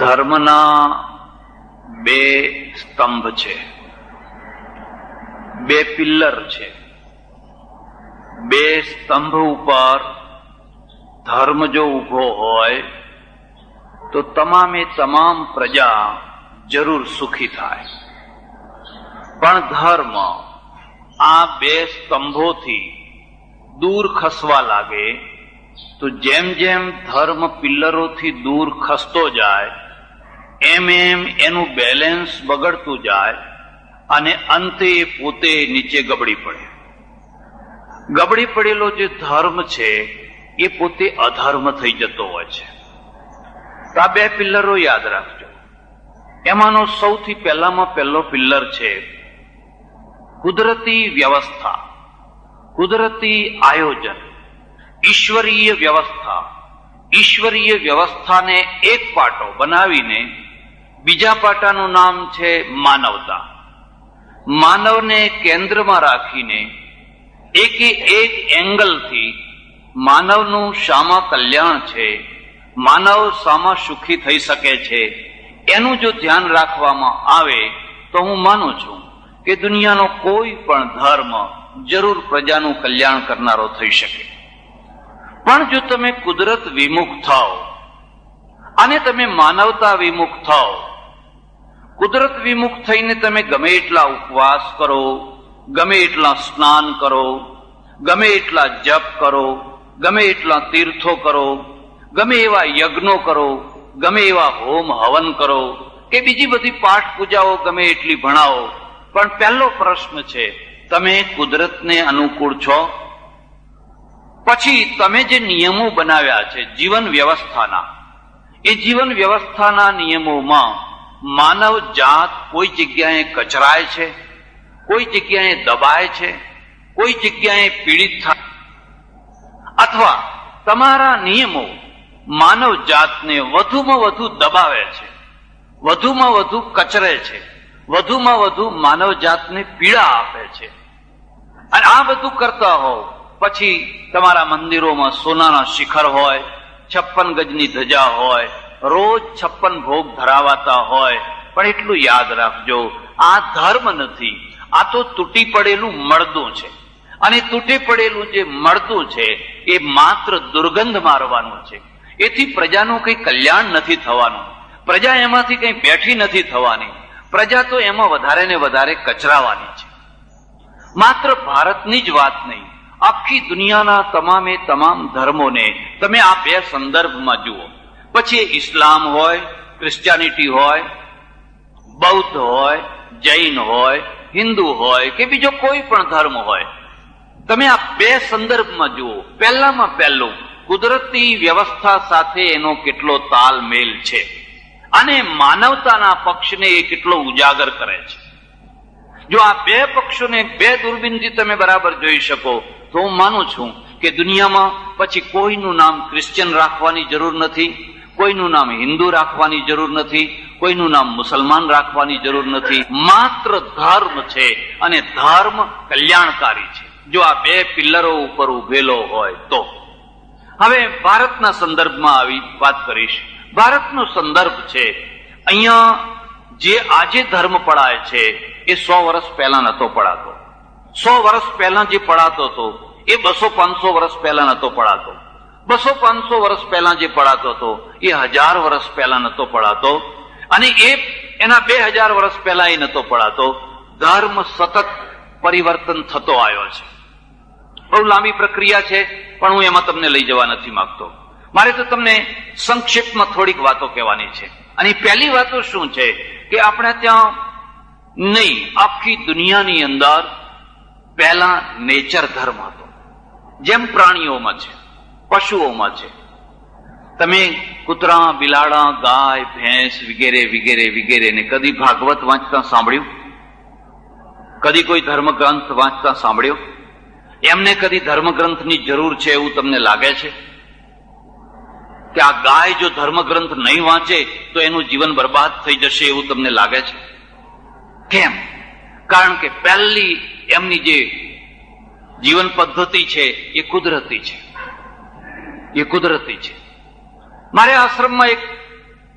ધર્મના બે સ્તંભ છે, બે પિલ્લર છે. બે સ્તંભ ઉપર ધર્મ જો ઉભો હોય તો તમામે તમામ પ્રજા જરૂર સુખી થાય. પણ ધર્મ આ બે સ્તંભોથી દૂર ખસવા લાગે તો જેમ જેમ ધર્મ પિલ્લરોથી દૂર ખસતો જાય એમ એમ એનું બેલેન્સ બગડતું જાય અને અંતે પોતે નીચે ગબડી પડે. ગબડી પડેલો જે ધર્મ છે એ પોતે અધર્મ થઈ જતો હોય છે. તો આ બે પિલ્લરો યાદ રાખજો. એમાંનો સૌથી પહેલામાં પહેલો પિલ્લર છે કુદરતી વ્યવસ્થા, કુદરતી આયોજન, ઈશ્વરીય વ્યવસ્થા. ઈશ્વરીય વ્યવસ્થાને એક પાટો બનાવીને બીજા પાટાનું નામ છે માનવતા. માનવને કેન્દ્રમાં રાખીને એકે એક એંગલથી માનવનું શામાં કલ્યાણ છે, માનવ શામાં સુખી થઈ શકે છે, એનું જો ધ્યાન રાખવામાં આવે તો હું માનું છું કે દુનિયાનો કોઈ પણ ધર્મ જરૂર પ્રજાનું કલ્યાણ કરનારો થઈ શકે. પણ જો તમે કુદરત વિમુખ થાઓ અને તમે માનવતા વિમુખ થાઓ, કુદરત વિમુખ થઈને તમે ગમે એટલા ઉપવાસ કરો, ગમે એટલા સ્નાન કરો, ગમે એટલા જપ કરો, ગમે એટલા તીર્થો કરો, ગમે એવા યજ્ઞો કરો, ગમે એવા હોમ હવન કરો કે બીજી બધી પાઠ પૂજાઓ ગમે એટલી ભણાવો, પણ પહેલો પ્રશ્ન છે તમે કુદરતને અનુકૂળ છો? પછી તમે જે નિયમો બનાવ્યા છે જીવન વ્યવસ્થાના, એ જીવન વ્યવસ્થાના નિયમોમાં માનવ જાત કોઈ જગ્યાએ કચરાય છે, કોઈ જગ્યાએ દબાય છે, કોઈ જગ્યાએ પીડિત થાય, અથવા તમારા નિયમો માનવ જાતને વધુમાં વધુ દબાવે છે, વધુમાં વધુ કચરે છે, વધુમાં વધુ માનવ જાતને પીડા આપે છે. અને આ બધું કરતા હોવ પછી તમારા મંદિરોમાં સોનાના શિખર હોય, 56 ગજની ધજા હોય, રોજ 56 ભોગ ધરાવાતા હોય, પણ એટલું યાદ રાખજો આ ધર્મ નથી, આ તો તૂટી પડેલું મળદું છે. અને તૂટી પડેલું જે મળદું છે એ માત્ર દુર્ગંધ મારવાનું છે. એથી પ્રજાનું કંઈ કલ્યાણ નથી થવાનું, પ્રજા એમાંથી કંઈ બેઠી નથી થવાની, પ્રજા તો એમાં વધારે ને વધારે કચરાવાની છે. માત્ર ભારતની જ વાત નહીં, આખી દુનિયાના તમામે તમામ ધર્મોને તમે આ બે સંદર્ભમાં જુઓ. પછી ઇસ્લામ હોય, ક્રિશ્ચિયાનિટી હોય, બૌદ્ધ હોય, જૈન હોય, હિન્દુ હોય કે બીજો કોઈ પણ ધર્મ હોય, તમે આ બે સંદર્ભમાં જુઓ. પહેલામાં પહેલું કુદરતી વ્યવસ્થા સાથે એનો કેટલો તાલમેલ છે અને માનવતાના પક્ષને એ કેટલો ઉજાગર કરે છે. જો આ બે પક્ષોને બે દૂરબીનથી તમે બરાબર જોઈ શકો તો હું માનું છું કે દુનિયામાં પછી કોઈનું નામ ક્રિશ્ચિયન રાખવાની જરૂર નથી, કોઈનું નામ હિન્દુ રાખવાની જરૂર નથી, કોઈનું નામ મુસલમાન રાખવાની જરૂર નથી. માત્ર ધર્મ છે અને ધર્મ કલ્યાણકારી છે જો આ બે પિલ્લરો ઉપર ઉભેલો હોય તો. હવે ભારતના સંદર્ભમાં આવી વાત કરીશ. ભારતનો સંદર્ભ છે અહીંયા જે આજે ધર્મ પડાય છે એ 100 વર્ષ પહેલા નતો પડાતો. 100 વર્ષ પહેલા જે પડાતો હતો એ 200-500 વર્ષ પહેલા નતો પડાતો. 200-500 વર્ષ પહેલા જે પડાતો હતો એ 1000 વર્ષ પહેલા નતો પડાતો, અને એ એના 2000 વર્ષ પહેલા એ નતો પડાતો. ધર્મ સતત પરિવર્તન થતો આવ્યો છે. બહુ લાંબી પ્રક્રિયા છે પણ હું એમાં તમને લઈ જવા નથી માંગતો. મારે તો તમને સંક્ષિપ્તમાં થોડીક વાતો કહેવાની છે. અને પહેલી વાતો શું છે કે આપણે ત્યાં નહીં, આખી દુનિયાની અંદર પહેલા નેચર ધર્મ હતો, જેમ પ્રાણીઓમાં છે, પશુઓમાં છે. તમે કૂતરા, બિલાડા, ગાય, ભેંસ વગેરે વગેરે વગેરે ને કદી ભાગવત વાંચતા સાંભળ્યું? કદી કોઈ ધર્મગ્રંથ વાંચતા સાંભળ્યો? એમને કદી ધર્મગ્રંથની જરૂર છે એવું તમને લાગે છે? કે આ ગાય જો ધર્મગ્રંથ નહીં વાંચે તો એનું જીવન બરબાદ થઈ જશે એવું તમને લાગે છે? કેમ? કારણ કે પહેલી એમની જે જીવન પદ્ધતિ છે એ કુદરતી છે, એ કુદરતી છે. મારે આશ્રમમાં એક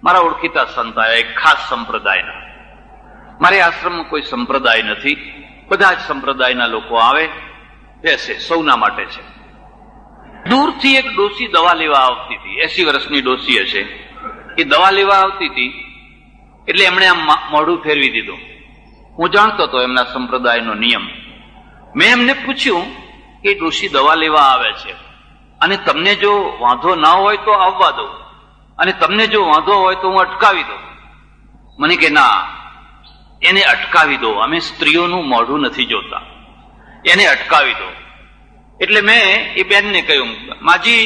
મારા ઓળખીતા સંત આવ્યા, એક ખાસ સંપ્રદાયના. મારે આશ્રમમાં કોઈ સંપ્રદાય નથી, બધા જ સંપ્રદાયના લોકો આવે બેસે, સૌના માટે છે. દૂરથી એક ડોસી દવા લેવા આવતી હતી, 80 વર્ષની ડોસી હશે. એ દવા લેવા આવતી હતી એટલે એમણે આમ મોઢું ફેરવી દીધું. હું જાણતો હતો એમના સંપ્રદાયનો નિયમ. મેં એમને પૂછ્યું કે ડોસી દવા લેવા આવે છે અને તમને જો વાંધો ના હોય તો આવવા દો, અને તમને જો વાંધો હોય તો હું અટકાવી દઉં. મને કે ના, એને અટકાવી દો, અમે સ્ત્રીઓનું મોઢું નથી જોતા, એને અટકાવી દો. એટલે મેં એ બેનને કહ્યું, માજી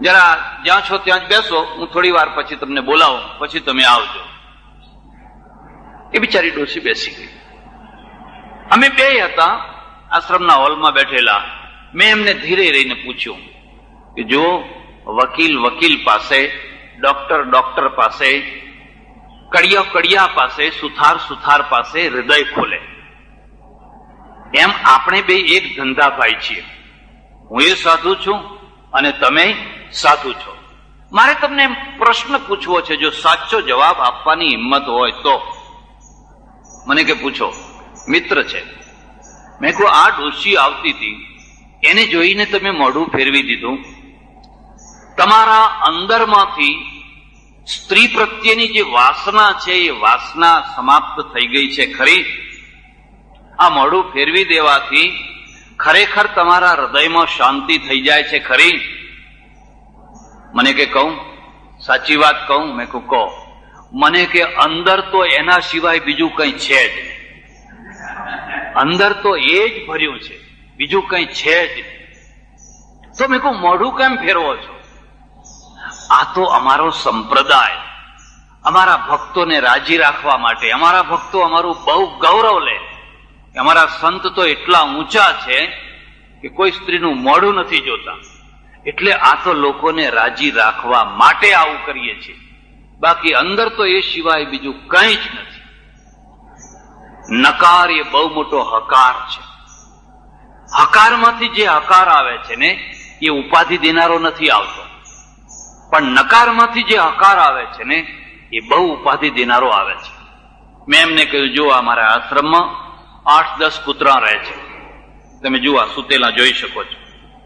જરા જ્યાં છો ત્યાં જ બેસો, હું થોડી વાર પછી તમને બોલાવું, પછી તમે આવજો. એ બિચારી ડોસી બેસી ગઈ. અમે બે હતા આશ્રમના હોલમાં બેઠેલા. મેં એમને ધીરે રહીને પૂછ્યું કે જો વકીલ વકીલ પાસે, ડોક્ટર ડોક્ટર પાસે, કડિયા કડિયા પાસે, સુથાર સુથાર પાસે હૃદય ખોલે, એમ આપણે બે એક ધંધાભાઈ છીએ. હું એ સાધુ છું અને તમે સાધુ છો. મારે તમને પ્રશ્ન પૂછવો છે, જો સાચો જવાબ આપવાની હિંમત હોય તો. મને કે પૂછો. મિત્ર છે. મેં કહ્યું આ ડોશી આવતી હતી, એને જોઈને તમે મોઢું ફેરવી દીધું. તમારા અંદરમાંથી સ્ત્રી પ્રત્યેની જે વાસના છે એ વાસના સમાપ્ત થઈ ગઈ છે ખરી? આ મોઢું ફેરવી દેવાથી ખરેખર તમારા હૃદયમાં શાંતિ થઈ જાય છે ખરી? મને કે કહું, સાચી વાત કહું? મેં કહું કહો. મને કે અંદર તો એના સિવાય બીજું કંઈ છે જ નહીં, અંદર તો એ જ ભર્યું છે, બીજું કંઈ છે જ નહીં. તો મેં કહું મોઢું કેમ ફેરવો છો? આ તો અમારો સંપ્રદાય, અમારા ભક્તોને રાજી રાખવા માટે. અમારા ભક્તો અમારું બહુ ગૌરવ લે. અમારા સંત તો એટલા ઊંચા છે કે કોઈ સ્ત્રીનું મોઢું નથી જોતા, એટલે આ તો લોકોને રાજી રાખવા માટે આવું કરીએ છીએ, બાકી અંદર તો એ સિવાય બીજું કંઈ જ નથી. નકાર એ બહુ મોટો હકાર છે. હકારમાંથી જે હકાર આવે છે ને એ ઉપાધિ દેનારો નથી આવતો, પણ નકારમાંથી જે હકાર આવે છે ને એ બહુ ઉપાધિ દેનારો આવે છે. મેં એમને કહ્યું, જો અમારા આશ્રમમાં 8-10 કૂતરા રહે છે. તમે જુઓ, સુતેલા જોઈ શકો છો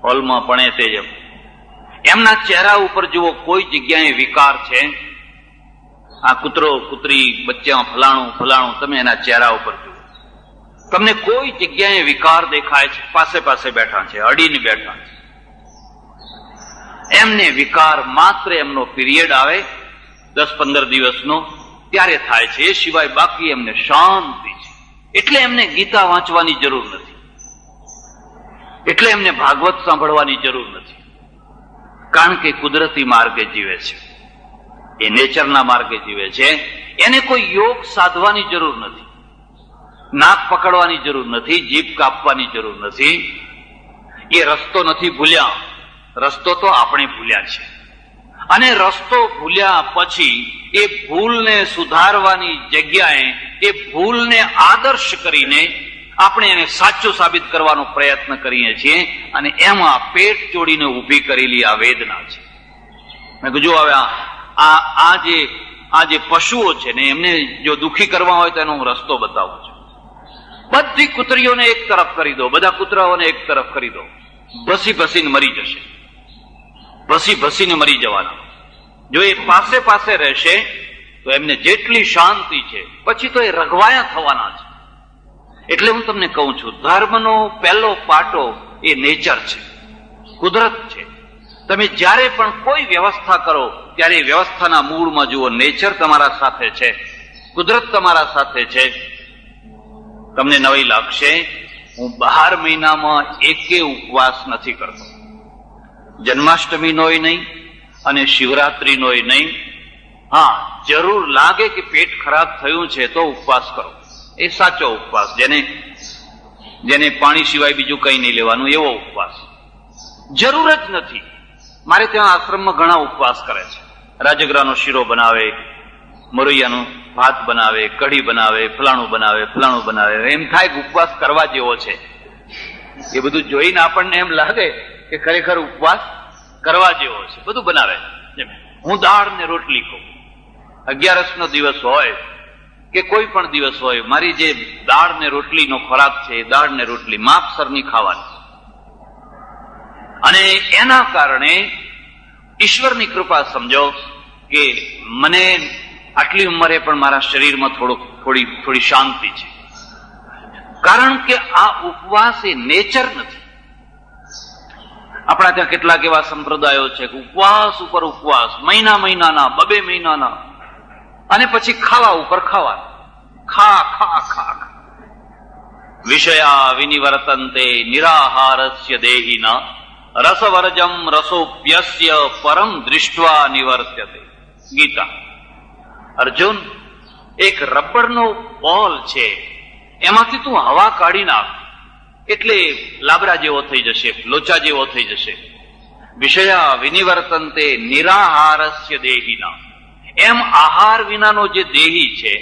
હોલમાં, પણ તે એમના ચહેરા ઉપર જુઓ કોઈ જગ્યાએ વિકાર છે? આ કૂતરો કૂતરી બચ્ચા ફલાણું ફલાણું, તમે એના ચહેરા ઉપર જુઓ, તમને કોઈ જગ્યાએ વિકાર દેખાય છે? પાસે પાસે બેઠા છે, અડીને બેઠા છે. એમને વિકાર માત્ર એમનો પીરિયડ આવે 10-15 દિવસનો ત્યારે થાય છે, એ સિવાય બાકી એમને શાંતિ છે. એટલે એમને ગીતા વાંચવાની જરૂર નથી, એટલે એમને ભાગવત સાંભળવાની જરૂર નથી, કારણ કે કુદરતી માર્ગે જીવે છે, એ નેચરના માર્ગે જીવે છે. એને કોઈ યોગ સાધવાની જરૂર નથી, નાક પકડવાની જરૂર નથી, જીભ કાપવાની જરૂર નથી. એ રસ્તો નથી ભૂલ્યા, રસ્તો તો આપણે ભૂલ્યા છે. અને રસ્તો ભૂલ્યા પછી એ ભૂલને સુધારવાની જગ્યાએ એ ભૂલને આદર્શ કરીને આપણે એને સાચું સાબિત કરવાનો પ્રયત્ન કરીએ છીએ, અને એમાં પેટ જોડીને ઊભી કરેલી આ વેદના છે. મેં કીધું, હવે આ જે પશુઓ છે ને એમને જો દુઃખી કરવા હોય તો એનો હું રસ્તો બતાવું છું. બધી કૂતરીઓને એક તરફ કરી દો, બધા કૂતરાઓને એક તરફ કરી દો, ભસી ભસીને મરી જશે, ભસી ભસીને મરી જવાના. જો એ પાસે પાસે રહેશે તો એમને જેટલી શાંતિ છે, પછી તો એ રઘવાયા થવાના છે. એટલે હું તમને કહું છું, ધર્મનો પહેલો પાટો એ નેચર છે, કુદરત છે. તમે જ્યારે પણ કોઈ વ્યવસ્થા કરો ત્યારે એ વ્યવસ્થાના મૂળમાં જુઓ, નેચર તમારા સાથે છે, કુદરત તમારા સાથે છે. તમને નવાઈ લાગશે, હું 12 મહિનામાં એકે ઉપવાસ નથી કરતો, જન્માષ્ટમીનોય નહીં અને શિવરાત્રીનોય નહીં. હા, જરૂર લાગે કે પેટ ખરાબ થયું છે તો ઉપવાસ કરો, એ સાચો ઉપવાસ, જેને પાણી સિવાય બીજું કંઈ નહીં લેવાનું, એવો ઉપવાસ. જરૂર જ નથી. મારે ત્યાં આશ્રમમાં ઘણા ઉપવાસ કરે છે, રાજગરાનો શીરો બનાવે, મોરૈયાનું ભાત બનાવે, કઢી બનાવે, ફલાણું બનાવે. એમ થાય કે ઉપવાસ કરવા જેવો છે. એ બધું જોઈને આપણને એમ લાગે કે ખરેખર ઉપવાસ કરવા જેવો છે. બધું બનાવે. હું દાળ ને રોટલી ખાઉં. 11નો દિવસ હોય કે કોઈ પણ દિવસ હોય, મારી જે દાળ ને રોટલીનો ખોરાક છે એ દાળ ને રોટલી માપસરની ખાવાની. અને એના કારણે ઈશ્વરની કૃપા સમજો કે મને આટલી ઉંમરે પણ મારા શરીરમાં થોડી શાંતિ છે. કારણ કે આ ઉપવાસ એ નેચર નથી. આપણા ત્યાં કેટલાક એવા સંપ્રદાયો છે કે ઉપવાસ ઉપર ઉપવાસ, મહિનાના 2 મહિનાના, અને પછી ખાવા ઉપર ખાવા, ખા ખા ખા. વિષયા વિનિવર્તન્તે નિરાહારસ્ય દેહિના રસવર્જમ રસોપ્યસ્ય પરમ દૃષ્ટ્વા નિવર્ત્યતે. ગીતા. અર્જુન, એક રબરનો બોલ છે, એમાંથી તું હવા કાઢી નાખ એટલે લાબરા જેવો થઈ જશે, લોચા જેવો થઈ જશે. વિષયા વિનિવર્તન્તે નિરાહારસ્ય દેહિના. એમ આહાર વિનાનો જે દેહી છે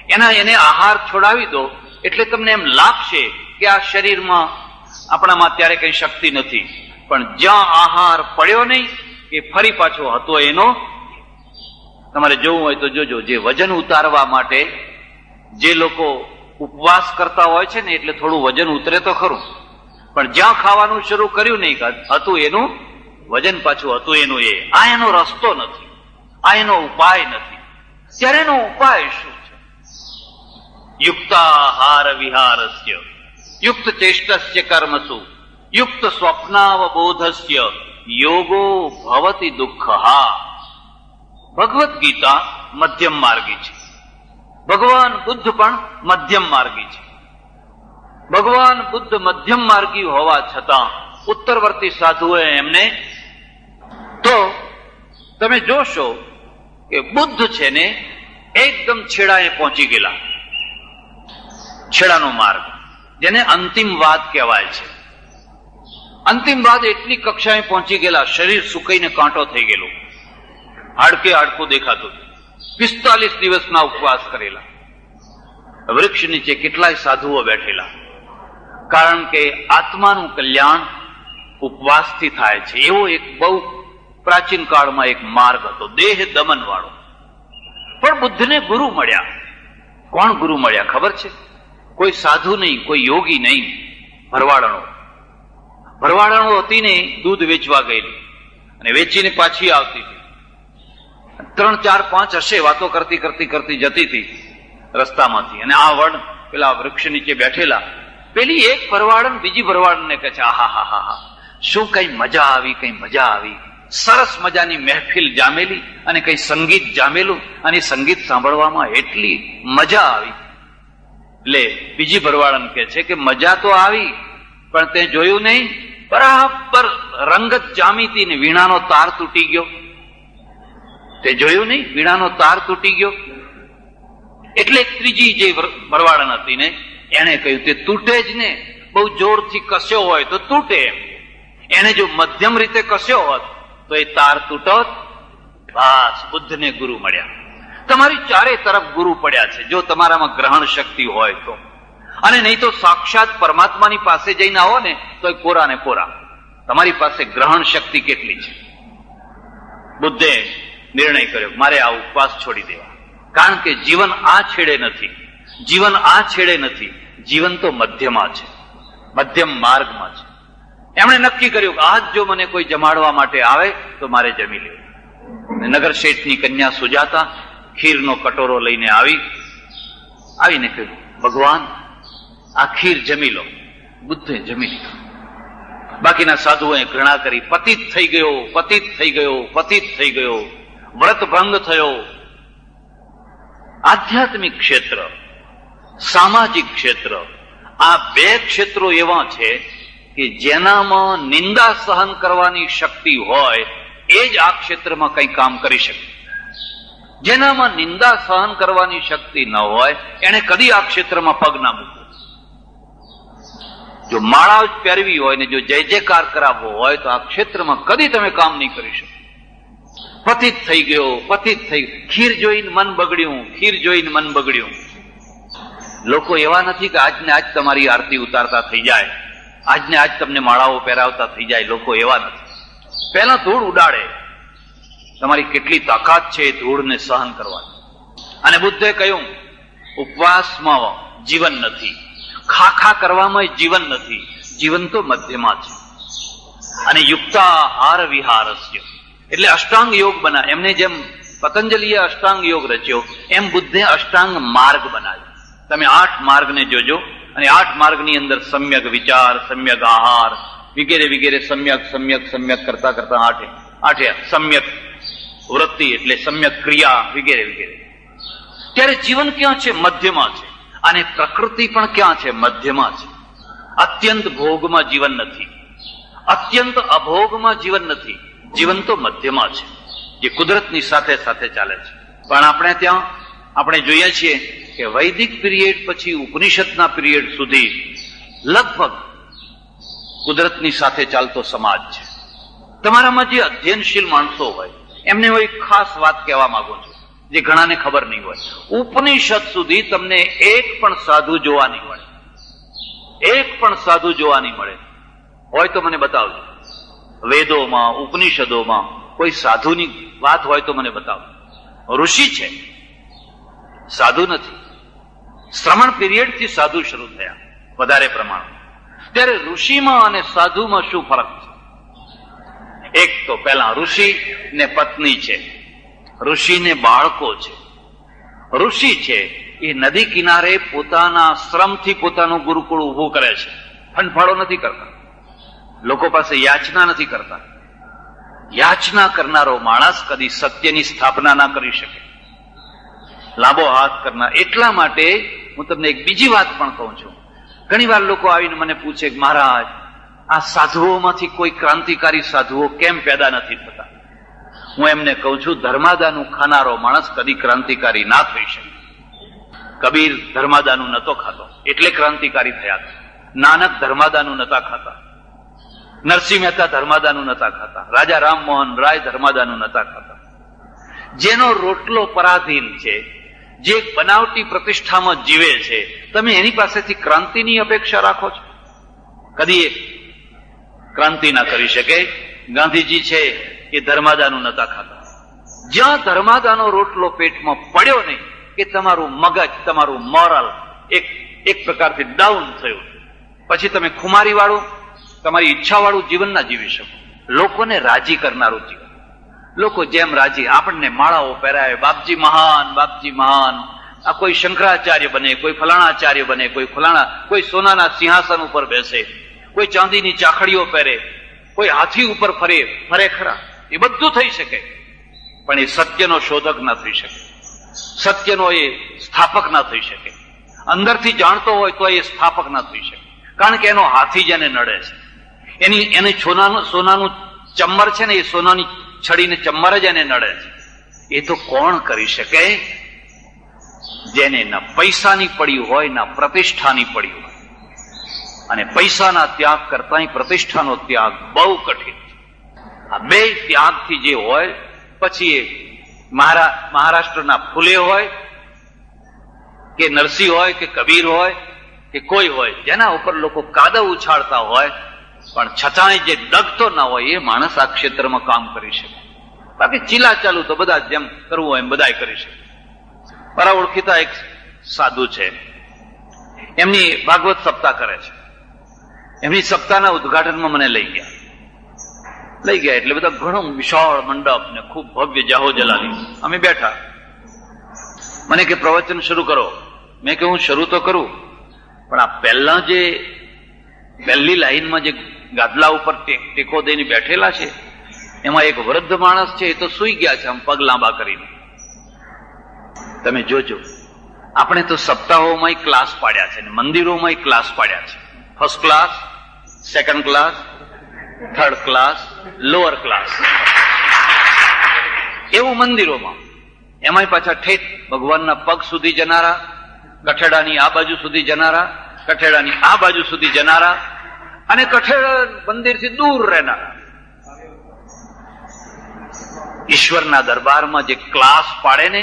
એને આહાર છોડાવી દો એટલે તમને એમ લાગશે કે આ શરીરમાં આપણામાં અત્યારે કઈ શક્તિ નથી. પણ જ્યાં આહાર પડ્યો નહીં એ ફરી પાછો હતો એનો. તમારે જોવું હોય તો જોજો, જે વજન ઉતારવા માટે જે લોકો ઉપવાસ કરતા હોય છે ને, એટલે થોડું વજન ઉતરે તો ખરું, પણ જ્યાં ખાવાનું શરૂ કર્યું નહીં હતું એનું વજન પાછું હતું એનું. આ એનો રસ્તો નથી, આ એનો ઉપાય નથી. ત્યારે એનો ઉપાય શું છે? યુક્તાહાર વિહારસ્ય યુક્ત ચેષ્ટસ્ય કર્મસુ યુક્ત સ્વપ્નાવબોધસ્ય યોગો ભવતિ દુઃખા. ભગવદ્ ગીતા મધ્યમ માર્ગી છે. ભગવાન બુદ્ધ પણ મધ્યમ માર્ગી છે. ભગવાન બુદ્ધ મધ્યમ માર્ગી હોવા છતાં ઉત્તરવર્તી સાધુઓએ એમને, તો તમે જોશો કે બુદ્ધ છે ને એકદમ છેડાએ પહોંચી ગયેલા. છેડાનો માર્ગ, જેને અંતિમવાદ કહેવાય છે. અંતિમવાદ એટલી કક્ષાએ પહોંચી ગયેલા, શરીર સુકાઈને કાંટો થઈ ગયેલું, હાડકે હાડકું દેખાતું. 45 દિવસના ઉપવાસ કરેલા. વૃક્ષ નીચે કેટલાય સાધુઓ બેઠેલા. કારણ કે આત્માનું કલ્યાણ ઉપવાસથી થાય છે. એવો એક બહુ પ્રાચીન કાળમાં એક માર્ગ હતો, દેહ દમન વાળો. પણ બુદ્ધને ગુરુ મળ્યા. કોણ ગુરુ મળ્યા ખબર છે? કોઈ સાધુ નહીં, કોઈ યોગી નહીં, ભરવાડણો હતી ને, દૂધ વેચવા ગયેલી અને વેચીને પાછી આવતી હતી. 3, 4, 5 હશે, વાતો કરતી જતી હતી રસ્તામાંથી. અને આ વડ પેલા વૃક્ષ નીચે બેઠેલા, પેલી એક ભરવાડન બીજી ભરવાડને કહે છે, આહા હા હા હા, શું કઈ મજા આવી. સરસ મજાની મહેફિલ જામેલી અને કઈ સંગીત જામેલું, અને સંગીત સાંભળવામાં એટલી મજા આવી. એટલે બીજી ભરવાડન કહે છે કે મજા તો આવી, પણ તે જોયું નહીં, બરાબર રંગત જામી હતી ને વીણાનો તાર તૂટી ગયો. તે જોયું નહીં, વીણાનો તાર તૂટી ગયો. એટલે ત્રીજી જે ભરવાડન હતી ને, એને કહ્યું તે તૂટે જ ને, બહુ જોરથી કસ્યો હોય તો તૂટે. એને જો મધ્યમ રીતે કસ્યો હોત તો એ તાર તૂટોત. બસ, બુદ્ધને ગુરુ મળ્યા. તમારી ચારે તરફ ગુરુ પડ્યા છે, જો તમારામાં ગ્રહણ શક્તિ હોય તો. અને નહીં તો સાક્ષાત પરમાત્માની પાસે જઈને આવો ને તો કોરા ને કોરા. તમારી પાસે ગ્રહણ શક્તિ કેટલી છે. બુદ્ધે નિર્ણય કર્યો, મારે આ ઉપવાસ છોડી દેવા. કારણ કે જીવન આ છેડે નથી, જીવન તો મધ્યમાં છે, મધ્યમ માર્ગમાં છે. એમણે નક્કી કર્યું કે આજ જો મને કોઈ જમાડવા માટે આવે તો મારે જમી લેવું. નગર શેઠની કન્યા સુજાતા ખીરનો કટોરો લઈને આવીને કહ્યું, ભગવાન આ ખીર જમી લો. બુદ્ધે જમી લીધું. બાકીના સાધુઓએ ઘૃણા કરી, પતિત થઈ ગયો, વ્રત ભંગ થયો. આધ્યાત્મિક ક્ષેત્ર, સામાજિક ક્ષેત્ર, આ 2 ક્ષેત્રો એવા છે કે જેનામાં નિંદા સહન કરવાની શક્તિ હોય એ જ આ ક્ષેત્રમાં કંઈ કામ કરી શકે. જેનામાં નિંદા સહન કરવાની શક્તિ ન હોય એને કદી આ ક્ષેત્રમાં પગ ના મૂકવો. જો માળા જ પહેરવી હોય ને જો જય જયકાર કરાવવો હોય તો આ ક્ષેત્રમાં કદી તમે કામ નહીં કરી શકો. પતિત થઈ ગયો. ખીર જોઈને મન બગડ્યું. લોકો એવા નથી કે આજને આજ તમારી આરતી ઉતારતા થઈ જાય, આજને આજ તમને માળાઓ પહેરાવતા થઈ જાય. લોકો એવા નથી. પહેલા ધૂળ ઉડાડે, તમારી કેટલી તાકાત છે એ ધૂળને સહન કરવાની. અને બુદ્ધે કહ્યું ઉપવાસમાં જીવન નથી, ખા કરવામાં જીવન નથી, જીવન તો મધ્યમાં છે. અને યુક્તાહાર વિહારસ્ય એટલે અષ્ટાંગ યોગ બના. એમને જેમ પતંજલિએ અષ્ટાંગ યોગ રચ્યો એમ બુદ્ધે અષ્ટાંગ માર્ગ બનાવ્યો. તમે 8 માર્ગને જોજો અને 8 માર્ગની અંદર સમ્યક વિચાર, સમ્યક આહાર વગેરે વગેરે સમ્યક સમ્યક સમ્યક કરતા કરતા 8 સમ્યક વૃત્તિ એટલે સમ્યક ક્રિયા વગેરે વગેરે. ત્યારે જીવન ક્યાં છે? મધ્યમાં છે. અને પ્રકૃતિ પણ ક્યાં છે? મધ્યમાં છે. અત્યંત ભોગમાં જીવન નથી, અત્યંત અભોગમાં જીવન નથી, જીવન તો મધ્યમાં છે, જે કુદરતની સાથે સાથે ચાલે છે. પણ આપણે જોઈએ છીએ કે વૈદિક પીરિયડ પછી ઉપનિષદના પીરિયડ સુધી લગભગ કુદરતની સાથે ચાલતો સમાજ છે. તમારામાં જે અધ્યયનશીલ માણસો હોય એમને હું એક ખાસ વાત કહેવા માંગુ છું, જે ઘણાને ખબર નહીં હોય. ઉપનિષદ સુધી તમને એક પણ સાધુ જોવા નહીં મળે, એક પણ સાધુ જોવા નહીં મળે. હોય તો મને બતાવજો. વેદોમાં, ઉપનિષદોમાં કોઈ સાધુની વાત હોય તો મને બતાવજો. ઋષિ છે, સાધુ નથી. શ્રમણ પીરિયડ થી સાધુ શરૂ થયા વધારે પ્રમાણમાં. ત્યારે ઋષિમાં અને સાધુમાં શું ફરક છે? એક તો પહેલા ઋષિ ને પત્ની છે, ઋષિ ને બાળકો છે. ઋષિ છે એ નદી કિનારે પોતાના શ્રમથી પોતાનું ગુરુકુળ ઉભું કરે છે, ફંડફાળો નથી કરતા, લોકો પાસે યાચના નથી કરતા. યાચના કરનારો માણસ કદી સત્યની સ્થાપના ના કરી શકે, લાંબો હાથ કરનાર. એટલા માટે હું તમને એક બીજી વાત પણ કહું છું. ઘણી વાર લોકો આવીને મને પૂછે કે મહારાજ, આ સાધુઓમાંથી કોઈ ક્રાંતિકારી સાધુઓ કેમ પેદા નથી થતા? હું એમને કહું છું, ધર્માદાનું ખાનારો માણસ કદી ક્રાંતિકારી ના થઈ શકે. કબીર ધર્માદાનું નતો ખાતો એટલે ક્રાંતિકારી થયા. નાનક ધર્માદાનું નતા ખાતા, નરસિંહ મહેતા ધર્માદાનું નતા ખાતા, રાજા રામમોહન રાય ધર્માદાનું નતા ખાતા. જેનો રોટલો પરાધીન છે, જે બનાવટી પ્રતિષ્ઠામાં જીવે છે, તમે એની પાસેથી ક્રાંતિની અપેક્ષા રાખો છો? કદી ક્રાંતિ ના કરી શકે. ગાંધીજી છે એ ધર્માદાનું નતા ખાતા. જ્યાં ધર્માદાનો રોટલો પેટમાં પડ્યો નહીં કે તમારું મગજ, તમારું મોરલ એક પ્રકારથી ડાઉન થયું, પછી તમે ખુમારી વાળું, તમારી ઈચ્છા વાળું જીવન ના જીવી શકો. લોકોને રાજી કરનારું જીવન. લોકો જેમ રાજી, આપણને માળાઓ પહેરાવે, બાપજી મહાન, બાપજી મહાન. આ કોઈ શંકરાચાર્ય બને, કોઈ ફલાણાચાર્ય બને, કોઈ સોનાના સિંહાસન ઉપર બેસે, કોઈ ચાંદીની ચાખડીઓ પહેરે, કોઈ હાથી ઉપર ફરે ખરા. એ બધું થઈ શકે, પણ એ સત્યનો શોધક ના થઈ શકે, સત્યનો એ સ્થાપક ના થઈ શકે. અંદરથી જાણતો હોય તો એ સ્થાપક ના થઈ શકે, કારણ કે એનો હાથી જેને નડે છે, એની સોનાનું ચમ્મર છે ને, એ સોનાની છડીને ચમ્મર જ એને નડે છે. એ તો કોણ કરી શકે? જેને ના પૈસાની પડી હોય, ના પ્રતિષ્ઠાની પડી હોય. અને પૈસાના ત્યાગ કરતા પ્રતિષ્ઠાનો ત્યાગ બહુ કઠિન છે. આ બે ત્યાગથી જે હોય, પછી એ મહારાષ્ટ્રના ફૂલે હોય કે નરસિંહ હોય કે કબીર હોય કે કોઈ હોય, જેના ઉપર લોકો કાદવ ઉછાળતા હોય, પણ છતાંય જે ડગતો ના હોય એ માણસ આ ક્ષેત્રમાં કામ કરી શકે. બાકી ચીલા ચાલુ તો બધા જેમ કરવું હોય એમ બધા કરી શકે. મારા ઓળખીતા એક સાધુ છે, એમની ભાગવત સપ્તાહ કરે છે. એમની સપ્તાહના ઉદઘાટનમાં મને લઈ ગયા એટલે બધા ઘણો વિશાળ મંડપ ને ખૂબ ભવ્ય જાહો જલાલી. અમે બેઠા. મને કે પ્રવચન શરૂ કરો. મેં કે હું શરૂ તો કરું, પણ આ પહેલી લાઈનમાં જે ગાદલા ઉપર ટેકો દઈને બેઠેલા છે, એમાં એક વૃદ્ધ માણસ છે, એ તો સૂઈ ગયા છે આમ પગ લાંબા કરીને. તમે જોજો, આપણે તો સપ્તાહોમાં ક્લાસ પાડ્યા છે, મંદિરોમાં ક્લાસ પાડ્યા છે. First class, second class, third class, lower class, એવું મંદિરોમાં. એમાંય પાછા ઠેઠ ભગવાનના પગ સુધી જનારા, કઠેડાની આ બાજુ સુધી જનારા, કઠેડાની આ બાજુ સુધી જનારા, અને કઠેડા મંદિરથી દૂર રહેનારા. ઈશ્વરના દરબારમાં જે ક્લાસ પાડે ને,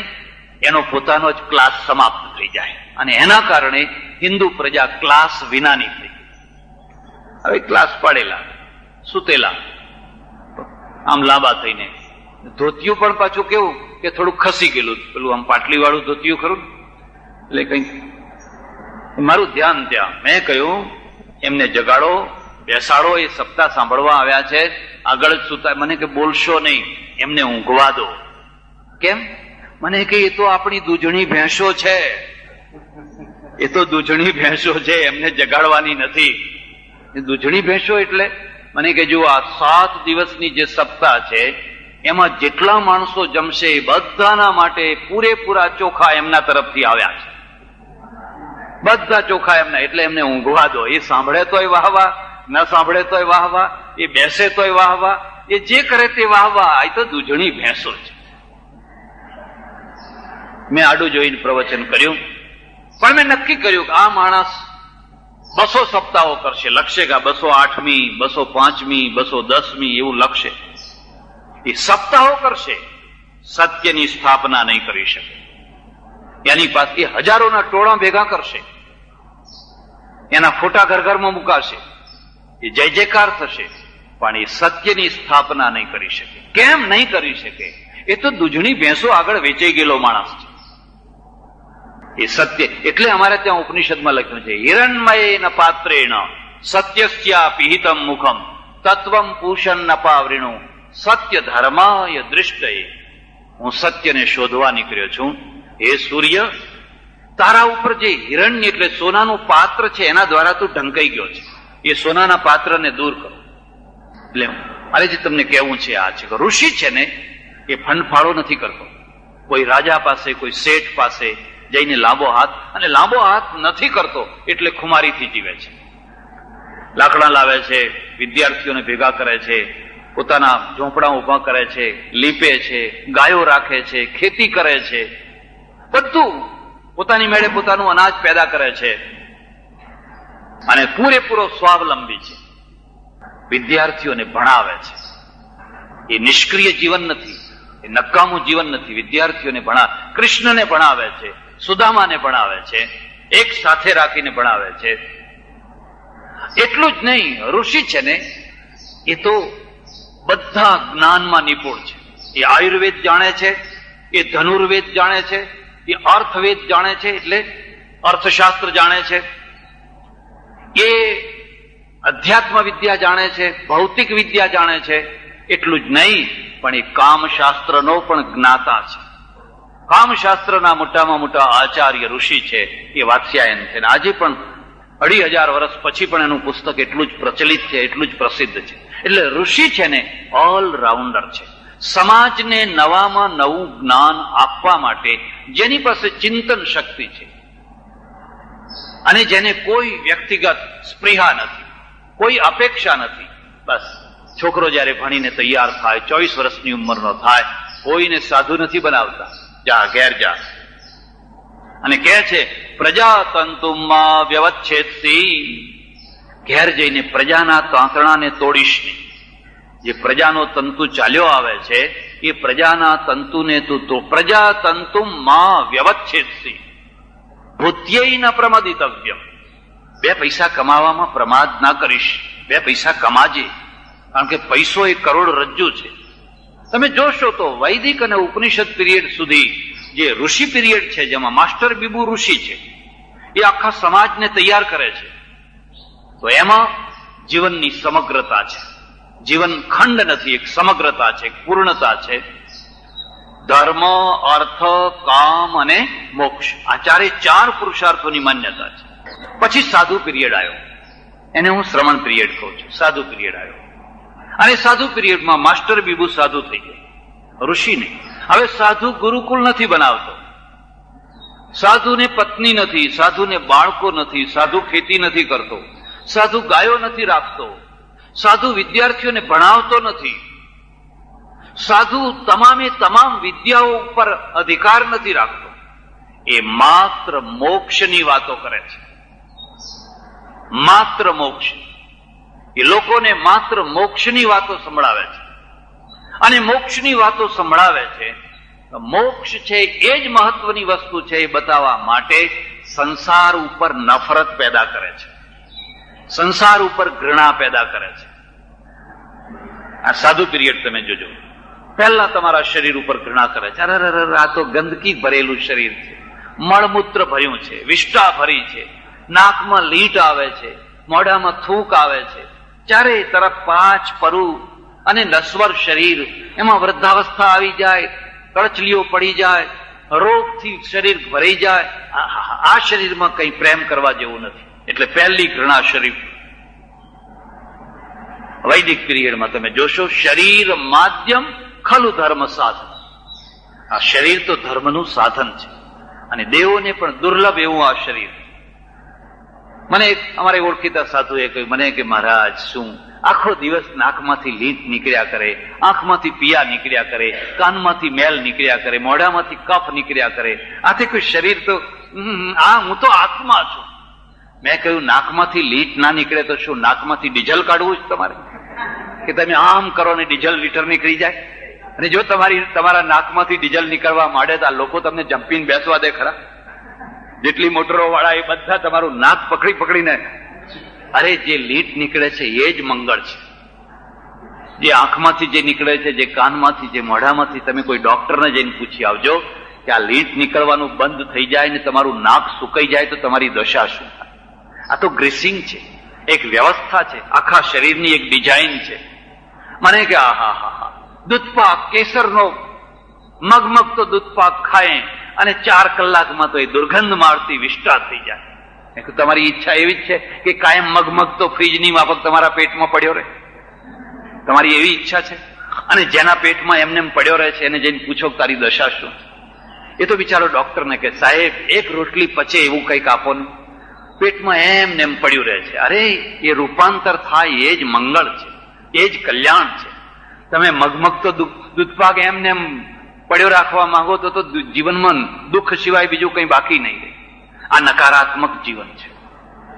એનો પોતાનો જ ક્લાસ સમાપ્ત થઈ જાય, અને એના કારણે હિન્દુ પ્રજા ક્લાસ વિનાની થઈ. હવે ક્લાસ પાડેલા, સુતેલા, આમ લાંબા થઈને, ધોતિયું પણ પાછું કેવું કે થોડું ખસી ગયેલું, પેલું આમ પાટલી વાળું ધોતિયું ખરું, એટલે કઈ મારું ધ્યાન ત્યાં. મેં કહ્યું એમને જગાડો, બેસાડો, એ સપ્તાહ સાંભળવા આવ્યા છે, આગળ જ સુતા. મને કે બોલશો નહીં, એમને ઊંઘવા દો. કેમ? મને કે એ તો આપણી દૂધણી ભેંસો છે, એ તો દૂધણી ભેંસો છે, એમને જગાડવાની નથી. એ દૂધણી ભેંસો એટલે? મને કે જો આ 7 દિવસની જે સપ્તાહ છે એમાં જેટલા માણસો જમશે એ બધાના માટે પૂરેપૂરા ચોખા એમના તરફથી આવ્યા છે, બધા ચોખા એમના, એટલે એમને ઊંઘવા દો. એ સાંભળે તોય વાહ વાહ, ન સાંભળે તોય વાહ વાહ, એ બેસે તોય વાહ વાહ, એ જે કરે તે વાહ વાહ. આ તો દૂધણી ભેંસો છે. મેં આડું જોઈને પ્રવચન કર્યું, પણ મેં નક્કી કર્યું કે આ માણસ 200 સપ્તાહો કરશે, લખશે કે 208મી, 205મી, 210મી એવું લખશે. એ સપ્તાહો કરશે, સત્યની સ્થાપના નહીં કરી શકે. એની પાસે હજારોના ટોળા ભેગા કરશે, એના ફોટા ઘર ઘરમાં મુકાશે, એ જય જયકાર થશે, પણ એ સત્યની સ્થાપના નહીં કરી શકે. કેમ નહીં કરી શકે? એ તો દૂધણી ભેંસો આગળ વેચાઈ ગયેલો માણસ છે. એ સત્ય એટલે અમારે ત્યાં ઉપનિષદમાં લખ્યું છે, હિરણમયેન પાત્રેણ સત્યસ્યા પિહિતમ મુખમ તત્વમ પૂષણ નપાવૃણુ સત્ય ધર્માય દૃષ્ટએ. હું સત્યને શોધવા નીકળ્યો છું. હે સૂર્ય, તારા ઉપર જે હિરણ્ય એટલે સોનાનું પાત્ર છે એના દ્વારા તું ઢંકાઈ ગયો છે. એ સોનાના પાત્રને દૂર કરો. એટલે મારે જે તમને કહેવું છે આ છે કે ઋષિ છે ને એ ફંડફાળો નથી કરતો. કોઈ રાજા પાસે, કોઈ શેઠ પાસે જઈને લાંબો હાથ, અને લાંબો હાથ નથી કરતો એટલે ખુમારીથી જીવે છે. લાકડા લાવે છે, વિદ્યાર્થીઓને ભેગા કરે છે, પોતાના ઝોંપડા ઉભા કરે છે, લીપે છે, ગાયો રાખે છે, ખેતી કરે છે, બધું પોતાની મેળે પોતાનું અનાજ પેદા કરે છે અને પૂરેપૂરો સ્વાવલંબી છે. વિદ્યાર્થીઓને ભણાવે છે. એ નિષ્ક્રિય જીવન નથી, એ નકામું જીવન નથી. વિદ્યાર્થીઓને ભણાવે, કૃષ્ણને ભણાવે છે, સુદામાને ભણાવે છે, એક સાથે રાખીને ભણાવે છે. એટલું જ નહીં, ઋષિ છે ને એ તો બધા જ્ઞાનમાં નિપુણ છે. એ આયુર્વેદ જાણે છે, એ ધનુર્વેદ જાણે છે, એ અર્થવેદ જાણે છે, એટલે અર્થશાસ્ત્ર જાણે છે, એ અધ્યાત્મ વિદ્યા જાણે છે, ભૌતિક વિદ્યા જાણે છે. એટલું જ નહીં, પણ એ કામશાસ્ત્રનો પણ જ્ઞાતા છે. કામશાસ્ત્રના મોટામાં મોટા આચાર્ય ઋષિ છે એ વાત્સ્યાયન છે. આજે પણ 2500 વર્ષ પછી પણ એનું પુસ્તક એટલું જ પ્રચલિત છે, એટલું જ પ્રસિદ્ધ છે. એટલે ઋષિ છે ને ઓલરાઉન્ડર છે. સમાજને નવામાં નવું જ્ઞાન આપવા માટે જેની પાસે ચિંતન શક્તિ છે અને જેને કોઈ વ્યક્તિગત સ્પૃહા નથી, કોઈ અપેક્ષા નથી. બસ છોકરો જયારે ભણીને તૈયાર થાય, 24 વર્ષની ઉંમરનો થાય, કોઈને સાધુ નથી બનાવતા. જા ઘેર જા, અને કહે છે પ્રજાતંતુમાં વ્યવચ્છેદથી, ઘેર જઈને પ્રજાના તાંતણાને તોડીશ નહીં. જે પ્રજાનો તંતુ ચાલ્યો આવે છે એ પ્રજાના તંતુને તું તો પ્રજાતંતુમાં વ્યવચ્છેદથી ભૂત્યૈ ન પ્રમદિતવ્યમ. 2 પૈસા કમાવામાં પ્રમાદ ના કરીશ. 2 પૈસા કમાજે, કારણ કે પૈસો એ કરોડરજ્જુ છે. તમે જોશો તો વૈદિક અને ઉપનિષદ પીરિયડ સુધી જે ઋષિ પીરિયડ છે, જેમાં માસ્ટર બીબુ ઋષિ છે, એ આખા સમાજને તૈયાર કરે છે. તો એમાં જીવનની સમગ્રતા છે. જીવન ખંડ નથી, એક સમગ્રતા છે, એક પૂર્ણતા છે. ધર્મ, અર્થ, કામ અને મોક્ષ, આ 4 પુરુષાર્થોની માન્યતા છે. પછી સાધુ પીરિયડ આવ્યો, એને હું શ્રવણ પીરિયડ કહું છું. સાધુ પીરિયડ આવ્યો, અને સાધુ પીરિયડમાં માસ્ટર બીબુ સાધુ થઈ ગયો, ઋષિ નહીં. હવે સાધુ ગુરુકુળ નથી બનાવતો, સાધુને પત્ની નથી, સાધુને બાળકો નથી, સાધુ ખેતી નથી કરતો, સાધુ ગાયો નથી રાખતો, સાધુ વિદ્યાર્થીઓને ભણાવતો નથી, સાધુ તમામે તમામ વિદ્યાઓ ઉપર અધિકાર નથી રાખતો. એ માત્ર મોક્ષની વાતો કરે છે, માત્ર મોક્ષ. એ લોકોને માત્ર મોક્ષની વાતો સંભળાવે છે, અને મોક્ષની વાતો સંભળાવે છે. મોક્ષ છે એ જ મહત્વની વસ્તુ છે એ બતાવવા માટે સંસાર ઉપર નફરત પેદા કરે છે, સંસાર ઉપર ઘૃણા પેદા કરે છે. આ સાધુ પીરિયડ તમે જોજો. પહેલા તમારા શરીર ઉપર ઘૃણા કરે છે. અરે આ તો ગંદકી ભરેલું શરીર છે, મળમૂત્ર ભર્યું છે, વિષ્ટા ભરી છે, નાકમાં લીટ આવે છે, મોઢામાં થૂક આવે છે, ચારે તરફ પાંચ પરુ અને નશ્વર શરીર, એમાં વૃદ્ધાવસ્થા આવી જાય, કળચલીઓ પડી જાય, રોગથી શરીર ભરાઈ જાય. આ શરીરમાં કંઈ પ્રેમ કરવા જેવું નથી. એટલે પહેલી ઘૃણા શરીર. વૈદિક પીરિયડમાં તમે જોશો, શરીર માધ્યમ ખલુ ધર્મ સાધન. આ શરીર તો ધર્મનું સાધન છે અને દેવોને પણ દુર્લભ એવું આ શરીર. મને અમારે ઓળખીતા સાધુએ કહ્યું મને કે મહારાજ, શું આખો દિવસ નાકમાંથી લીંટ નીકળ્યા કરે, આંખમાંથી પિયા નીકળ્યા કરે, કાનમાંથી મેલ નીકળ્યા કરે, મોઢામાંથી કફ નીકળ્યા કરે, આથી કોઈ શરીર તો હું તો આત્મા છું. મેં કહ્યું નાકમાંથી લીંટ ના નીકળે તો શું નાકમાંથી ડીઝલ કાઢવું જ તમારે? કે તમે આમ કરો ને ડીઝલ લીટર નીકળી જાય? અને જો તમારા નાકમાંથી ડીઝલ નીકળવા માંડે તો આ લોકો તમને જંપીને બેસવા દે ખરા? જેટલી મોટરો વાળા એ બધા તમારું નાક પકડીને, અરે જે લીટ નીકળે છે એ જ મંગળ છે. જે આંખમાંથી જે નીકળે છે, જે કાનમાંથી, જે મોઢામાંથી, તમે કોઈ ડોક્ટરને જઈને પૂછી આવજો કે આ લીટ નીકળવાનું બંધ થઈ જાય ને તમારું નાક સુકાઈ જાય તો તમારી દશા શું થાય? આ તો ગ્રીસિંગ છે, એક વ્યવસ્થા છે, આખા શરીરની એક ડિઝાઇન છે. મને કે હા દૂધપાક, કેસરનો મગમગતો દૂધપાક ખાય અને 4 કલાકમાં તો એ દુર્ગંધ મારતી વિષ્ટા થઈ જાય. તમારી ઈચ્છા એવી જ છે કે કાયમ મગમગતો ફ્રીજની માફક તમારા પેટમાં પડ્યો રહે? તમારી એવી ઈચ્છા છે? અને જેના પેટમાં એમને પડ્યો રહે છે એને જઈને પૂછો તારી દશા શું? એ તો બિચારો ડોક્ટરને કે સાહેબ એક રોટલી પચે એવું કંઈક આપો ને, પેટમાં એમને એમ પડ્યું રહે છે. અરે એ રૂપાંતર થાય એ જ મંગળ છે, એ જ કલ્યાણ છે. તમે મગમગતો દૂધપાક એમને એમ પડ્યો રાખવા માંગો તો જીવનમાં દુઃખ સિવાય બીજું કંઈ બાકી નહીં રહે. આ નકારાત્મક જીવન છે,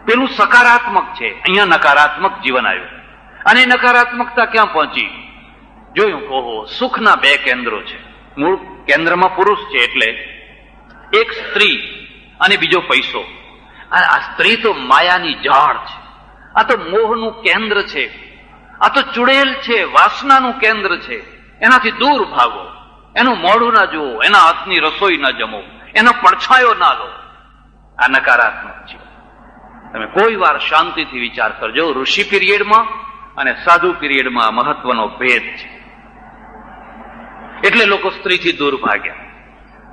પેલું સકારાત્મક છે. અહીંયા નકારાત્મક જીવન આવ્યું અને નકારાત્મકતા ક્યાં પહોંચી? જોયું, ઓહો, સુખના 2 કેન્દ્રો છે. મૂળ કેન્દ્રમાં પુરુષ છે એટલે એક સ્ત્રી અને બીજો પૈસો. આ સ્ત્રી તો માયાની ઝાડ છે, આ તો મોહનું કેન્દ્ર છે, આ તો ચુડેલ છે, વાસનાનું કેન્દ્ર છે. એનાથી દૂર ભાગો, એનું મોઢું ના જુઓ, એના હાથની રસોઈ ના જમો, એનો પડછાયો ના લો. આ નકારાત્મક છે. તમે કોઈ વાર શાંતિથી વિચાર કરજો, ઋષિ પીરિયડમાં અને સાધુ પીરિયડમાં મહત્વનો ભેદ છે. એટલે લોકો સ્ત્રીથી દૂર ભાગ્યા.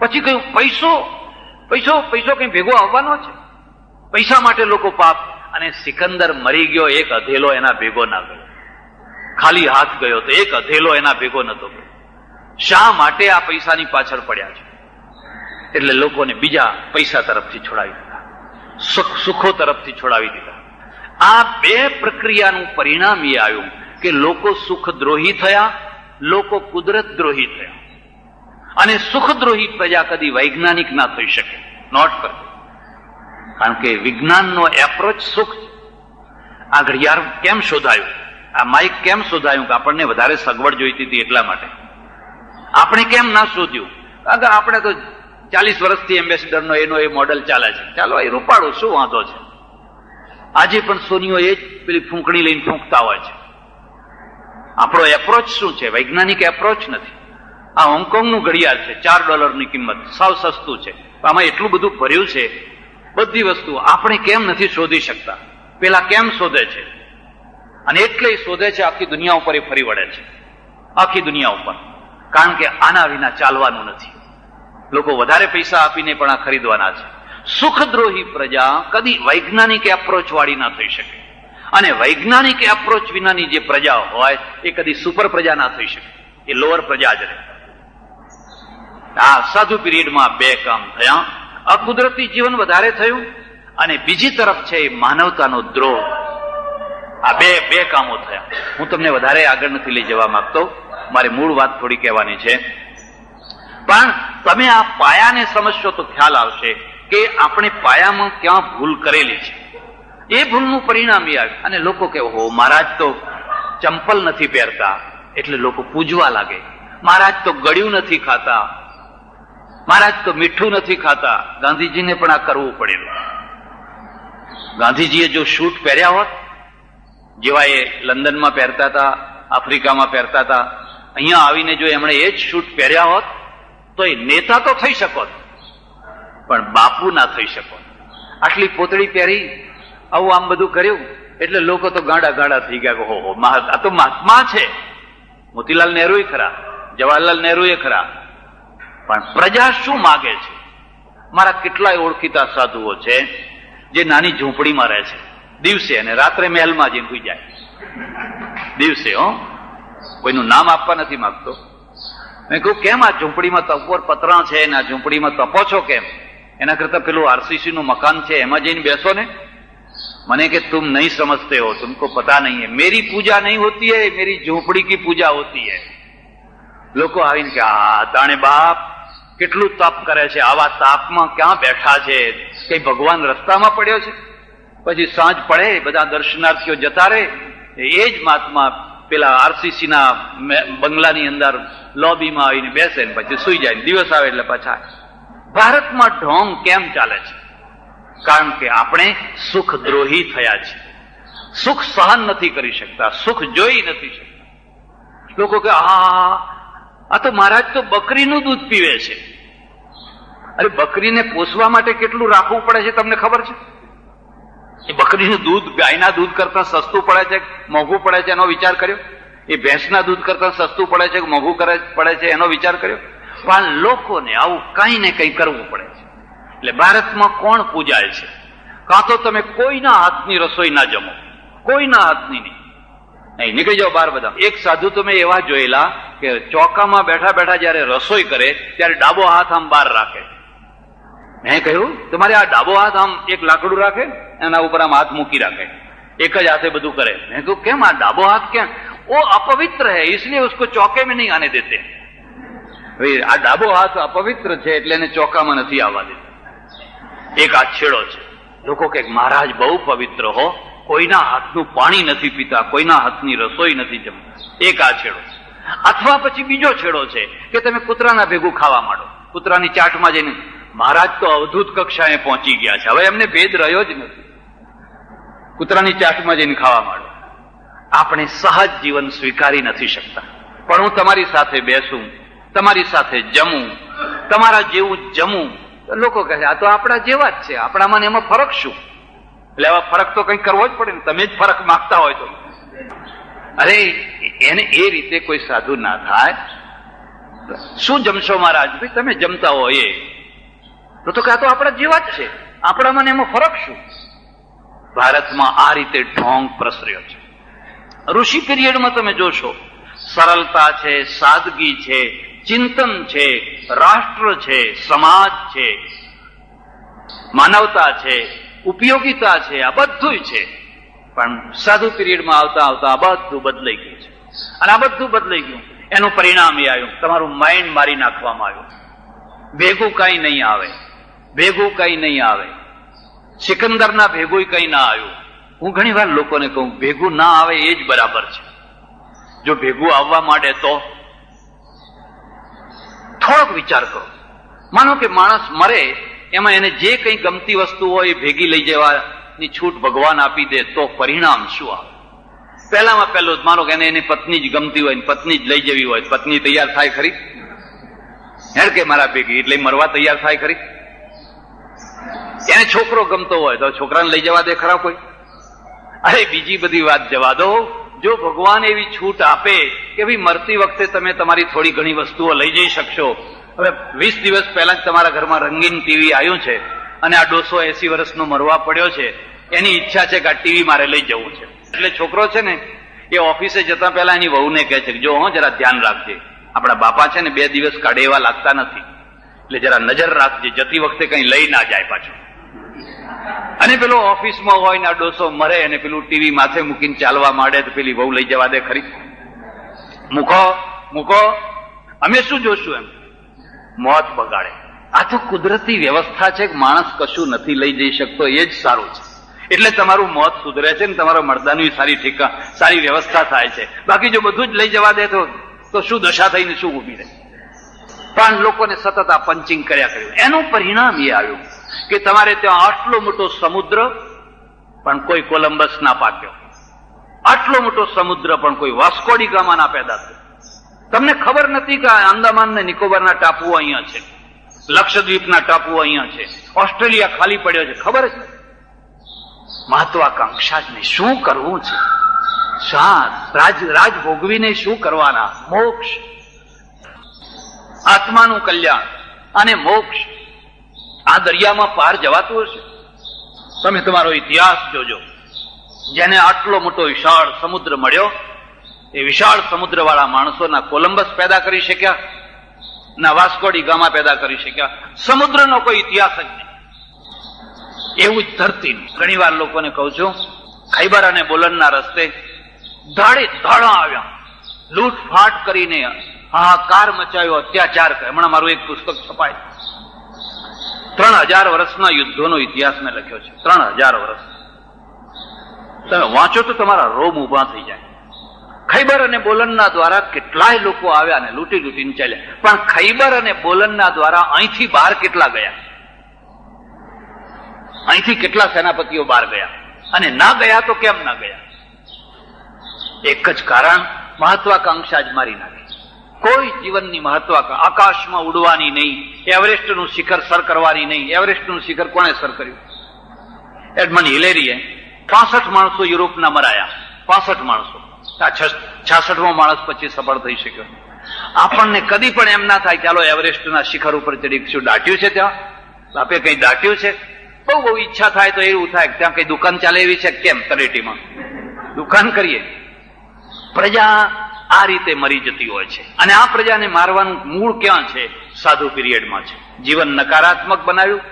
પછી કહ્યું પૈસો પૈસો પૈસો કઈ ભેગો આવવાનો છે, પૈસા માટે લોકો પાપ. અને સિકંદર મરી ગયો, એક અધેલો એના ભેગો ના ગયો. ખાલી હાથ ગયો તો એક અધેલો એના ભેગો નતો ગયો. શા માટે? આ પૈસાની પાછળ પડ્યા છે. એટલે લોકોને બીજા પૈસા તરફથી છોડાવી દીધા, સુખો તરફથી છોડાવી દીધા. આ 2 પ્રક્રિયાનું પરિણામ એ આવ્યું કે લોકો સુખદ્રોહી થયા, લોકો કુદરત દ્રોહી થયા. અને સુખદ્રોહી પ્રજા કદી વૈજ્ઞાનિક ના થઈ શકે. નોટ કરજો, કારણ કે વિજ્ઞાનનો એપ્રોચ સુખ છે. આ ઘડિયાળ કેમ શોધાયું, આ માઇક કેમ શોધાયું? કે આપણને વધારે સગવડ જોઈતી હતી એટલા માટે. આપણે કેમ ના શોધ્યું? કારણ કે આપણે તો 40 વર્ષથી એમ્બેસેડરનો એનો એ મોડલ ચાલે છે. ચાલો એ રૂપાળું, શું વાંધો છે? આજે પણ સોનીઓ એ જ પેલી ફૂંકણી લઈને ફૂંકતા હોય છે. આપણો એપ્રોચ શું છે? વૈજ્ઞાનિક એપ્રોચ નથી. આ હોંગકોંગનું ઘડિયાળ છે, $4 કિંમત, સાવ સસ્તું છે. આમાં એટલું બધું ભર્યું છે, બધી વસ્તુ. આપણે કેમ નથી શોધી શકતા? પેલા કેમ શોધે છે? અને એટલે શોધે છે, આખી દુનિયા ઉપર એ ફરી વળે છે, આખી દુનિયા ઉપર. કારણ કે આના વિના ચાલવાનું નથી. લોકો વધારે પૈસા આપીને પણ આ ખરીદવાના છે. સુખદ્રોહી પ્રજા કદી વૈજ્ઞાનિક એપ્રોચ વાળી ના થઈ શકે. અને વૈજ્ઞાનિક એપ્રોચ વિનાની જે પ્રજા હોય એ કદી સુપર પ્રજા ના થઈ શકે, એ લોઅર પ્રજા જ રહે. આ સાધુ પીરિયડમાં 2 કામ થયા. અકુદરતી જીવન વધારે થયું અને બીજી તરફ છે એ માનવતાનો દ્રોહ. આ બે કામો થયા. હું તમને વધારે આગળ નથી લઈ જવા માંગતો, મારે મૂળ વાત થોડી કહેવાની છે. પણ તમે આ પાયાને સમજશો તો ખ્યાલ આવશે કે આપણે પાયામાં ક્યાં ભૂલ કરેલી છે. એ ભૂલનું પરિણામ એ આવ્યું. અને લોકો કે હો, મહારાજ તો ચંપલ નથી પહેરતા એટલે લોકો પૂજવા લાગે. મહારાજ તો ગળ્યું નથી ખાતા, મહારાજ તો મીઠું નથી ખાતા. ગાંધીજીને પણ આ કરવું પડેલું. ગાંધીજીએ જો શૂટ પહેર્યા હોત, જેવા એ લંડનમાં પહેરતા હતા, આફ્રિકામાં પહેરતા હતા, અહીંયા આવીને જો એમણે એ જ શૂટ પહેર્યા હોત તો એ નેતા તો થઈ શકત, પણ બાપુ ના થઈ શકો. આટલી પોતળી પહેરી આવું આમ બધું કર્યું એટલે લોકો તો ગાંડા ગાંડા થઈ ગયા. હો આ તો મહાત્મા છે. મોતીલાલ નહેરુ ખરા, જવાહરલાલ નહેરુ ખરા, પણ પ્રજા શું માગે છે? મારા કેટલાય ઓળખીતા સાધુઓ છે જે નાની ઝૂંપડીમાં રહે છે દિવસે, અને રાત્રે મહેલમાં જઈને સુઈ જાય. દિવસે કોઈનું નામ આપવા નથી માંગતો. મેં કહ્યું કેમ આ ઝૂંપડીમાં તપોર પતરા છે ને આ ઝૂંપડીમાં તપો છો કેમ? એના કરતા પેલું આરસીસી નું મકાન છે એમાં જઈને બેસો ને. મને કે तुम नहीं समझते हो, तुमको पता नहीं है, मेरी पूजा नहीं होती है, मेरी झोपड़ी की पूजा होती है. લોકો આવીને કે આ તાણે બાપ કેટલું તપ કરે છે, આવા તાપમાં ક્યાં બેઠા છે, કઈ ભગવાન રસ્તામાં પડ્યો છે? પછી સાંજ પડે બધા દર્શનાર્થીઓ જતા રહે, એ જ મહાત્મા પેલા આરસીસી ના બંગલાની અંદર લોબીમાં આવીને બેસે ને પછી સુઈ જાય. દિવસ આવે એટલે પાછા. ભારતમાં ઢોંગ કેમ ચાલે છે? કારણ કે આપણે સુખ દ્રોહી થયા છીએ. સુખ સહન નથી કરી શકતા, સુખ જોઈ નથી શકતા. લોકો કે આ તો મહારાજ તો બકરીનું દૂધ પીવે છે. અરે બકરીને પોષવા માટે કેટલું રાખવું પડે છે તમને ખબર છે? એ બકરીનું દૂધ ગાયના દૂધ કરતા સસ્તું પડે છે, મોંઘું પડે છે, એનો વિચાર કર્યો? એ ભેંસના દૂધ કરતા સસ્તું પડે છે, મોંઘું પડે છે, એનો વિચાર કર્યો? પણ લોકોને આવું કઈ ને કઈ કરવું પડે છે. એટલે ભારતમાં કોણ પૂજાય છે? કાં તો તમે કોઈના હાથની રસોઈ ના જમો, કોઈના હાથની નહીં, નીકળી જાઓ બહાર બધા. એક સાધુ તો મેં એવા જોયેલા કે ચોકામાં બેઠા બેઠા જયારે રસોઈ કરે ત્યારે ડાબો હાથ આમ બહાર રાખે. મેં કહ્યું તમારે આ ડાબો હાથ આમ એક લાકડું રાખે, એના ઉપર આમ હાથ મૂકી રાખે, એક જ હાથે બધું કરે. મેં કહ્યું કેમ આ ડાબો હાથ ક્યાં? वो अपवित्र है इसलिए उसको चौके में नहीं आने देते. આ ડાબો હાથ અપવિત્ર છે એટલે એને ચોકામાં નથી આવવા દેતા. એક આ છેડો છે. લોકો કે મહારાજ બહુ પવિત્ર હો, કોઈના હાથનું પાણી નથી પીતા, કોઈના હાથની રસોઈ નથી જમતા. એક આ છેડો છે. અથવા પછી બીજો છેડો છે કે તમે કૂતરાના ભેગું ખાવા માંડો, કૂતરાની ચાટમાં જઈને. મહારાજ તો અવધૂત કક્ષાએ પહોંચી ગયા છે, હવે એમને ભેદ રહ્યો જ નથી. કૂતરાની ચાટમાં જઈને ખાવા માંડો. આપણે સહજ જીવન સ્વીકારી નથી શકતા. પણ હું તમારી સાથે બેસું, તમારી સાથે જમું, તમારા જેવું જમું. લોકો કહે આ તો આપણા જેવા જ છે, આપણામાં એમાં ફરક શું? એટલે આવા ફરક તો કંઈક કરવો જ પડે ને. તમે જ ફરક માંગતા હોય તો. અરે એને એ રીતે કોઈ સાધુ ના થાય. શું જમશો મહારાજ? ભાઈ તમે જમતા હોય એ તો કે આ તો આપણા જેવા જ છે, આપણામાં એમાં ફરક શું? ભારતમાં આ રીતે ઢોંગ પ્રસર્યો છે. ઋષિ પીરિયડમાં તમે જોશો સરળતા છે, સાદગી છે, ચિંતન છે, રાષ્ટ્ર છે, સમાજ છે, માનવતા છે, ઉપયોગિતા છે, આ બધું છે. પણ સાધુ પીરિયડમાં આવતા આવતા આ બધું બદલાઈ ગયું છે. અને આ બધું બદલાઈ ગયું એનું પરિણામ એ આવ્યું, તમારું માઇન્ડ મારી નાખવામાં આવ્યું. ભેગું કઈ નહીં આવે, ભેગું કઈ નહીં આવે. સિકંદરના ભેગું કઈ ના આવ્યું. હું ઘણી વાર લોકોને કહું ભેગું ના આવે એ જ બરાબર છે. જો ભેગું આવવા માંડે તો થોડોક વિચાર કરો. માનો કે માણસ મરે, એમાં એને જે કંઈ ગમતી વસ્તુ હોય એ ભેગી લઈ જવાની છૂટ ભગવાન આપી દે તો પરિણામ શું આવે? પહેલામાં પહેલું માનો કે એની પત્ની જ ગમતી હોય, પત્ની જ લઈ જવી હોય, પત્ની તૈયાર થાય ખરી? હેડ કે મારા ભેગી એટલે મરવા તૈયાર થાય ખરી? એને છોકરો ગમતો હોય તો છોકરાને લઈ જવા દે ખરા કોઈ? અરે બીજી બધી વાત જવા દો. જો ભગવાન એવી છૂટ આપે કે ભાઈ મરતી વખતે તમે તમારી થોડી ઘણી વસ્તુઓ લઈ જઈ શકશો. હવે 20 દિવસ પહેલા જ તમારા ઘરમાં રંગીન ટીવી આવ્યું છે અને આ 280 વર્ષનો મરવા પડ્યો છે, એની ઈચ્છા છે કે આ ટીવી મારે લઈ જવું છે. એટલે છોકરો છે ને એ ઓફિસે જતા પહેલા એની વહુને કહે છે કે જો જરા ધ્યાન રાખજે, આપણા બાપા છે ને 2 દિવસ કાઢે એવા લાગતા નથી, એટલે જરા નજર રાખજે, જતી વખતે કઈ લઈ ના જાય પાછું. અને પેલો ઓફિસમાં હોય ને આ ડોસો મરે અને પેલું ટીવી માથે મૂકીને ચાલવા માંડે તો પેલી વહુ લઈ જવા દે ખરી? મૂકો મૂકો, અમે શું જોશું? એમ મોત બગાડે. આ તો કુદરતી વ્યવસ્થા છે કે માણસ કશું નથી લઈ જઈ શકતો, એ જ સારું છે. એટલે તમારું મોત સુધરે છે ને તમારા મરદાની સારી વ્યવસ્થા થાય છે. બાકી જો બધું જ લઈ જવા દે તો શું દશા થઈને શું ઉભી રહે? પણ લોકોને સતત આ પંચિંગ કર્યા કર્યું. એનું પરિણામ એ આવ્યું કે તમારે ત્યાં આટલો મોટો સમુદ્ર પણ કોઈ કોલંબસ ના પાક્યો, આટલો મોટો સમુદ્ર પણ કોઈ વાસ્કો ડી ગામા ના પેદા થયો. તમને ખબર નથી કે આંદામાન ને નિકોબારના ટાપુઓ અહીંયા છે, લક્ષદ્વીપના ટાપુઓ અહીંયા છે, ઓસ્ટ્રેલિયા ખાલી પડ્યો છે, ખબર જ નથી. મહત્વાકાંક્ષા જ નહીં, શું કરવું છે, રાજ ભોગવીને શું કરવાના? મોક્ષ, આત્માનું કલ્યાણ અને મોક્ષ. આ દરિયામાં પાર જવાતું હશે? તમે તમારો ઇતિહાસ જોજો. જેને આટલો મોટો વિશાળ સમુદ્ર મળ્યો, એ વિશાળ સમુદ્ર વાળા માણસોના કોલંબસ પેદા કરી શક્યા, ના વાસ્કો ડી ગામા પેદા કરી શક્યા. સમુદ્રનો કોઈ ઇતિહાસ જ નહીં. એવું જ ધરતી. ઘણી વાર લોકોને કહું છું, ખૈબર અને બોલનના રસ્તે ધાડે ધાડા આવ્યા, લૂંટફાટ કરીને હાહાકાર મચાવ્યો, અત્યાચાર કરે. હમણાં મારું એક પુસ્તક છપાય, 3000 વર્ષના યુદ્ધોનો ઇતિહાસ મેં લખ્યો છે. 3000 વર્ષ તમે વાંચો તો તમારા રોમ ઉભા થઈ જાય. ખૈબર અને બોલનના દ્વારા કેટલાય લોકો આવ્યા ને લૂંટી લૂંટીને ચાલ્યા. પણ ખૈબર અને બોલનના દ્વારા અહીંથી બહાર કેટલા ગયા? અહીંથી કેટલા સેનાપતિઓ બહાર ગયા? અને ના ગયા તો કેમ ના ગયા? એક જ કારણ, મહત્વાકાંક્ષા જ મારી નાખી. કોઈ જીવનની મહત્વાકાંક્ષા, આકાશમાં ઉડવાની નહીં, એવરેસ્ટનું શિખર સર કરવાની નહીં. એવરેસ્ટનું શિખર કોણે સર કર્યું? એડમંડ હિલેરીએ. 65 માણસો યુરોપના મરાયા, 65 માણસો. આ 66મો માણસ પછી સફળ થઈ શક્યો. આપણને કદી પણ એમ ના થાય ચાલો એવરેસ્ટના શિખર ઉપર ચડી, શું દાટ્યું છે ત્યાં? આપે કઈ દાટ્યું છે? બહુ બહુ ઈચ્છા થાય તો એવું થાય ત્યાં કઈ દુકાન ચાલે એવી છે, કેમ તળેટીમાં દુકાન કરીએ. પ્રજા આ રીતે મરી જતી હોય છે. અને આ પ્રજાને મારવાનું મૂળ ક્યાં છે? સાધુ પીરિયડમાં છે. જીવન નકારાત્મક બનાવ્યું,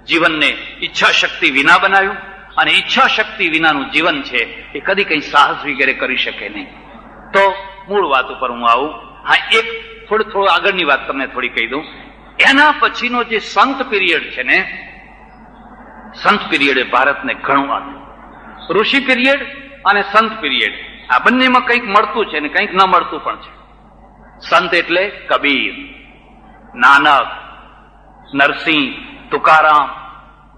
જીવનને ઈચ્છા શક્તિ વિના બનાવ્યું, અને ઈચ્છા શક્તિ વિનાનું જીવન છે એ કદી કઈ સાહસ વગેરે કરી શકે નહીં. તો મૂળ વાત ઉપર હું આવું. હા, એક થોડું આગળની વાત તમને થોડી કહી દઉં. એના પછીનો જે સંત પીરિયડ છે ને, સંત પીરિયડે ભારતને ઘણું આપ્યું. ઋષિ પીરિયડ અને સંત પીરિયડ, આ બંનેમાં કંઈક મળતું છે ને કંઈક ન મળતું પણ છે. સંત એટલે કબીર, નાનક, નરસિંહ, તુકારામ,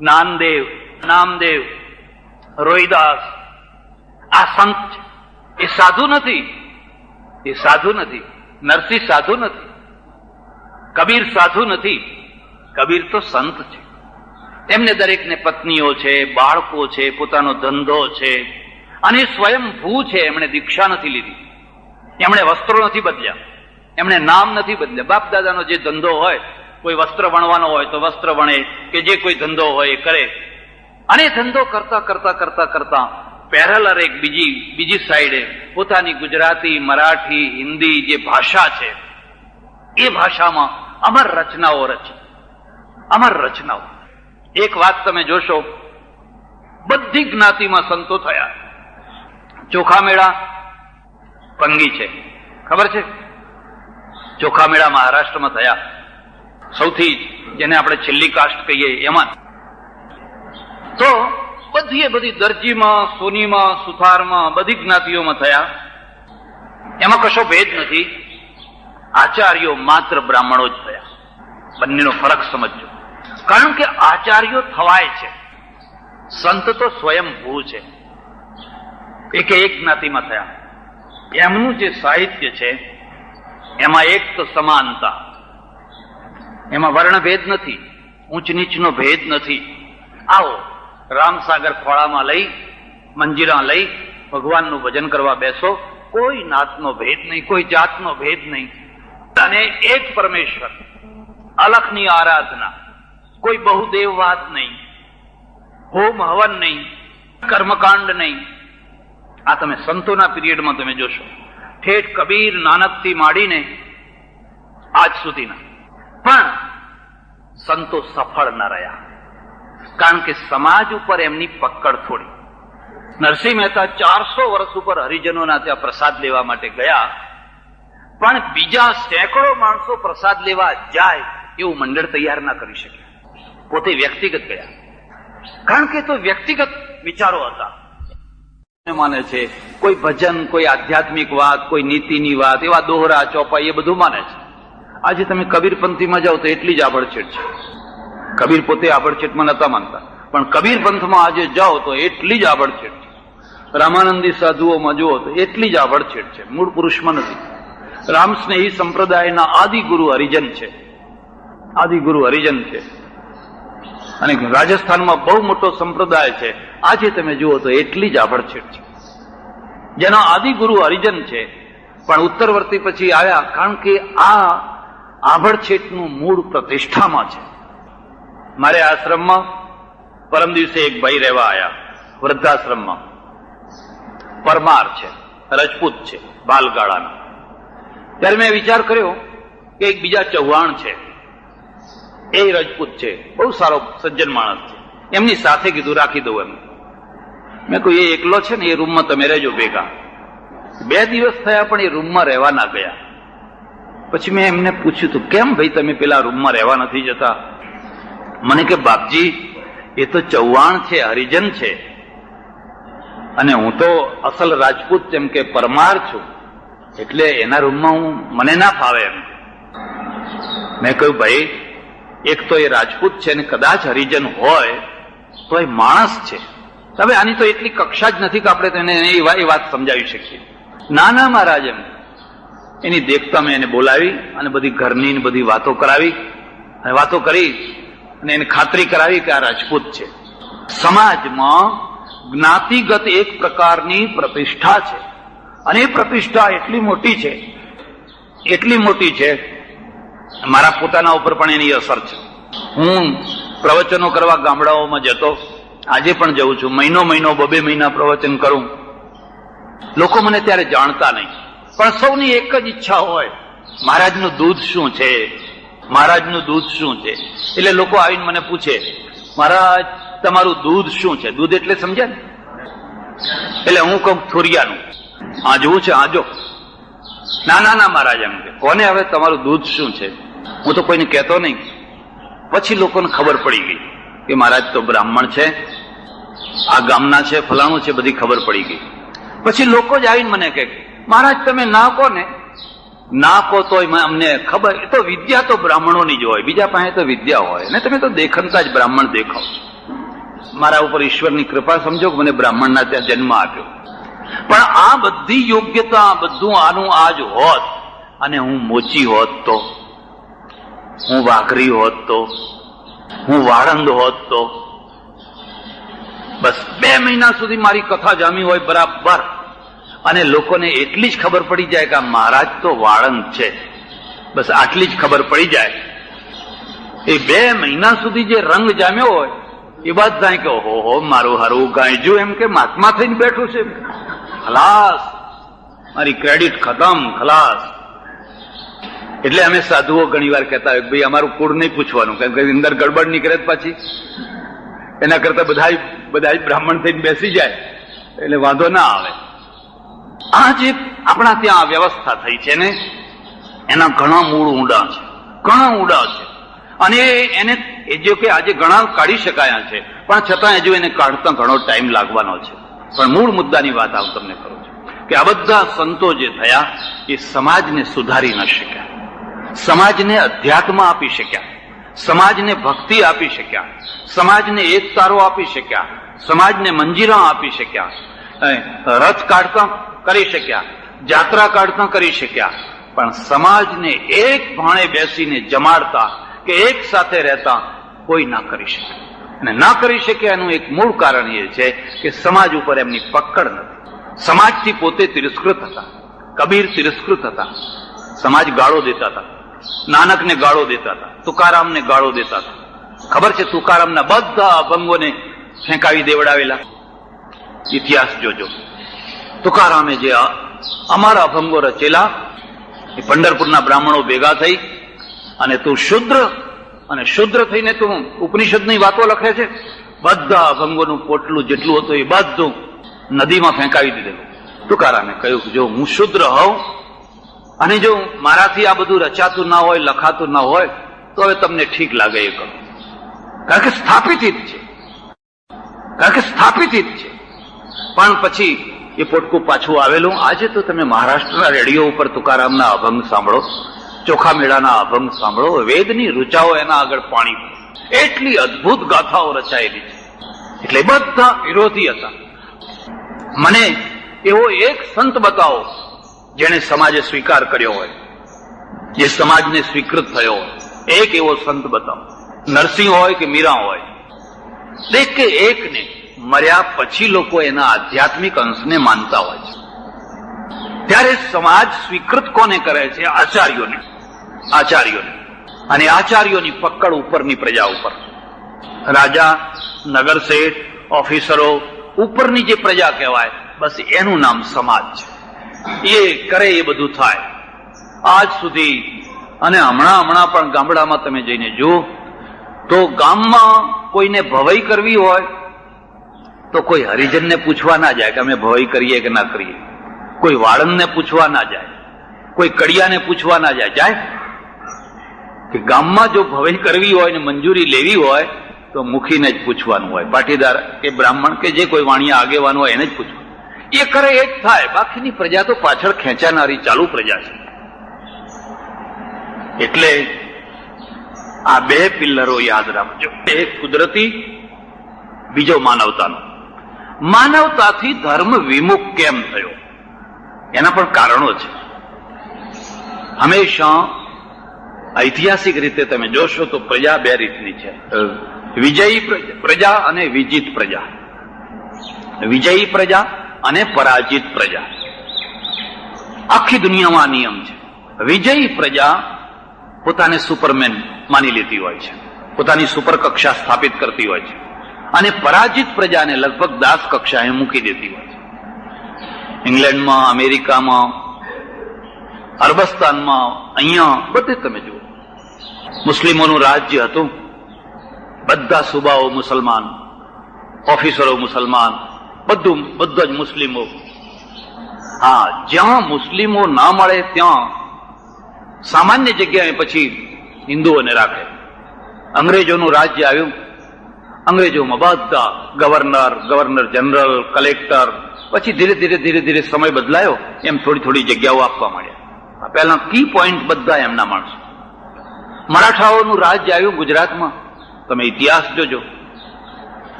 નામદેવ, રોહિદાસ. આ સંત છે. એ સાધુ નથી, એ સાધુ નથી. નરસિંહ સાધુ નથી, કબીર સાધુ નથી. કબીર તો સંત છે. એમને દરેકને પત્નીઓ છે, બાળકો છે, પોતાનો ધંધો છે, અને સ્વયંભૂ છે. એમણે દીક્ષા નથી લીધી, એમણે વસ્ત્રો નથી બદલ્યા, એમણે નામ નથી બદલ્યા. બાપ દાદાનો જે ધંધો હોય, કોઈ વસ્ત્ર વણવાનો હોય તો વસ્ત્ર વણે, કે જે કોઈ ધંધો હોય એ કરે. અને ધંધો કરતા કરતા કરતા કરતા પેરેલર એક બીજી સાઈડે પોતાની ગુજરાતી, મરાઠી, હિન્દી જે ભાષા છે એ ભાષામાં અમર રચનાઓ રચી. અમર રચનાઓ. એક વાત તમે જોશો, બધી જ્ઞાતિમાં સંતો થયા. ચોખા મેળા પંગી છે, ખબર છે? ચોખા મેળા મહારાષ્ટ્રમાં થયા. સૌથી જેને આપણે છેલ્લી કાસ્ટ કહીએ એમાં. તો બધી દરજીમાં, સોનીમાં, સુથારમાં, બધી જ્ઞાતિઓમાં થયા. એમાં કશો ભેદ નથી. આચાર્યો માત્ર બ્રાહ્મણો જ થયા. બંનેનો ફરક સમજજો. કારણ કે આચાર્યો થવાય છે, સંત તો સ્વયંભૂ છે. એક જ્ઞાતિમાં થયા. એમનું જે સાહિત્ય છે એમાં એક તો સમાનતા, એમાં વર્ણભેદ નથી, ઊંચ નીચનો ભેદ નથી. આવો રામસાગર ખોળામાં લઈ, મંજીરા લઈ ભગવાનનું ભજન કરવા બેસો, કોઈ નાતનો ભેદ નહીં, કોઈ જાતનો ભેદ નહીં. અને એક પરમેશ્વર, અલખની આરાધના, કોઈ બહુદેવવાદ નહીં, હોમ હવન નહીં, કર્મકાંડ નહીં. આ તમે સંતોના પીરિયડમાં તમે જોશો. ઠેઠ કબીર, નાનકથી માંડીને આજ સુધીના. પણ સંતો સફળ ન રહ્યા, કારણ કે સમાજ ઉપર એમની પકડ થોડી. નરસિંહ મહેતા 400 વર્ષ ઉપર હરિજનોના ત્યાં પ્રસાદ લેવા માટે ગયા, પણ બીજા સેંકડો માણસો પ્રસાદ લેવા જાય એવું મંડળ તૈયાર ના કરી શક્યા. પોતે વ્યક્તિગત ગયા, કારણ કે તો વ્યક્તિગત વિચારો હતા. માને છે કોઈ ભજન, કોઈ આધ્યાત્મિક વાત, કોઈ નીતિની વાત, એવા દોહરા ચોપાઈ એ બધું માને છે. આજે તમે કબીરપંથીમાં જાઓ તો એટલી જ આબડછેડ છે. કબીર પોતે આબડછેટમાં નતા માનતા, પણ કબીર પંથમાં આજે જાઓ તો એટલી જ આબડછેડ છે. રામાનંદી સાધુઓમાં જુઓ તો એટલી જ આબડછેડ છે, મૂળ પુરુષમાં નથી. રામસ્નેહી સંપ્રદાયના આદિગુરુ હરિજન છે, આદિગુરુ હરિજન છે. અને રાજસ્થાનમાં બહુ મોટો સંપ્રદાય છે. આજે તમે જુઓ તો એટલી જ આભડછેટ છે, જેના આદિગુરુ હરિજન છે, પણ ઉત્તરવર્તી પછી આવ્યા, કારણ કે આ આભડછેટનું મૂળ પ્રતિષ્ઠામાં છે. મારે આશ્રમમાં પરમ દિવસે એક ભાઈ રહેવા આવ્યા, વૃદ્ધાશ્રમમાં. પરમાર છે, રજપૂત છે, બાલગાળાના. ત્યારે મેં વિચાર કર્યો કે એક બીજા ચૌહાણ છે, એ રજપૂત છે, બહુ સારો સજ્જન માણસ છે, એમની સાથે કીધું રાખી દઉં એમ. મેં કહ્યું એ એકલો છે ને, એ રૂમમાં તમે રહેજો ભેગા. 2 દિવસ થયા પણ એ રૂમમાં રહેવા ના ગયા. પછી મેં એમને પૂછ્યું તું કેમ ભાઈ તમે પેલા રૂમમાં રહેવા નથી જતા? મને કે બાપજી એ તો ચૌહાણ છે, હરિજન છે, અને હું તો અસલ રાજપૂત જેમ કે પરમાર છું, એટલે એના રૂમમાં મને ના ફાવે એમ. મેં કહ્યું ભાઈ એક તો એ રાજપૂત છે ને કદાચ હરિજન હોય તો એ માણસ છે. હવે આની તો એટલી કક્ષા જ નથી કે આપણે તેને એ વાત સમજાવી શકીએ. ના ના મહારાજ એમ. એની દેખતા મેં એને બોલાવી અને બધી ઘરની બધી વાતો કરાવી, અને વાતો કરી અને એને ખાતરી કરાવી કે આ રાજપૂત છે. સમાજમાં જ્ઞાતિગત એક પ્રકારની પ્રતિષ્ઠા છે, અને એ પ્રતિષ્ઠા એટલી મોટી છે, એટલી મોટી છે, મારા પોતાના ઉપર પણ એની અસર છે. હું પ્રવચનો કરવા ગામડાઓમાં જતો, આજે પણ જઉં છું, મહિનો 2 મહિના પ્રવચન કરું. લોકો મને ત્યારે જાણતા નહીં, પણ સૌની એક જ ઈચ્છા હોય, મહારાજનું દૂધ શું છે, મહારાજનું દૂધ શું છે. એટલે લોકો આવીને મને પૂછે મહારાજ તમારું દૂધ શું છે? દૂધ એટલે સમજ્યા ને? એટલે હું કહું થોરિયાનું. આજવું છે આજો. ના ના ના મહારાજ એમ કે કોને હવે તમારું દૂધ શું છે? હું તો કોઈને કહેતો નહીં. પછી લોકોને ખબર પડી ગઈ કે મહારાજ તો બ્રાહ્મણ છે, આ ગામના છે, ફલાણું છે, બધી ખબર પડી ગઈ. પછી લોકો જ આવીને મને કહે મહારાજ તમે ના કહો ને, ના કહો તોય અમને ખબર. એ તો વિદ્યા તો બ્રાહ્મણોની જ હોય, બીજા પાસે તો વિદ્યા હોય, ને તમે તો દેખનતા જ બ્રાહ્મણ દેખાવ છો. મારા ઉપર ઈશ્વરની કૃપા સમજો કે મને બ્રાહ્મણના ત્યાં જન્મ આપ્યો. પણ આ બધી યોગ્યતા, બધું આનું આજ હોત, અને હું મોચી હોત તો, હું વાઘરી હોત તો, હું વાળંદ હોત તો, બસ 2 મહિના સુધી મારી કથા જામી હોય બરાબર, અને લોકોને એટલી જ ખબર પડી જાય કે આ મહારાજ તો વાળંદ છે, બસ આટલી જ ખબર પડી જાય. એ 2 મહિના સુધી જે રંગ જામ્યો હોય એ વાત થાય કે ઓહો મારું હારું ગાયજું, એમ કે મહાત્મા થઈને બેઠું છે, ખલાસ, મારી ક્રેડિટ ખતમ, ખલાસ. એટલે અમે સાધુઓ ઘણી વાર કહેતા હોય ભાઈ અમારું કુળ નહીં પૂછવાનું, કેમ કે અંદર ગડબડ નીકળે પાછી, એના કરતા બધા બ્રાહ્મણ થઈને બેસી જાય એટલે વાંધો ના આવે. આ જે આપણા ત્યાં વ્યવસ્થા થઈ છે ને, એના ઘણા મૂળ ઊંડા છે, ઘણા ઊંડા છે. અને એને જો કે આજે ઘણા કાઢી શકાયા છે, પણ છતાં હજુ એને કાઢતા ઘણો ટાઈમ લાગવાનો છે. પણ મૂળ મુદ્દાની વાત હું તમને કરું છું કે આ બધા સંતો જે થયા એ સમાજને સુધારી ન શક્યા, સમાજને અધ્યાત્મ આપી શક્યા, સમાજને ભક્તિ આપી શક્યા, સમાજને એકતારો આપી શક્યા, સમાજને મંજીરા આપી શક્યા, રથ કાઢતા કરી શક્યા, જાત્રા કાઢતા કરી શક્યા, પણ સમાજને એક ભાણે બેસીને જમાડતા કે એક સાથે રહેતા કોઈ ના કરી શકે. અને ના કરી શકે એનું એક મૂળ કારણ એ છે કે સમાજ ઉપર એમની પકડ નથી. સમાજથી પોતે તિરસ્કૃત હતા. કબીર તિરસ્કૃત હતા, સમાજ ગાળો દેતા હતા, નાનકને ગાળો દેતા હતા, તુકારામને ગાળો દેતા હતા. ખબર છે તુકારામના બધા અભંગોને ફેંકાવી દેવડાવેલા? ઇતિહાસ જોજો. તુકારામે જે અમારા અભંગો રચેલા એ પંઢરપુરના બ્રાહ્મણો ભેગા થઈ અને તું શુદ્ર, અને શુદ્ર થઈને તું ઉપનિષદની વાતો લખે છે, બધા અભંગોનું પોટલું જેટલું હતું એ બધું નદીમાં ફેંકાવી દીધેલું. તુકારામે કહ્યું જો હું શુદ્ર હોઉં અને જો મારાથી આ બધું રચાતું ના હોય, લખાતું ના હોય, તો હવે તમને ઠીક લાગે એ કરો. કારણ કે સ્થાપિત જ છે, કારણ કે સ્થાપિત જ છે. પણ પછી એ પોટકું પાછું આવેલું. આજે તો તમે મહારાષ્ટ્રના રેડિયો ઉપર તુકારામના અભંગ સાંભળો, ચોખા મેળાના અભંગ સાંભળો, વેદની ઋચાઓ એના આગળ પાણી, એટલી અદભુત ગાથાઓ રચાયેલી છે. એટલે બધા વિરોધી હતા. મને એવો એક સંત બતાવો જેને સમાજે સ્વીકાર કર્યો હોય, જે સમાજને સ્વીકૃત થયો હોય, એક એવો સંત બતાવો. નરસિંહ હોય કે મીરા હોય, એક કે એકને મર્યા પછી લોકો એના આધ્યાત્મિક અંશને માનતા હોય છે. ત્યારે સમાજ સ્વીકૃત કોને કરે છે? આચાર્યોને. અને આચાર્યોની પકડ ઉપરની પ્રજા ઉપર. રાજા, નગરશેઠ, ઓફિસરો, ઉપરની જે પ્રજા કહેવાય, બસ એનું નામ સમાજ છે. એ કરે એ બધું થાય આજ સુધી. અને હમણાં પણ ગામડામાં તમે જઈને જુઓ તો ગામમાં કોઈને ભવાઈ કરવી હોય તો કોઈ હરિજનને પૂછવા ના જાય કે અમે ભવાઈ કરીએ કે ના કરીએ. કોઈ વાળંદને પૂછવા ના જાય, કોઈ કડિયાને પૂછવા ના જાય. કે ગામમાં જો ભવાઈ કરવી હોય ને મંજૂરી લેવી હોય તો મુખીને જ પૂછવાનું હોય, પાટીદાર કે બ્રાહ્મણ કે જે કોઈ વાણિયા આગેવાન હોય એને જ પૂછવાનું. એ કરે એ જ થાય. બાકીની પ્રજા તો પાછળ ખેંચાનારી ચાલુ પ્રજા છે. એટલે આ બે પિલ્લરો યાદ રાખજો. એક કુદરતી, બીજો માનવતાનો. માનવતાથી ધર્મ વિમુખ કેમ થયો એના પણ કારણો છે. હંમેશા ઐતિહાસિક રીતે તમે જોશો તો પ્રજા બે રીતની છે, વિજયી પ્રજા અને વિજિત પ્રજા. વિજયી પ્રજા અને પરાજિત પ્રજા. આખી દુનિયામાં નિયમ છે. વિજયી પ્રજા પોતાને સુપરમેન માની લેતી હોય છે, પોતાની સુપર કક્ષા સ્થાપિત કરતી હોય છે, અને પરાજિત પ્રજાને લગભગ દાસ કક્ષાએ મૂકી દેતી હોય છે. ઇંગ્લેન્ડમાં, અમેરિકામાં, અરબસ્તાનમાં, અહીંયા બધે તમે જુઓ મુસ્લિમોનું રાજ્ય હતું. બધા સુબાઓ મુસલમાન, ઓફિસરો મુસલમાન, બધા જ મુસ્લિમો. હા, જ્યાં મુસ્લિમો ના મળે ત્યાં સામાન્ય જગ્યાએ પછી હિન્દુઓને રાખે. અંગ્રેજોનું રાજ્ય આવ્યું, અંગ્રેજોમાં બધા ગવર્નર જનરલ, કલેક્ટર, પછી ધીરે ધીરે સમય બદલાયો એમ થોડી જગ્યાઓ આપવા માંડ્યા. પહેલા કી પોઈન્ટ બધા એમના માણસો. મરાઠાઓનું રાજ્ય આવ્યું ગુજરાતમાં. તમે ઇતિહાસ જોજો,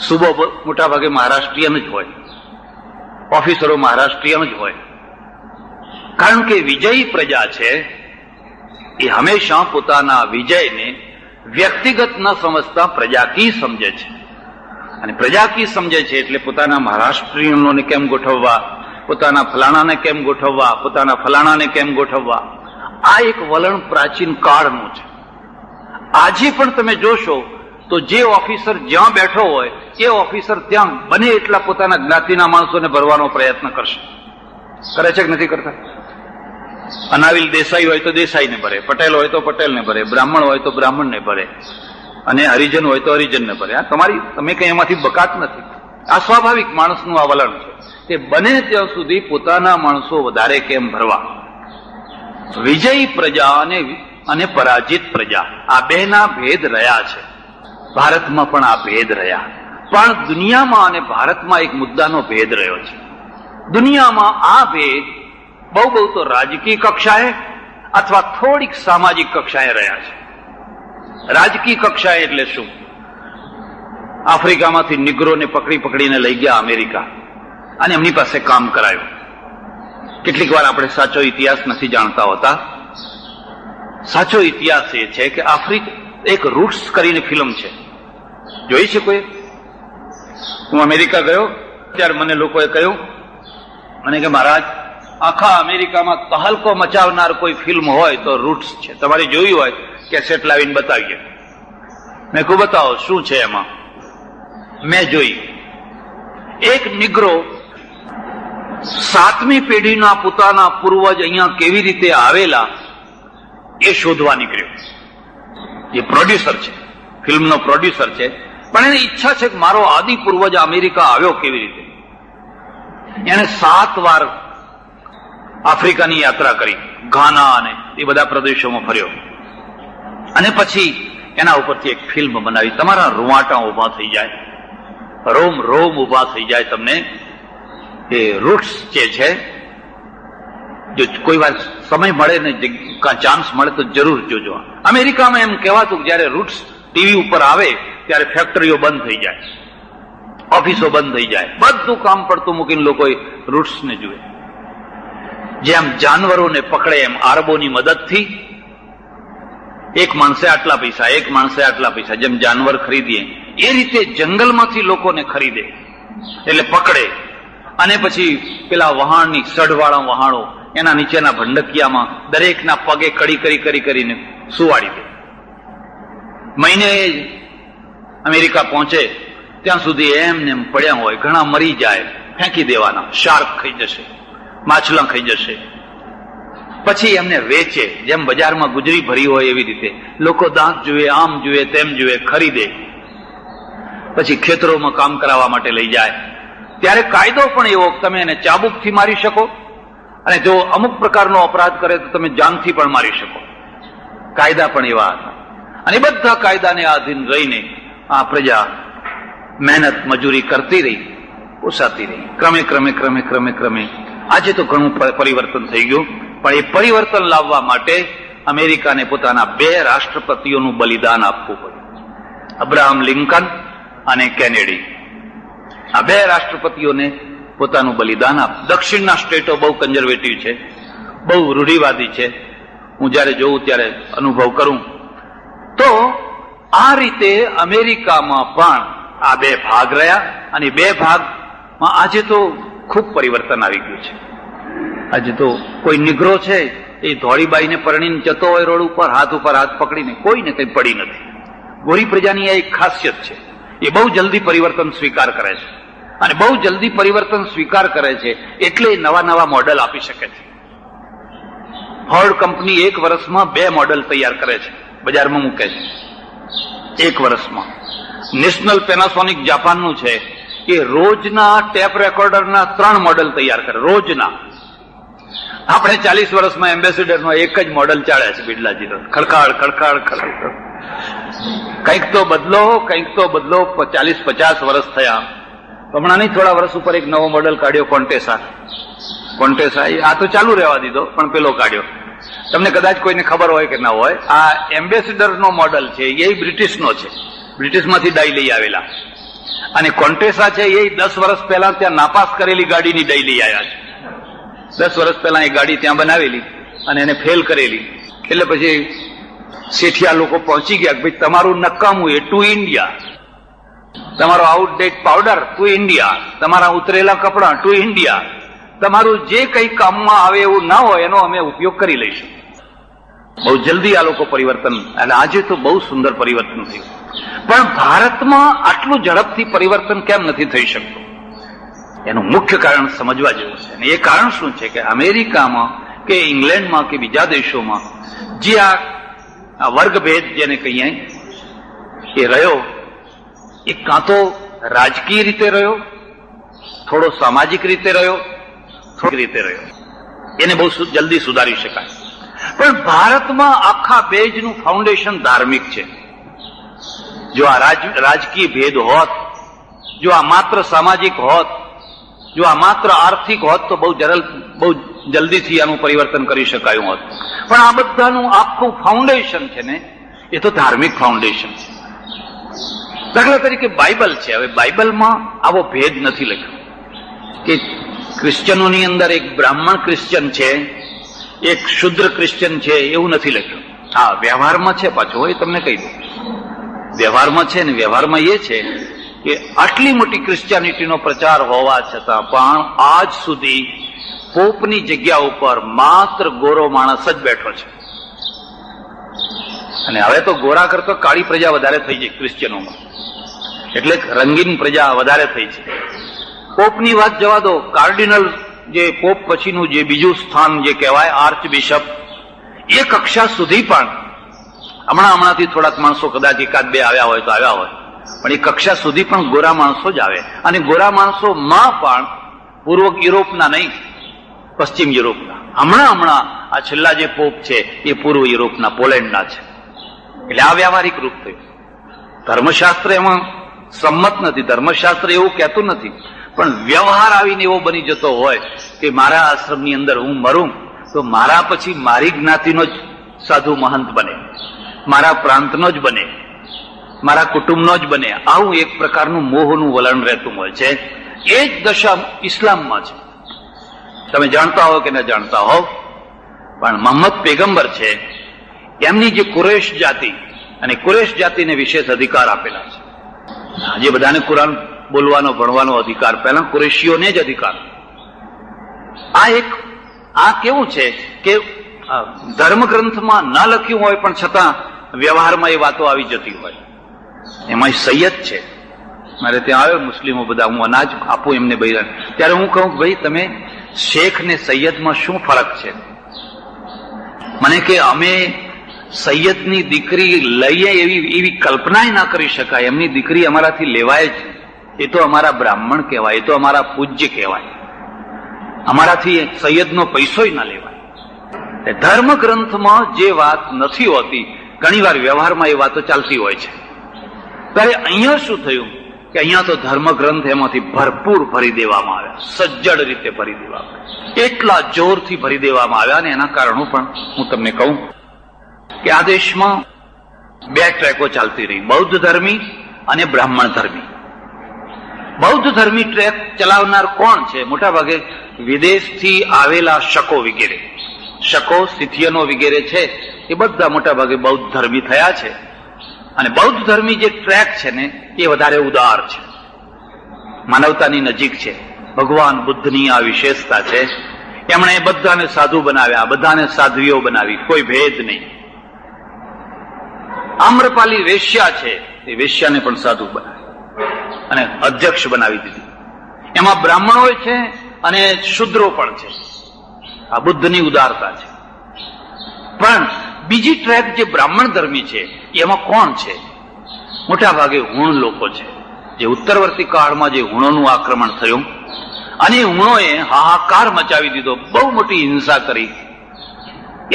સુબો મોટા ભાગે મહારાષ્ટ્રીયન જ હોય, ઓફિસરો મહારાષ્ટ્રીયન જ હોય. કારણ કે વિજયી પ્રજા છે એ હંમેશા પોતાના વિજયને વ્યક્તિગત ન સમજતા પ્રજાકી સમજે છે. અને પ્રજાકી સમજે છે એટલે પોતાના મહારાષ્ટ્રીયનોને કેમ ગોઠવવા, પોતાના ફલાણાને કેમ ગોઠવવા, પોતાના ફલાણાને કેમ ગોઠવવા. આ એક વલણ પ્રાચીન કાળનું છે. આજે પણ તમે જોશો તો જે ઓફિસર જ્યાં બેઠો હોય એ ઓફિસર ત્યાં બને એટલા પોતાના જ્ઞાતિના માણસોને ભરવાનો પ્રયત્ન કરશે. કરે છે કે નથી કરતા? અનાવિલ દેસાઈ હોય તો દેસાઈને ભરે, પટેલ હોય તો પટેલને ભરે, બ્રાહ્મણ હોય તો બ્રાહ્મણને ભરે, અને હરિજન હોય તો હરિજનને ભરે. આ તમે કઈ એમાંથી બકાત નથી. આ સ્વાભાવિક માણસનું આ વલણ છે. તે બને ત્યાં સુધી પોતાના માણસો વધારે કેમ ભરવા. વિજયી પ્રજા અને પરાજિત પ્રજા, આ બેના ભેદ રહ્યા છે. ભારતમાં પણ આ ભેદ રહ્યા, પણ દુનિયામાં અને ભારતમાં એક મુદ્દાનો ભેદ રહ્યો છે. દુનિયામાં આ ભેદ બહુ તો રાજકીય કક્ષાએ અથવા થોડીક સામાજિક કક્ષાએ રહ્યા છે. રાજકીય કક્ષાએ એટલે શું? આફ્રિકામાંથી નિગ્રોને પકડીને લઈ ગયા અમેરિકા અને એમની પાસે કામ કરાયું. કેટલીક વાર આપણે સાચો ઇતિહાસ નથી જાણતા હોતા. સાચો ઇતિહાસ એ છે કે એક રૂટ્સ કરીને ફિલ્મ છે, જોઈ છે કોઈ? હું અમેરિકા ગયો ત્યારે મને લોકોએ કહ્યું મને કે મહારાજ, આખા અમેરિકામાં તહલકો મચાવનાર કોઈ ફિલ્મ હોય તો રૂટ્સ છે, તમારે જોઈ હોય કેસેટ લાવીને બતાવીએ. મેં કહું બતાવો શું છે એમાં. મેં જોઈ, એક નિગ્રો 7મી પેઢીના પોતાના પૂર્વજ અહીંયા કેવી રીતે આવેલા એ શોધવા નીકળ્યો. એ પ્રોડ્યુસર છે, ફિલ્મનો પ્રોડ્યુસર છે, પણ એની ઈચ્છા છે કે મારો આદિ પૂર્વજ અમેરિકા આવ્યો કેવી રીતે. એને 7 વાર આફ્રિકાની યાત્રા કરી, ઘાના અને એ બધા પ્રદેશોમાં ફર્યો, અને પછી એના ઉપરથી એક ફિલ્મ બનાવી. તમારા રૂવાટા ઉભા થઈ જાય, રોમ ઉભા થઈ જાય તમને. એ રૂટ્સ જે છે, જો કોઈ વાર સમય મળે ને ચાન્સ મળે તો જરૂર જોજો. અમેરિકામાં એમ કહેવાતું કે જયારે રૂટ્સ ટીવી ઉપર આવે ત્યારે ફેક્ટરીઓ બંધ થઈ જાય, ઓફિસો બંધ થઈ જાય, બધું કામ પડતું મૂકીને લોકો રૂટ્સને જુએ. જેમ જાનવરોને પકડે એમ આરબોની મદદથી એક માણસે આટલા પૈસા, એક માણસે આટલા પૈસા, જેમ જાનવર ખરીદીએ એ રીતે જંગલમાંથી લોકોને ખરીદે, એટલે પકડે અને પછી પેલા વહાણની સઢવાળા વહાણો એના નીચેના ભંડકિયામાં દરેકના પગે કડી કરી કરીને સુવાડી દે. મહિને અમેરિકા પહોંચે ત્યાં સુધી એમને એમ પડ્યા હોય, ઘણા મરી જાય, ફેંકી દેવાના, શાર્ક ખાઈ જશે, માછલા ખાઈ જશે. પછી એમને વેચે, જેમ બજારમાં ગુજરી ભરી હોય એવી રીતે લોકો દાંત જુએ, આમ જુએ, તેમ જુએ, ખરીદે. પછી ખેતરોમાં કામ કરાવવા માટે લઈ જાય. ત્યારે કાયદો પણ એવો, તમે એને ચાબુકથી મારી શકો અને જો અમુક પ્રકારનો અપરાધ કરે તો તમે જાનથી પણ મારી શકો. કાયદા પણ એવા હતા અને બધા કાયદાને આધીન રહીને આ પ્રજા મહેનત મજૂરી કરતી રહી, પોસાતી રહી. ક્રમે ક્રમે ક્રમે ક્રમે ક્રમે આજે તો ઘણું પરિવર્તન થઈ ગયું, પણ એ પરિવર્તન લાવવા માટે અમેરિકાને પોતાના 2 રાષ્ટ્રપતિઓનું બલિદાન આપવું પડ્યું, અબ્રાહમ લિંકન અને કેનેડી. આ 2 રાષ્ટ્રપતિઓને પોતાનું બલિદાન આપ. દક્ષિણના સ્ટેટો બહુ કન્ઝર્વેટિવ છે, બહુ રૂઢિવાદી છે. હું જયારે જોઉં ત્યારે અનુભવ કરું તો આ રીતે અમેરિકામાં પણ આ 2 ભાગ રહ્યા અને 2 ભાગમાં આજે તો ખૂબ પરિવર્તન આવી ગયું છે. આજે તો કોઈ નિગ્રો છે એ ધોળીબાઈને પરણીને જતો હોય રોડ ઉપર હાથ પકડીને, કોઈને કંઈ પડી નથી. ગોરી પ્રજાની આ એક ખાસિયત છે, એ બહુ જલ્દી પરિવર્તન સ્વીકાર કરે છે અને બહુ જલ્દી પરિવર્તન સ્વીકાર કરે છે એટલે નવા નવા મોડેલ આપી શકે છે. ફોર્ડ કંપની 1 વર્ષમાં 2 મોડેલ તૈયાર કરે છે, બજારમાં મૂકે છે 1 વર્ષમાં. નેશનલ પેનાસોનિક જાપાનનું છે કે રોજના ટેપ રેકોર્ડરના 3 મોડેલ તૈયાર કરે, રોજના. આપણે 40 વર્ષમાં એમ્બેસેડરનો એક જ મોડેલ ચાલે છે, બિરલાજી તો ખડખાડ ખડખાડ ખડખાડ. કંઈક તો બદલો, કંઈક તો બદલો. 40-50 વર્ષ થયા. હમણાં નહીં, થોડા વર્ષ ઉપર એક નવો મોડેલ કાઢ્યો, કોન્ટેસા. આ તો ચાલુ રહેવા દીધો, પણ પેલો કાઢ્યો. તમને કદાચ કોઈને ખબર હોય કે ના હોય, આ એમ્બેસેડરનો મોડેલ છે એ બ્રિટિશનો છે, બ્રિટિશમાંથી ડાઈ લઈ આવેલા. અને કોન્ટેસા છે એ 10 વર્ષ પહેલા ત્યાં નાપાસ કરેલી ગાડીની ડાઈ લઈ આવ્યા છે. 10 વર્ષ પહેલા એ ગાડી ત્યાં બનાવેલી અને એને ફેલ કરેલી. એટલે પછી શેઠિયા લોકો પહોંચી ગયા કે ભાઈ તમારું નકામું એ ટુ ઇન્ડિયા, તમારો આઉટડેટ પાવડર ટુ ઇન્ડિયા, તમારા ઉતરેલા કપડાં ટુ ઇન્ડિયા, તમારું જે કંઈ કામમાં આવે એવું ના હોય એનો અમે ઉપયોગ કરી લઈશું. બહુ જલ્દી આ લોકો પરિવર્તન, અને આજે તો બહુ સુંદર પરિવર્તન થયું. પણ ભારતમાં આટલું ઝડપથી પરિવર્તન કેમ નથી થઈ શકતું? એનું મુખ્ય કારણ સમજવા જેવું છે. અને એ કારણ શું છે કે અમેરિકામાં કે ઇંગ્લેન્ડમાં કે બીજા દેશોમાં જે આ વર્ગભેદ જેને કહીએ એ રહ્યો, એ કાં તો રાજકીય રીતે રહ્યો, થોડો સામાજિક રીતે રહ્યો, થોડી રીતે રહ્યો. એને બહુ જલ્દી સુધારી શકાય. પણ ભારતમાં આખા બેઝનું ફાઉન્ડેશન ધાર્મિક છે. જો આ રાજકીય ભેદ હોત, જો આ માત્ર સામાજિક હોત, જો આ માત્ર આર્થિક હોત તો બહુ જલ્દીથી આનું પરિવર્તન કરી શકાયું હોત. પણ આ બધાનું આખું ફાઉન્ડેશન છે ને, એ તો ધાર્મિક ફાઉન્ડેશન છે. દાખલા તરીકે બાઇબલ છે. હવે બાઇબલમાં આવો ભેદ નથી લખ્યો કે ક્રિશ્ચનોની અંદર એક બ્રાહ્મણ ક્રિશ્ચન છે, એક શુદ્ર ક્રિશ્ચન છે, એવું નથી લખ્યું. હા, વ્યવહારમાં છે પાછું, એ તમને કહી દઉં. વ્યવહારમાં છે ને, વ્યવહારમાં એ છે કે આટલી મોટી ક્રિશ્ચિયાનિટીનો પ્રચાર હોવા છતાં પણ આજ સુધી પોપની જગ્યા ઉપર માત્ર ગોરો માણસ જ બેઠો છે. અને હવે તો ગોરા કરતો કાળી પ્રજા વધારે થઈ છે ક્રિશ્ચિયનોમાં, એટલે રંગીન પ્રજા વધારે થઈ છે. પોપની વાત જવા દો, કાર્ડિનલ જે પોપ પછીનું જે બીજું સ્થાન જે કહેવાય આર્ચ બિશપ, એ કક્ષા સુધી પણ હમણાંથી થોડાક માણસો કદાચ 1-2 આવ્યા હોય તો આવ્યા હોય, પણ એ કક્ષા સુધી પણ ગોરા માણસો જ આવે. અને ગોરા માણસોમાં પણ પૂર્વ યુરોપના નહીં, પશ્ચિમ યુરોપના. હમણાં આ છેલ્લા જે પોપ છે એ પૂર્વ યુરોપના, પોલેન્ડના છે. એટલે આ વ્યવહારિક રૂપ થયું. ધર્મશાસ્ત્ર એમાં સંમત નથી, ધર્મશાસ્ત્ર એવું કહેતું નથી, પણ વ્યવહાર આવીને એવો બની જતો હોય કે મારા આશ્રમની અંદર હું મરું તો મારા પછી મારી જ્ઞાતિનો જ સાધુ મહંત બને, મારા પ્રાંતનો જ બને, મારા કુટુંબનો જ બને. આવું એક પ્રકારનું મોહનું વલણ રહેતું હોય છે. એ જ દશા ઇસ્લામમાં છે. તમે જાણતા હો કે ન જાણતા હો, પણ મોહમ્મદ પેગમ્બર છે, એમની જે કુરેશ જાતિ, અને કુરેશ જાતિને વિશેષ અધિકાર આપેલા છે. આજે બધાને કુરાન બોલવાનો ભણવાનો અધિકાર, પહેલા કુરેશીઓને જ અધિકાર. આ કેવું છે કે ધર્મગ્રંથમાં ન લખ્યું હોય પણ છતાં વ્યવહારમાં એ વાતો આવી જતી હોય. એમાં સૈયદ છે. મારે ત્યાં આવ્યો મુસ્લિમો બધા, હું અનાજ આપું એમને બૈરાને, ત્યારે હું કહું ભાઈ તમે શેખ ને સૈયદમાં શું ફરક છે? મને કે અમે સૈયદની દીકરી લઈએ એવી કલ્પના ના કરી શકાય. એમની દીકરી અમારાથી લેવાય જ. એ તો અમારા બ્રાહ્મણ કહેવાય, એ તો અમારા પૂજ્ય કહેવાય. અમારાથી સૈયદનો પૈસોય ના લેવાય. ધર્મગ્રંથમાં જે વાત નથી હોતી, ઘણીવાર વ્યવહારમાં એ વાતો ચાલતી હોય છે. ત્યારે અહીંયા શું થયું કે અહીંયા તો ધર્મગ્રંથ એમાંથી ભરપૂર ભરી દેવામાં આવ્યા, સજ્જડ રીતે ભરી દેવામાં આવ્યા, એટલા જોરથી ભરી દેવામાં આવ્યા. અને એના કારણો પણ હું તમને કહું કે આ દેશમાં બે ટ્રેકો ચાલતી રહી, બૌદ્ધ ધર્મી અને બ્રાહ્મણ ધર્મી. બૌદ્ધ ધર્મી ટ્રેક ચલાવનાર કોણ છે? મોટા ભાગે વિદેશથી આવેલા શકો વગેરે, શકો સિથિયનો વગેરે છે, એ બધા મોટા ભાગે બૌદ્ધ ધર્મી થયા છે. અને બૌદ્ધ ધર્મી જે ટ્રેક છે ને એ વધારે ઉદાર છે, માનવતાની નજીક છે. ભગવાન બુદ્ધની આ વિશેષતા છે. એમણે બધાને સાધુ બનાવ્યા, બધાને સાધ્વીઓ બનાવી, કોઈ ભેદ નહીં. આમ્રપાલી વેશ્યા છે, એ વેશ્યાને પણ સાધુ બનાવી અને અધ્યક્ષ બનાવી દીધી. એમાં બ્રાહ્મણો છે અને શુદ્રો પણ છે. આ બુદ્ધની ઉદારતા છે. પણ બીજી ટ્રેક જે બ્રાહ્મણ ધર્મી છે એમાં કોણ છે? મોટા ભાગે હુણ લોકો છે, જે ઉત્તરવર્તી કાળમાં જે હુણોનું આક્રમણ થયું અને હુણોએ હાહાકાર મચાવી દીધો, બહુ મોટી હિંસા કરી.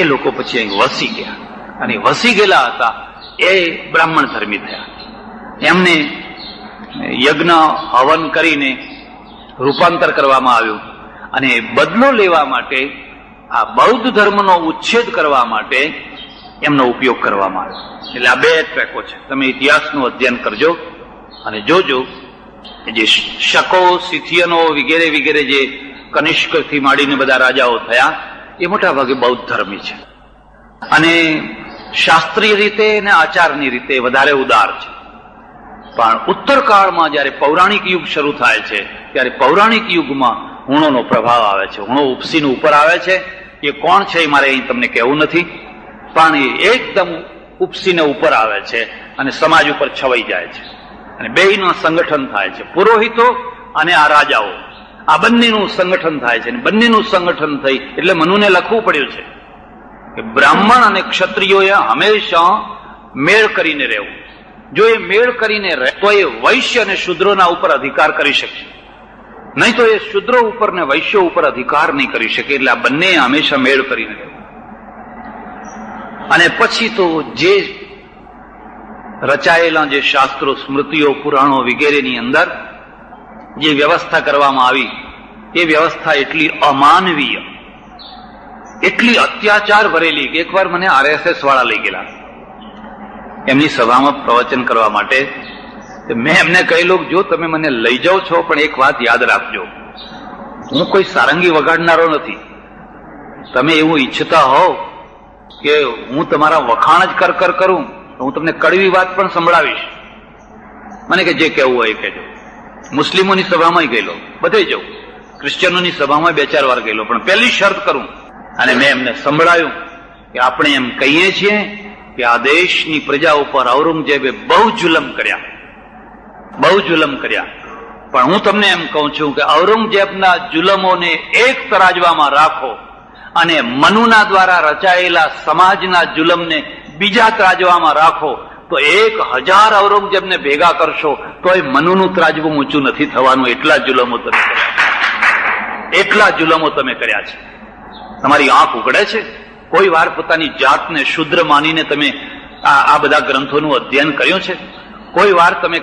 એ લોકો પછી અહીં વસી ગયા, અને વસી ગયેલા હતા એ બ્રાહ્મણ ધર્મી થયા. એમને યજ્ઞ હવન કરીને રૂપાંતર કરવામાં આવ્યું, અને બદલો લેવા માટે, આ બૌદ્ધ ધર્મનો ઉચ્છેદ કરવા માટે એમનો ઉપયોગ કરવામાં આવ્યો. એટલે આ બે ટ્રેકો છે. તમે ઇતિહાસનું અધ્યયન કરજો અને જોજો જે શકો સિથિયનો વગેરે વગેરે જે કનિષ્કથી માંડીને બધા રાજાઓ થયા એ મોટા ભાગે બૌદ્ધ ધર્મી છે, અને શાસ્ત્રીય રીતે અને આચારની રીતે વધારે ઉદાર છે. પણ ઉત્તરકાળમાં જયારે પૌરાણિક યુગ શરૂ થાય છે ત્યારે પૌરાણિક યુગમાં હુણોનો પ્રભાવ આવે છે. હુણો ઉપસીને ઉપર આવે છે. એ કોણ છે એ મારે અહીં તમને કહેવું નથી, પણ એ એકદમ ઉપસીને ઉપર આવે છે અને સમાજ ઉપર છવાઈ જાય છે, અને બેયનું સંગઠન થાય છે. પુરોહિતો અને આ રાજાઓ, આ બંનેનું સંગઠન થાય છે. અને બંનેનું સંગઠન થઈ એટલે મનુને લખવું પડ્યું છે કે બ્રાહ્મણ અને ક્ષત્રિયોએ હંમેશા મેળ કરીને રહેવું. જો એ મેળ કરીને રહે તો એ વૈશ્ય અને શુદ્રોના ઉપર અધિકાર કરી શકશે, નહીં તો એ શુદ્રો ઉપર ને વૈશ્યો ઉપર અધિકાર નહીં કરી શકે. એટલે આ બંને હંમેશા મેળ કરીને રહેવું. અને પછી તો જે રચાયેલા જે શાસ્ત્રો, સ્મૃતિઓ, પુરાણો વગેરેની અંદર જે વ્યવસ્થા કરવામાં આવી એ વ્યવસ્થા એટલી અમાનવીય, એટલી અત્યાચાર ભરેલી કે એકવાર મને RSS વાળા લઈ ગયેલા એમની સભામાં પ્રવચન કરવા માટે. મેં એમને કહેલું જો તમે મને લઈ જાઓ છો, પણ એક વાત યાદ રાખજો, હું કોઈ સારંગી વગાડનારો નથી. તમે એવું ઈચ્છતા હોવ કે હું તમારા વખાણ જ કર કરું તો હું તમને કડવી વાત પણ સંભળાવીશ. મને કે જે કહેવું હોય એ કહેજો. મુસ્લિમોની સભામાં ગયેલો, બધે જવું, ક્રિશ્ચિયનોની સભામાં 2-4 વાર ગયેલો, પણ પહેલી શરત કરું. અને મેં એમને સંભળાયું કે આપણે એમ કહીએ છીએ કે આ દેશની પ્રજા ઉપર ઔરંગઝેબે બહુ જુલમ કર્યા, બહુ જુલમ કર્યા. પણ હું તમને એમ કહું છું કે ઔરંગઝેબના જુલમોને એક તરાજવામાં રાખો અને મનુના દ્વારા રચાયેલા સમાજના જુલમને બીજા ત્રાજવામાં રાખો, તો 1000 ઔરંગઝેબને ભેગા કરશો તો એ મનુનું ત્રાજવું ઊંચું નથી થવાનું. એટલા જુલમો તમે કર્યા, એટલા જુલમો તમે કર્યા છે. તમારી આંખ ઉઘડે છે? કોઈ વાર પોતાની જાતને શુદ્ર માનીને તમે આ બધા ગ્રંથોનું અધ્યયન કર્યું છે? કોઈ વાર તમે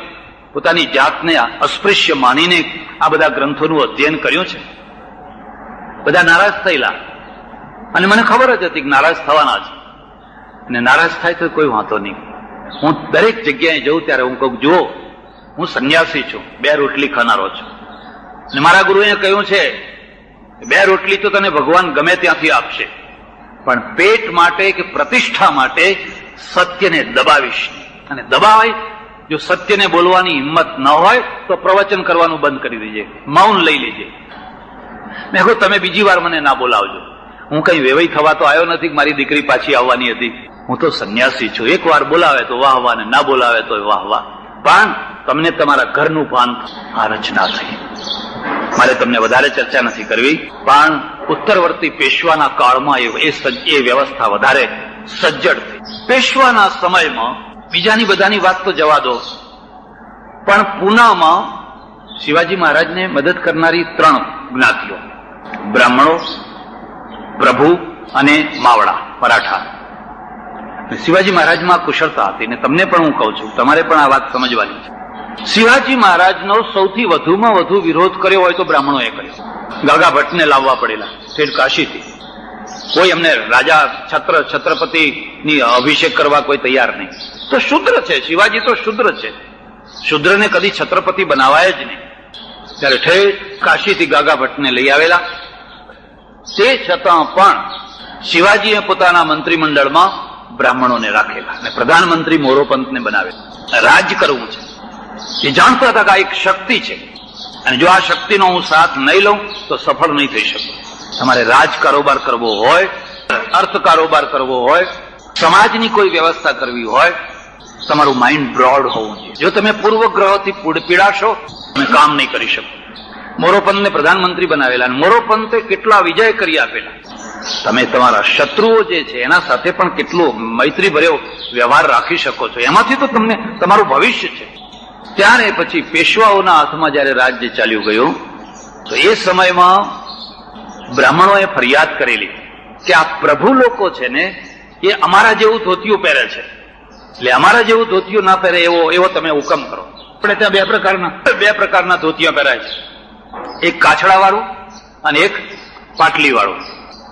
પોતાની જાતને અસ્પૃશ્ય માનીને આ બધા ગ્રંથોનું અધ્યયન કર્યું છે? બધા નારાજ થયેલા, અને મને ખબર જ હતી કે નારાજ થવાના છે, અને નારાજ થાય તો કોઈ વાંધો નહીં. હું દરેક જગ્યાએ જઉં ત્યારે હું કહું જુઓ, હું સંન્યાસી છું, 2 રોટલી ખાનારો છું, અને મારા ગુરુએ કહ્યું છે 2 રોટલી તો તને ભગવાન ગમે ત્યાંથી આપશે, પણ પેટ માટે કે પ્રતિષ્ઠા માટે સત્યને દબાવીશ. અને દબાવાય, જો સત્યને બોલવાની હિંમત ન હોય તો પ્રવચન કરવાનું બંધ કરી દેજે, મૌન લઈ લેજે. મેં કહ્યું તમે બીજી વાર મને ના બોલાવજો. હું કઈ વેવાઈ થવા તો આવ્યો નથી, મારી દીકરી પાછી આવવાની હતી. હું તો સંન્યાસી છું, એક વાર બોલાવે તો વાહ વાહ, ને ના બોલાવે તો વાહ વાહ. પણ તમને તમારા ઘરનું ભાન. આ રચના થઈ. મારે તમને વધારે ચર્ચા નથી કરવી, પણ ઉત્તરવર્તી પેશવાના કાળમાં એ વ્યવસ્થા વધારે સજ્જડ થઈ. પેશવાના સમયમાં બીજાની બધાની વાત તો જવા દો, પણ પૂનામાં શિવાજી મહારાજને મદદ કરનારી 3 જ્ઞાતિઓ, બ્રાહ્મણો, પ્રભુ અને માવડા, મરાઠા. શિવાજી મહારાજમાં કુશળતા હતી, ને તમને પણ હું કહું છું, તમારે પણ આ વાત સમજવાની છે. શિવાજી મહારાજનો સૌથી વધુમાં વધુ વિરોધ કર્યો હોય તો બ્રાહ્મણોએ કર્યો. ગાગા ભટ્ટને લાવવા પડેલા ઠેઠ કાશીથી. કોઈ એમને રાજા છત્રપતિની અભિષેક કરવા કોઈ તૈયાર નહીં. તો શુદ્ર છે, શિવાજી તો શુદ્ર છે, શુદ્રને કદી છત્રપતિ બનાવાય જ નહીં. ત્યારે ઠેઠ કાશીથી ગાગા ભટ્ટને લઈ આવેલા. તે છતાં પણ શિવાજીએ પોતાના મંત્રીમંડળમાં બ્રાહ્મણોને રાખેલા અને પ્રધાનમંત્રી મોરોપંતને બનાવેલા. રાજ કરવું છે એ જાણતા હતા કે આ એક શક્તિ છે, અને જો આ શક્તિનો હું સાથ નહીં લઉં તો સફળ નહીં થઈ શકું. તમારે રાજ કારોબાર કરવો હોય, અર્થ કારોબાર કરવો હોય, સમાજની કોઈ વ્યવસ્થા કરવી હોય, તમારું માઇન્ડ બ્રોડ હોવું જોઈએ. જો તમે પૂર્વગ્રહોથી પીડાશો, તમે કામ નહીં કરી શકો. મોરોપંતને પ્રધાનમંત્રી બનાવેલા, અને મોરોપંતે કેટલા વિજય કરી આપેલા. તમે તમારા શત્રુઓ જે છે એના સાથે પણ કેટલો મૈત્રી ભર્યો વ્યવહાર રાખી શકો છો. એમાંથી તો તમને તમારું ભવિષ્ય છે. ત્યારે પછી પેશવાઓના હાથમાં જયારે રાજ્ય ચાલ્યું ગયું, તો એ સમયમાં બ્રાહ્મણોએ ફરિયાદ કરેલી કે આ પ્રભુ લોકો છે ને, એ અમારા જેવું ધોતિયું પહેરે છે, એટલે અમારા જેવું ધોતિયું ના પહેરે એવો તમે હુકમ કરો. આપણે ત્યાં બે પ્રકારના ધોતિયા પહેરાય છે, એક કાછડા વાળું અને એક પાટલી વાળું.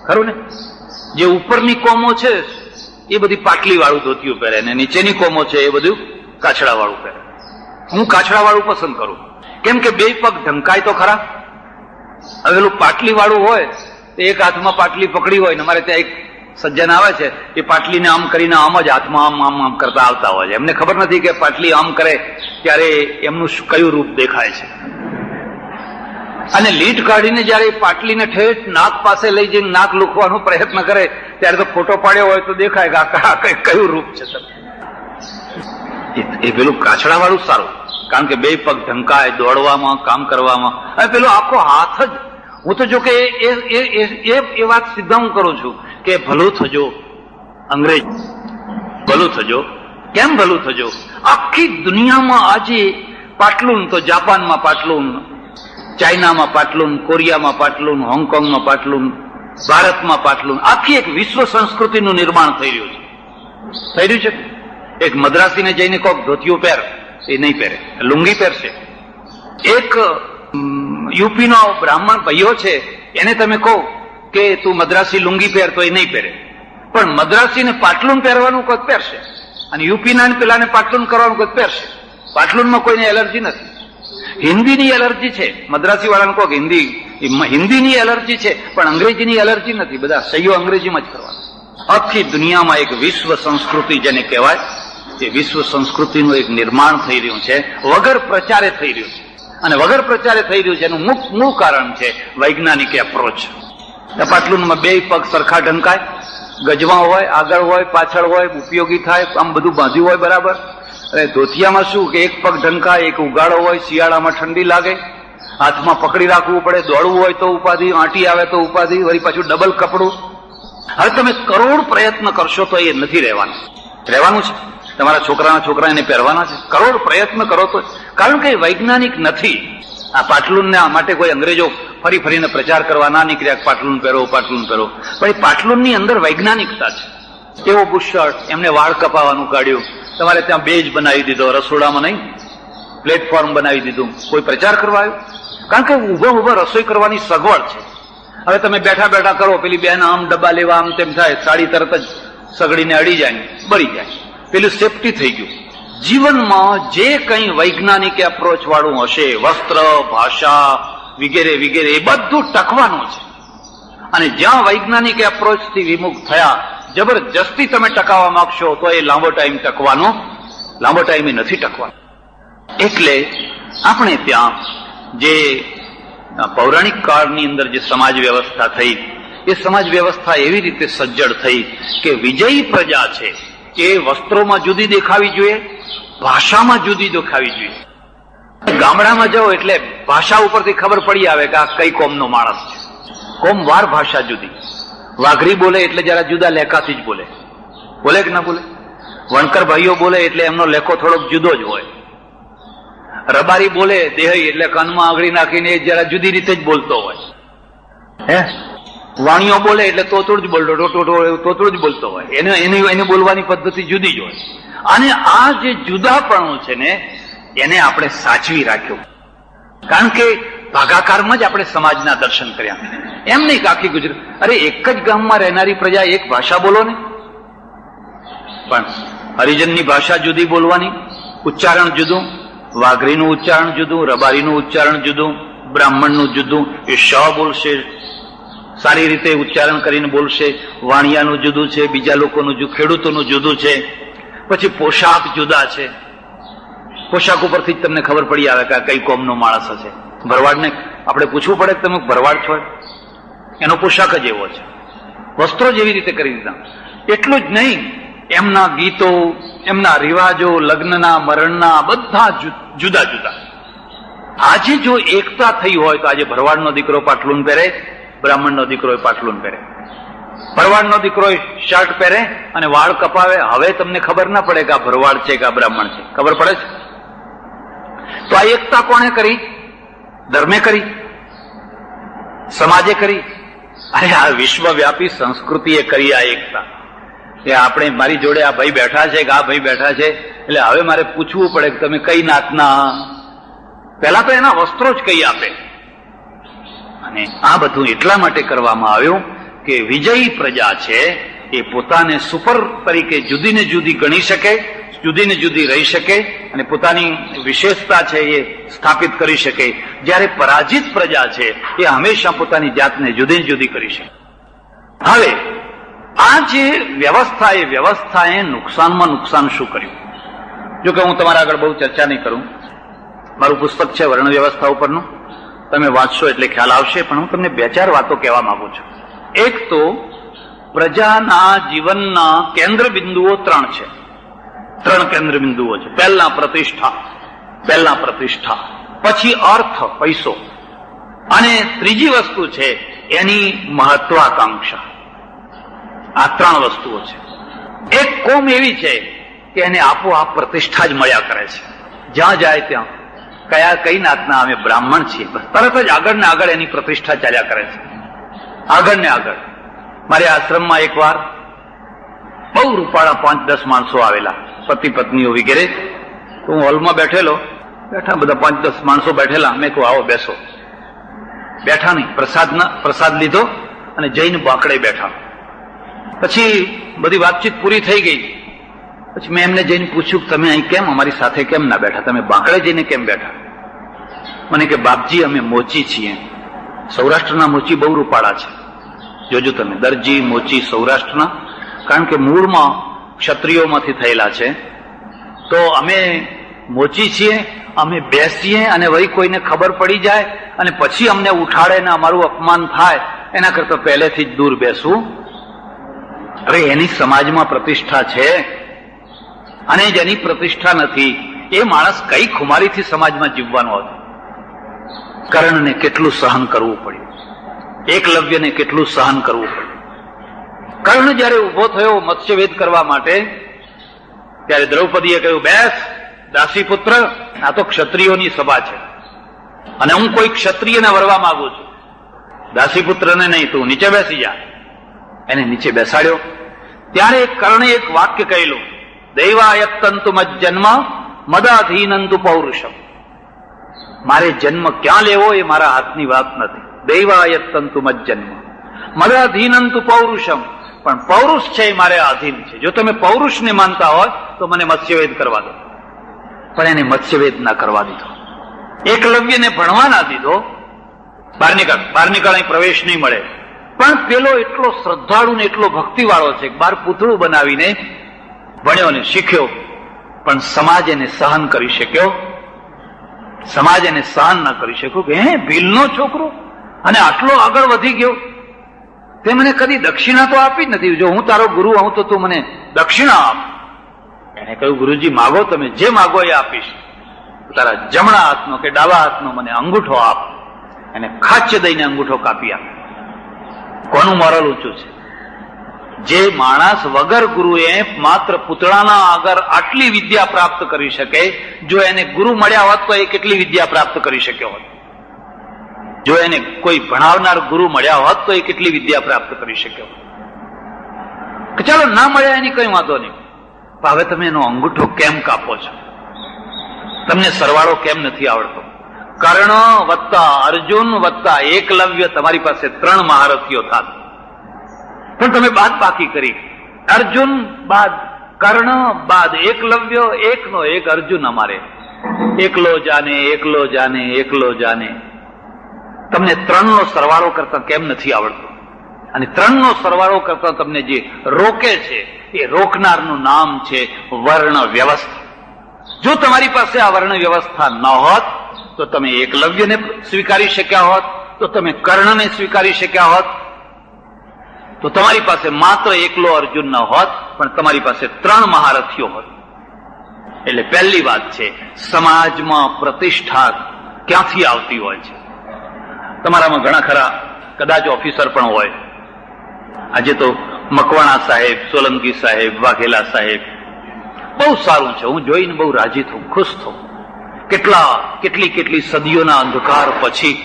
ખરું ને? જે ઉપરની કોમો છે એ બધી પાટલી વાળું ધોતિયું પહેરે, ને નીચેની કોમો છે એ બધું કાછડા વાળું પહેરે. હું કાછડા વાળું પસંદ કરું, કેમ કે 2 પગ ઢંકાય તો ખરા. હવે પેલું પાટલી વાળું હોય તો એક હાથમાં પાટલી પકડી હોય, ને અમારે ત્યાં એક સજ્જન આવે છે એ પાટલીને આમ કરીને આમ જ હાથમાં આમ કરતા આવતા હોય છે. એમને ખબર નથી કે પાટલી આમ કરે ત્યારે એમનું કયું રૂપ દેખાય છે. અને લીટ કાઢીને જયારે પાટલીને ઠેઠ નાક પાસે લઈ જઈને નાક લૂખવાનો પ્રયત્ન કરે ત્યારે તો ફોટો પાડ્યો હોય તો દેખાય કે આ કયું રૂપ છે. એ પેલું કાછડા વાળું સારું, કારણ કે 2 પગ ઢંકાય, દોડવામાં, કામ કરવામાં. અને પેલો આખો હાથ જ, હું તો જો કે એ વાત સીધા હું કરું છું કે ભલું થજો અંગ્રેજ, ભલું થજો. કેમ ભલું થજો? આખી દુનિયામાં આજે પાટલુન, તો જાપાનમાં પાટલુન, ચાઇનામાં પાટલુન, કોરિયામાં પાટલુન, હોંગકોંગમાં પાટલુન, ભારતમાં પાટલુન. આખી એક વિશ્વ સંસ્કૃતિનું નિર્માણ થઈ રહ્યું છે. એક મદ્રાસીને જઈને કોક ધોતિયું પહેર, એ નહીં પહેરે, લુંગી પહેરશે. એક યુપીનો બ્રાહ્મણ ભાઈઓ છે, એને તમે કહો કે તું મદ્રાસી લુંગી પહેર, તો એ નહીં પહેરે. પણ મદ્રાસીને પાટલુન પહેરવાનું કોઈ પહેરશે, અને યુપીના પેલાને પાટલુન કરવાનું કોઈ પહેરશે. પાટલુનમાં કોઈને એલર્જી નથી. હિન્દીની એલર્જી છે, મદ્રાસી વાળાને કહો કે હિન્દીની એલર્જી છે, પણ અંગ્રેજીની એલર્જી નથી. બધા સહીઓ અંગ્રેજીમાં જ કરવાનું. આખી દુનિયામાં એક વિશ્વ સંસ્કૃતિ જેને કહેવાય, એ વિશ્વ સંસ્કૃતિનું એક નિર્માણ થઈ રહ્યું છે, વગર પ્રચારે થઈ રહ્યું છે. અને વગર પ્રચારે થઈ રહ્યું છે એનું મૂળ કારણ છે વૈજ્ઞાનિક એપ્રોચ. પાટલુનમાં 2 પગ સરખા ઢંકાય, ગજવા હોય, આગળ હોય, પાછળ હોય, ઉપયોગી થાય, આમ બધું બાંધ્યું હોય બરાબર. અને ધોતિયામાં શું કે 1 પગ ઢંકાય, એક ઉગાડો હોય, શિયાળામાં ઠંડી લાગે, હાથમાં પકડી રાખવું પડે, દોડવું હોય તો ઉપાધિ, આંટી આવે તો ઉપાધિ, વળી પાછું ડબલ કપડું. હવે તમે કરોડ પ્રયત્ન કરશો તો એ નથી રહેવાનું છે. તમારા છોકરા એને પહેરવાના છે. કરોડ પ્રયત્ન કરો તો, કારણ કે વૈજ્ઞાનિક નથી. આ પાટલુનને માટે કોઈ અંગ્રેજો ફરીને પ્રચાર કરવા ના નીકળ્યા, પાટલુન પહેરો. પણ એ પાટલુનની અંદર વૈજ્ઞાનિકતા છે. એવો બુશર્ટ, એમને વાળ કપાવાનું કાઢ્યું, તમારે ત્યાં બેજ બનાવી દીધો, રસોડામાં નહીં, પ્લેટફોર્મ બનાવી દીધું. કોઈ પ્રચાર કરવા આવ્યો? કારણ કે ઉભા રસોઈ કરવાની સગવડ છે. હવે તમે બેઠા કરો, પેલી બેન આમ ડબ્બા લેવા આમ તેમ થાય, સાડી તરત જ સગડીને અડી જાય, બળી જાય. પેલું સેફટી થઈ ગયું. જીવનમાં જે કંઈ વૈજ્ઞાનિક એપ્રોચ વાળું હશે, વસ્ત્ર, ભાષા વગેરે એ બધું ટકવાનું છે. અને જ્યાં વૈજ્ઞાનિક એપ્રોચથી વિમુખ થયા, જબરજસ્તી તમે ટકાવવા માંગશો તો એ લાંબો ટાઈમ નથી ટકવાનો. એટલે આપણે ત્યાં જે પૌરાણિક કાળની અંદર જે સમાજ વ્યવસ્થા થઈ, એ સમાજ વ્યવસ્થા એવી રીતે સજ્જડ થઈ કે વિજયી પ્રજા છે એ વસ્ત્રોમાં જુદી દેખાવી જોઈએ, ભાષામાં જુદી દેખાવી જોઈએ. ગામડામાં જાઓ એટલે ભાષા ઉપરથી ખબર પડી આવે કે આ કઈ કોમનો માણસ છે. કોમવાર ભાષા જુદી. વાઘરી બોલે એટલે જરા જુદા લેખાથી જ બોલે કે ના બોલે? વણકર ભાઈઓ બોલે એટલે એમનો લેખો થોડોક જુદો જ હોય. રબારી બોલે દેહઈ એટલે કાનમાં આંગળી નાખીને એ જરા જુદી રીતે જ બોલતો હોય. હે વાણીઓ બોલે એટલે તોતરું જ બોલતો હોય. એને બોલવાની પદ્ધતિ જુદી જ હોય. અને આ જે જુદાપણું છે ને એને આપણે સાચવી રાખ્યું. કારણ કે ભાગાકારમાં જ આપણે સમાજના દર્શન કર્યા. એમ નહીં કે આખી ગુજરાત, અરે એક જ ગામમાં રહેનારી પ્રજા એક ભાષા બોલો ને, પણ હરિજનની ભાષા જુદી બોલવાની, ઉચ્ચારણ જુદું, વાઘરીનું ઉચ્ચારણ જુદું, રબારીનું ઉચ્ચારણ જુદું, બ્રાહ્મણનું જુદું. એ શ બોલશે, સારી રીતે ઉચ્ચારણ કરીને બોલશે. વાણિયાનું જુદું છે, બીજા લોકોનું ખેડૂતોનું જુદું છે. પછી પોશાક જુદા છે. પોશાક ઉપરથી જ તમને ખબર પડી આવે કે આ કઈ કોમનો માણસ હશે. ભરવાડને આપણે પૂછવું પડે કે તમે ભરવાડ છો? એનો પોશાક જ એવો છે. વસ્ત્રો જેવી રીતે કરી દીધા. એટલું જ નહીં, એમના ગીતો, એમના રિવાજો, લગ્નના, મરણના બધા જુદા જુદા. આજે જો એકતા થઈ હોય તો આજે ભરવાડનો દીકરો પાટલુન પહેરે, બ્રાહ્મણનો દીકરો પાટલુન પહેરે. ભરવાડનો દીકરો શર્ટ પહેરે અને વાળ કપાવે. હવે તમને ખબર ના પડે કે આ ભરવાડ છે કે આ બ્રાહ્મણ છે. ખબર પડે છે? તો આ એકતા કોણે કરી? ધર્મે કરી? સમાજે કરી? અરે આ વિશ્વવ્યાપી સંસ્કૃતિએ કરી આ એકતા. કે આપણે મારી જોડે આ ભાઈ બેઠા છે કે આ ભાઈ બેઠા છે એટલે હવે મારે પૂછવું પડે કે તમે કઈ નાતના. પહેલા તો એના વસ્ત્રો જ કઈ આપે. અને આ બધું એટલા માટે કરવામાં આવ્યું કે વિજયી પ્રજા છે એ પોતાને સુપર તરીકે જુદીને જુદી ગણી શકે, જુદીને જુદી રહી શકે અને પોતાની વિશેષતા છે એ સ્થાપિત કરી શકે. જ્યારે પરાજિત પ્રજા છે એ હંમેશા પોતાની જાતને જુદી જુદી કરી શકે. હવે આ જે વ્યવસ્થાએ નુકસાનમાં નુકસાન શું કર્યું? જો કે હું તમારા આગળ બહુ ચર્ચા નહીં કરું. મારું પુસ્તક છે વર્ણ વ્યવસ્થા ઉપરનું, તમે વાંચશો એટલે ખ્યાલ આવશે. પણ હું તમને 2-4 વાતો કહેવા માંગુ છું. એક તો પ્રજાના જીવનના કેન્દ્ર બિંદુઓ 3 છે. 3 કેન્દ્ર બિંદુઓ છે. પહેલા પ્રતિષ્ઠા, પછી અર્થ, પૈસો, અને ત્રીજી વસ્તુ છે એની મહત્વાકાંક્ષા. આ 3 વસ્તુઓ છે. એક કોમ એવી છે કે એને આપોઆપ પ્રતિષ્ઠા જ મળ્યા કરે છે. જ્યાં જાય ત્યાં કઈ નાતના અમે બ્રાહ્મણ છીએ, બસ તરત જ આગળ ને આગળ એની પ્રતિષ્ઠા ચાલ્યા કરે છે. આગળ ને આગળ. મારે આશ્રમમાં એકવાર બહુ રૂપાળા 5-10 માણસો આવેલા, પતિ પત્નીઓ વગેરે. તો હું હોલમાં બેઠા બધા 5-10 માણસો બેઠેલા. મેં કહું આવો બેસો. બેઠા નહીં, પ્રસાદ લીધો અને જઈને બાંકડે બેઠા. પછી બધી વાતચીત પૂરી થઈ ગઈ. પછી મેં એમને જઈને પૂછ્યું કે તમે અહીં કેમ અમારી સાથે કેમ ના બેઠા, તમે બાંકડે જઈને કેમ બેઠા? મને કે બાપજી અમે મોચી છીએ. સૌરાષ્ટ્રના મોચી બહુ રૂપાળા છે. જોજો તમે, દરજી, મોચી સૌરાષ્ટ્રના. કારણ કે મૂળમાં ક્ષત્રિયોમાંથી થયેલા છે. તો અમે મોચી છીએ, અમે બેસીએ અને વળી કોઈને ખબર પડી જાય અને પછી અમને ઉઠાડે ને અમારું અપમાન થાય, એના કરતા પહેલેથી જ દૂર બેસવું. અરે એની સમાજમાં પ્રતિષ્ઠા છે અને જેની પ્રતિષ્ઠા નથી એ માણસ કઈ ખુમારીથી સમાજમાં જીવવાનો હતો. કર્ણને કેટલું સહન કરવું પડ્યું, એકલવ્યને કેટલું સહન કરવું પડ્યું. કર્ણ જયારે ઉભો થયો મત્સ્યવેદ કરવા માટે, ત્યારે દ્રૌપદીએ કહ્યું, બેસ દાસીપુત્ર, આ તો ક્ષત્રિયોની સભા છે અને હું કોઈ ક્ષત્રિયને વરવા માંગુ છું, દાસીપુત્રને નહીં, તું નીચે બેસી જા. એને નીચે બેસાડ્યો. ત્યારે કર્ણે એક વાક્ય કહેલું, દૈવાયત્તંતુ મજ્જન્મ મદાધીનંતુ પૌરુષમ. મારે જન્મ ક્યાં લેવો એ મારા હાથની વાત નથી. દૈવાયત્તંતુ મજ્જન્મ મદાધીનંતુ પૌરુષમ. પણ પૌરુષ છે એ મારે આધીન છે. જો તમે પૌરુષને માનતા હોય તો મને મત્સ્યવેદ કરવા દો. પણ એને મત્સ્યવેદ ના કરવા દીધો. એકલવ્યને ભણવા ના દીધો. બહાર નીકળ, અહીં પ્રવેશ નહીં મળે. પણ પેલો એટલો શ્રદ્ધાળુ ને એટલો ભક્તિવાળો છે, બાર પૂતળું બનાવીને ભણ્યો ને શીખ્યો, પણ સમાજ એને સહન કરી શક્યો? સમાજ એને સહન ન કરી શક્યો કે હે ભીલનો છોકરો અને આટલો આગળ વધી ગયો, તે મને કદી દક્ષિણા તો આપી જ નથી. જો હું તારો ગુરુ આવું તો તું મને દક્ષિણા આપ. એને કહ્યું, ગુરુજી માગો, તમે જે માગો એ આપીશ. તારા જમણા હાથનો કે ડાબા હાથનો મને અંગૂઠો આપ. એને ખાચ્ય દઈને અંગૂઠો કાપી આપ. કોનું મોરલ ઊંચું છે? જે માણસ વગર ગુરુએ માત્ર પૂતળાના આગળ આટલી વિદ્યા પ્રાપ્ત કરી શકે, જો એને ગુરુ મળ્યા હોત તો એ કેટલી વિદ્યા પ્રાપ્ત કરી શક્યો હોત? જો એને કોઈ ભણાવનાર ગુરુ મળ્યા હોત તો એ કેટલી વિદ્યા પ્રાપ્ત કરી શક્યો? કે ચાલો ના મળ્યા એની કઈ વાંધો નહીં, હવે તમે એનો અંગૂઠો કેમ કાપો છો? તમને સરવાળો કેમ નથી આવડતો? કર્ણ વત્તા અર્જુન વત્તા એકલવ્ય, તમારી પાસે 3 મહારથીઓ થાત, પણ તમે બાદ બાકી કરી. અર્જુન બાદ કર્ણ બાદ એકલવ્ય, એકનો એક અર્જુન અમારે. એકલો જાને એકલો જાને એકલો જાને. તમને 3 નો સરવાળો કરતા કેમ નથી આવડતો? અને 3 નો સરવાળો કરતા તમને જે રોકે છે એ રોકનારનું નામ છે વર્ણ વ્યવસ્થા. જો તમારી પાસે આ વર્ણ વ્યવસ્થા ન હોત તો તમે એકલવ્યને સ્વીકારી શક્યા હોત, તો તમે કર્ણને સ્વીકારી શક્યા હોત, તો તમારી પાસે માત્ર એકલો અર્જુન ન હોત, પણ તમારી પાસે 3 મહારથીઓ હોત. એટલે પહેલી વાત છે, સમાજમાં પ્રતિષ્ઠા ક્યાંથી આવતી હોય છે? તમારામાં ઘણા ખરા કદાચ ઓફિસર પણ હોય. આજે તો મકવાણા સાહેબ, સોલંકી સાહેબ, વાઘેલા સાહેબ, બહુ સારું છે. હું જોઈને બહુ રાજી થઉં, ખુશ થઉં. કેટલી સદીઓના અંધકાર પછી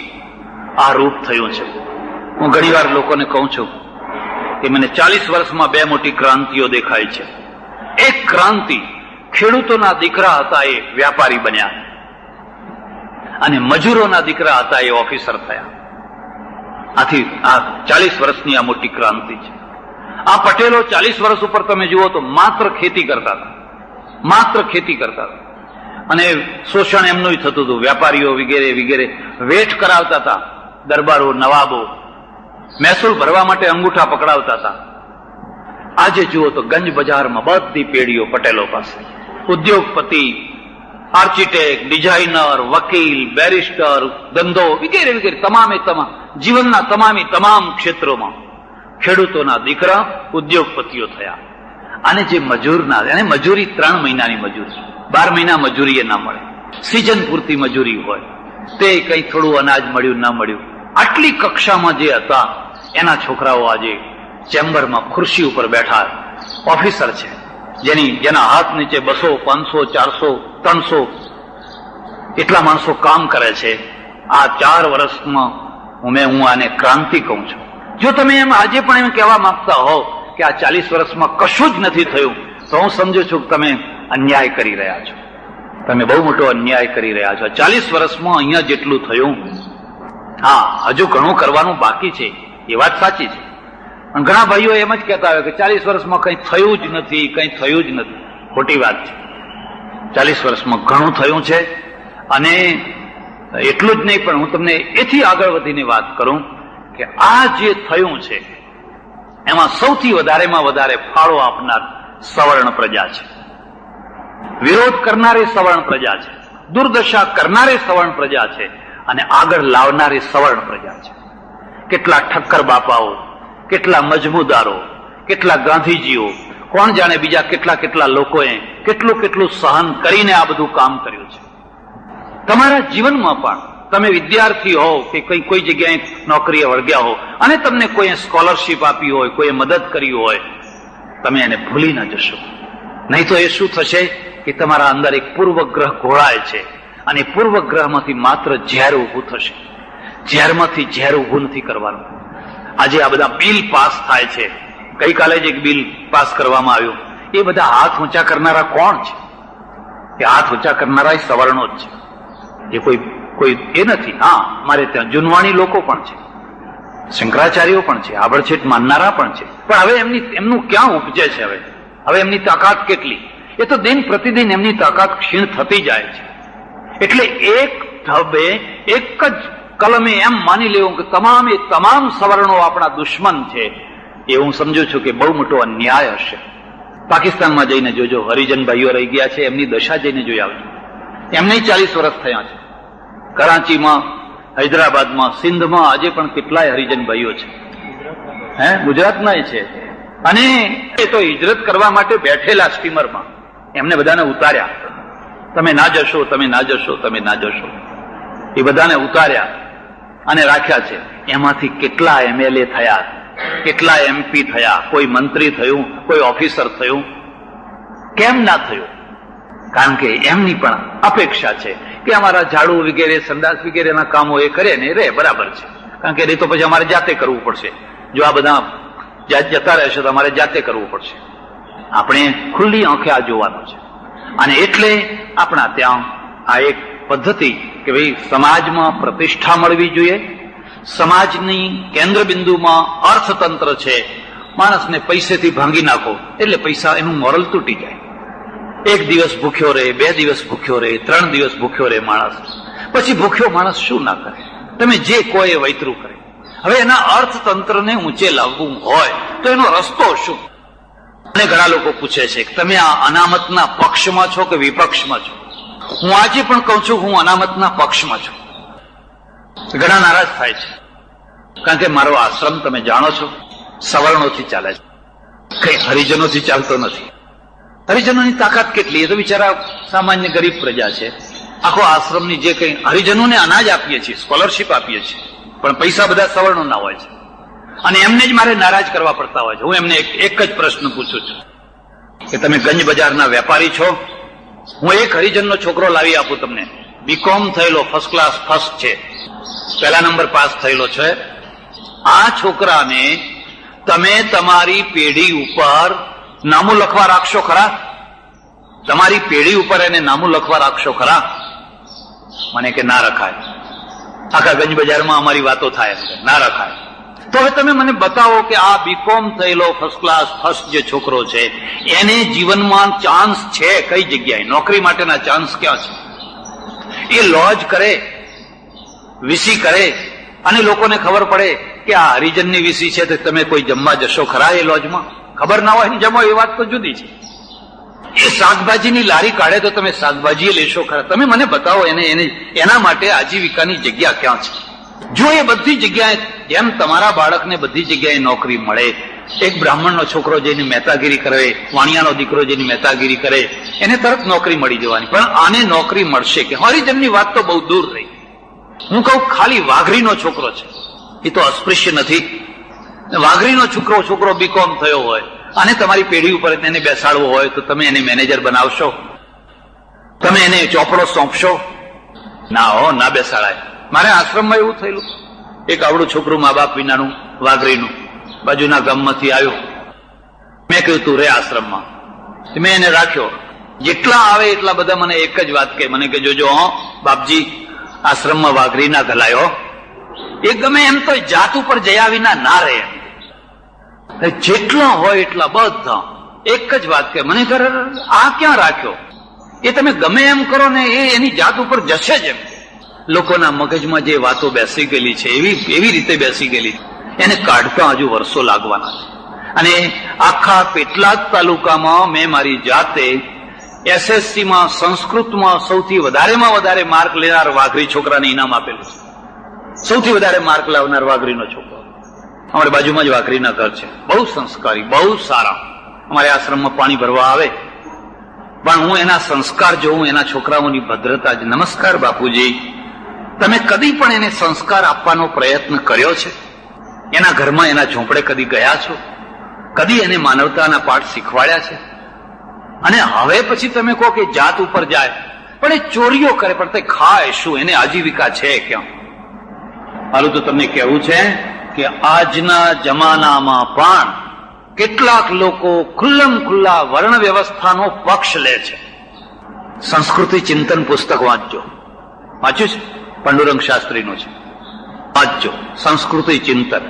આ રૂપ થયું છે. હું ઘણી વાર લોકોને કહું છું કે મને 40 વર્ષમાં 2 મોટી ક્રાંતિઓ દેખાય છે. એક ક્રાંતિ, ખેડૂતોના દીકરા હતા એ વ્યાપારી બન્યા, અને મજૂરોના દીકરા હતા એ ઓફિસર થયા. આથી આ 40 વર્ષની આ મોટી ક્રાંતિ છે. આ પટેલો 40 વર્ષ ઉપર તમે જુઓ તો માત્ર ખેતી કરતા હતા, માત્ર ખેતી કરતા હતા, અને શોષણ એમનું થતું હતું. વેપારીઓ વગેરે વગેરે વેઠ કરાવતા હતા. દરબારો, નવાબો મહેસૂલ ભરવા માટે અંગૂઠા પકડાવતા હતા. આજે જુઓ તો ગંજ બજારમાં બધી પેઢીઓ પટેલો પાસે. ઉદ્યોગપતિ, આર્કિટેક્ટ, ડિઝાઇનર, વકીલ, બેરિસ્ટર, ધંધો વગેરે વગેરે તમામે તમામ જીવનના તમામ ક્ષેત્રોમાં ખેડૂતોના દીકરા ઉદ્યોગપતિઓ થયા. અને જે મજૂરના, એને મજૂરી 3 મહિનાની મજૂરી, 12 મહિના મજૂરી એ ના મળે. સિઝન પૂરતી મજૂરી હોય, તે કઈ થોડું અનાજ મળ્યું ના મળ્યું. આટલી કક્ષામાં જે હતા એના છોકરાઓ આજે ચેમ્બરમાં ખુરશી ઉપર બેઠા ઓફિસર છે, જેના હાથ નીચે 200, 500, 400, 300 એટલા માણસો કામ કરે છે. આ 4 વર્ષમાં હું આને ક્રાંતિ કહું છું. જો તમે એમ આજે પણ એમ કહેવા માંગતા હો કે આ 40 વર્ષમાં કશું જ નથી થયું, તો હું સમજુ છું કે તમે અન્યાય કરી રહ્યા છો. તમે બહુ મોટો અન્યાય કરી રહ્યા છો. 40 વર્ષમાં અહીંયા જેટલું થયું, હા હજુ ઘણું કરવાનું બાકી છે, એ વાત સાચી છે. પણ ઘણા ભાઈઓ એમ જ કહેતા હોય કે 40 વર્ષમાં કંઈ થયું જ નથી, કંઈ થયું જ નથી. ખોટી વાત છે. 40 વર્ષમાં ઘણું થયું છે. અને એટલું જ નહીં, પણ હું તમને એથી આગળ વધીને વાત કરું કે આ જે થયું છે એમાં સૌથી વધારેમાં વધારે ફાળો આપનાર સવર્ણ પ્રજા છે. વિરોધ કરનારી સવર્ણ પ્રજા છે, દુર્દશા કરનારી સવર્ણ પ્રજા છે, અને આગળ લાવનારી સવર્ણ પ્રજા છે. કેટલા ઠક્કર બાપાઓ, કેટલા મજમુદારો, કેટલા ગાંધીજીઓ, કોણ જાણે બીજા કેટલા લોકોએ કેટલું સહન કરીને આ બધું કામ કર્યું છે. તમારા જીવનમાં પણ તમે વિદ્યાર્થી હો કે કોઈ જગ્યાએ નોકરીએ વળગ્યા હો અને તમને કોઈએ સ્કોલરશીપ આપી હોય, કોઈએ મદદ કરી હોય, તમે એને ભૂલી ન જશો. નહીં તો એ શું થશે કે તમારા અંદર એક પૂર્વગ્રહ ઘોળાય છે, અને પૂર્વગ્રહમાંથી માત્ર ઝેર ઊભું થશે. ઝેરમાંથી ઝેર ઊભું નથી કરવાનું. આજે આ બધા બિલ પાસ થાય છે. ગઈકાલે જ એક બિલ પાસ કરવામાં આવ્યું. એ બધા હાથ ઊંચા કરનારા કોણ છે? એ હાથ ઊંચા કરનારા સવર્ણો જ છે. એ કોઈ એ નથી. હા, મારે ત્યાં જુનવાણી લોકો પણ છે, શંકરાચાર્યો પણ છે, આબડછેટ માનનારા પણ છે. પણ હવે એમનું ક્યાં ઉપજે છે? હવે એમની તાકાત કેટલી? એ તો દિન પ્રતિદિન એમની તાકાત ક્ષીણ થતી જાય છે. એટલે એક ઢબે એક જ કલમે એમ માની લેવું કે તમામ સવર્ણો આપણા દુશ્મન છે, એ હું સમજુ છું કે બહુ મોટો અન્યાય હશે. પાકિસ્તાનમાં જઈને જોજો, હરિજન ભાઈઓ રહી ગયા છે, એમની દશા જઈને જોઈ આવજો. એમને 40 વર્ષ થયા છે. કરાચીમાં, હૈદરાબાદમાં, સિંધમાં આજે પણ કેટલાય હરિજન ભાઈઓ છે. ગુજરાતના છે. અને એ તો હિજરત કરવા માટે બેઠેલા સ્ટીમરમાં એમને બધાને ઉતાર્યા. તમે ના જશો, તમે ના જશો, તમે ના જશો. એ બધાને ઉતાર્યા અને રાખ્યા છે. એમાંથી કેટલા MLA થયા, કેટલા MP થયા, કોઈ મંત્રી થયું, કોઈ ઓફિસર થયું. કેમ ના થયું? કારણ કે એમની પણ અપેક્ષા છે કે અમારા ઝાડુ વગેરે, સંડાસ વગેરેના કામો એ કરે ને રે બરાબર છે. કારણ કે એ તો પછી અમારે જાતે કરવું પડશે. જો આ બધા જતા રહેશે તો અમારે જાતે કરવું પડશે. આપણે ખુલ્લી આંખે આ જોવાનું છે. અને એટલે આપણા ત્યાં આ એક પદ્ધતિ કે ભાઈ સમાજમાં પ્રતિષ્ઠા મળવી જોઈએ. સમાજની કેન્દ્ર બિંદુમાં અર્થતંત્ર છે. માણસને પૈસેથી ભાંગી નાખો એટલે પૈસા, એનું મોરલ તૂટી જાય. 1 દિવસ ભૂખ્યો રહે, 2 દિવસ ભૂખ્યો રહે, 3 દિવસ ભૂખ્યો રહે માણસ. પછી ભૂખ્યો માણસ શું ના કરે? તમે જે કહો એ વૈતરું કરે. હવે એના અર્થતંત્રને ઊંચે લાવવું હોય તો એનો રસ્તો શું? અને ઘણા લોકો પૂછે છે કે તમે આ અનામતના પક્ષમાં છો કે વિપક્ષમાં છો? હું આજે પણ કહું છું હું અનામતના પક્ષમાં છું. ઘણા નારાજ થાય છે કારણ કે મારો આશ્રમ તમે જાણો છો સવર્ણોથી ચાલે છે, કઈ હરિજનોથી ચાલતો નથી. હરિજનોની તાકાત કેટલી? એ તો બિચારા સામાન્ય ગરીબ પ્રજા છે. આખો આશ્રમની જે કઈ હરિજનોને અનાજ આપીએ છીએ, સ્કોલરશીપ આપીએ છીએ, પણ પૈસા બધા સવર્ણોના હોય છે. અને એમને જ મારે નારાજ કરવા પડતા હોય છે. હું એમને એક જ પ્રશ્ન પૂછું છું કે તમે ગંજ બજારના વેપારી છો? હું એક હરિજનનો છોકરો લાવી આપું તમને, BCom થયેલો, ફર્સ્ટ ક્લાસ ફર્સ્ટ છે, 1લા નંબર પાસ થયેલો છે. આ છોકરાને તમે તમારી પેઢી ઉપર નામું લખવા રાખશો ખરા? તમારી પેઢી ઉપર એને નામું લખવા રાખશો ખરા? મને કે ના રખાય. આખા ગંજ બજારમાં અમારી વાતો થાય, ના રખાય. તો હવે તમે મને બતાવો કે આ BCom થયેલો ફર્સ્ટ ક્લાસ ફર્સ્ટ જે છોકરો છે એને જીવનમાં ચાન્સ છે કઈ જગ્યાએ? નોકરી માટેના ચાન્સ ક્યાં છે? એ લોજ કરે, વીસી કરે અને લોકોને ખબર પડે કે આ હરિજનની વીસી છે તો તમે કોઈ જમવા જશો ખરા એ લોજમાં? ખબર ના હોય ને જમો એ વાત તો જુદી છે. એ શાકભાજીની લારી કાઢે તો તમે શાકભાજી લેશો ખરા? તમે મને બતાવો એના માટે આજીવિકાની જગ્યા ક્યાં છે? જો એ બધી જગ્યાએ, જેમ તમારા બાળકને બધી જગ્યાએ નોકરી મળે, એક બ્રાહ્મણનો છોકરો જઈને મહેતાગીરી કરે, વાણિયાનો દીકરો જઈને મહેતાગીરી કરે, એને તરત નોકરી મળી જવાની. પણ આને નોકરી મળશે કે? હરિજનની વાત તો બહુ દૂર રહી. હું કહું ખાલી વાઘરીનો છોકરો છે, એ તો અસ્પૃશ્ય નથી. વાઘરીનો છોકરો BCom થયો હોય અને તમારી પેઢી ઉપર એને બેસાડવો હોય તો તમે એને મેનેજર બનાવશો? તમે એને ચોપડો સોંપશો? ના હો, ના બેસાડાય. મારે આશ્રમમાં એવું થયેલું, એક આવડું છોકરું મા બાપ વિનાનું, વાઘરીનું, બાજુના ગામમાંથી આવ્યું. મેં કહ્યું તું રે આશ્રમમાં. મેં એને રાખ્યો. જેટલા આવે એટલા બધા મને એક જ વાત કહે, મને કે જોજો બાપજી આશ્રમમાં વાઘરી ના ગલાયો. એ ગમે એમ તો જાત ઉપર જયા વિના ના રહે. જેટલા હોય એટલા બધા એક જ વાત કહે, મને ઘરે આ ક્યાં રાખ્યો? એ તમે ગમે એમ કરો ને એ એની જાત ઉપર જશે જ એમ. લોકોના મગજમાં જે વાતો બેસી ગયેલી છે એવી રીતે બેસી ગયેલી, એને કાઢતા હજુ વર્ષો લાગવાના છે. અને આખા પેટલાદ તાલુકામાં મેં મારી જાતે SSCમાં સંસ્કૃતમાં સૌથી વધારેમાં વધારે માર્ક લેનાર વાઘરી છોકરાને ઇનામ આપેલું છે. સૌથી વધારે માર્ક લાવનાર વાઘરીનો છોકરો. અમારી બાજુમાં જ વાઘરીના ઘર છે, બહુ સંસ્કારી, બહુ સારા. અમારે આશ્રમમાં પાણી ભરવા આવે પણ હું એના સંસ્કાર જોઉં, એના છોકરાઓની ભદ્રતા જ. નમસ્કાર બાપુજી, તમે કદી પણ એને સંસ્કાર આપવાનો પ્રયત્ન કર્યો છે? એના ઘરમાં, એના ઝૂંપડે કદી ગયા છો? કદી એને માનવતાના પાઠ શીખવાડ્યા છે? અને હવે પછી તમે કહો કે જાત ઉપર જાય, પણ એ ચોરીઓ કરે, પણ તે ખાય શું? એને આજીવિકા છે ક્યાં? મારું તો તમને કહેવું છે કે આજના જમાનામાં પણ કેટલાક લોકો ખુલ્લમ ખુલ્લા વર્ણ વ્યવસ્થાનો પક્ષ લે છે. સંસ્કૃતિ ચિંતન પુસ્તક વાંચજો. વાંચ્યું છે? પાંડુરંગ શાસ્ત્રીનું છે, વાંચજો. સંસ્કૃતિ ચિંતન.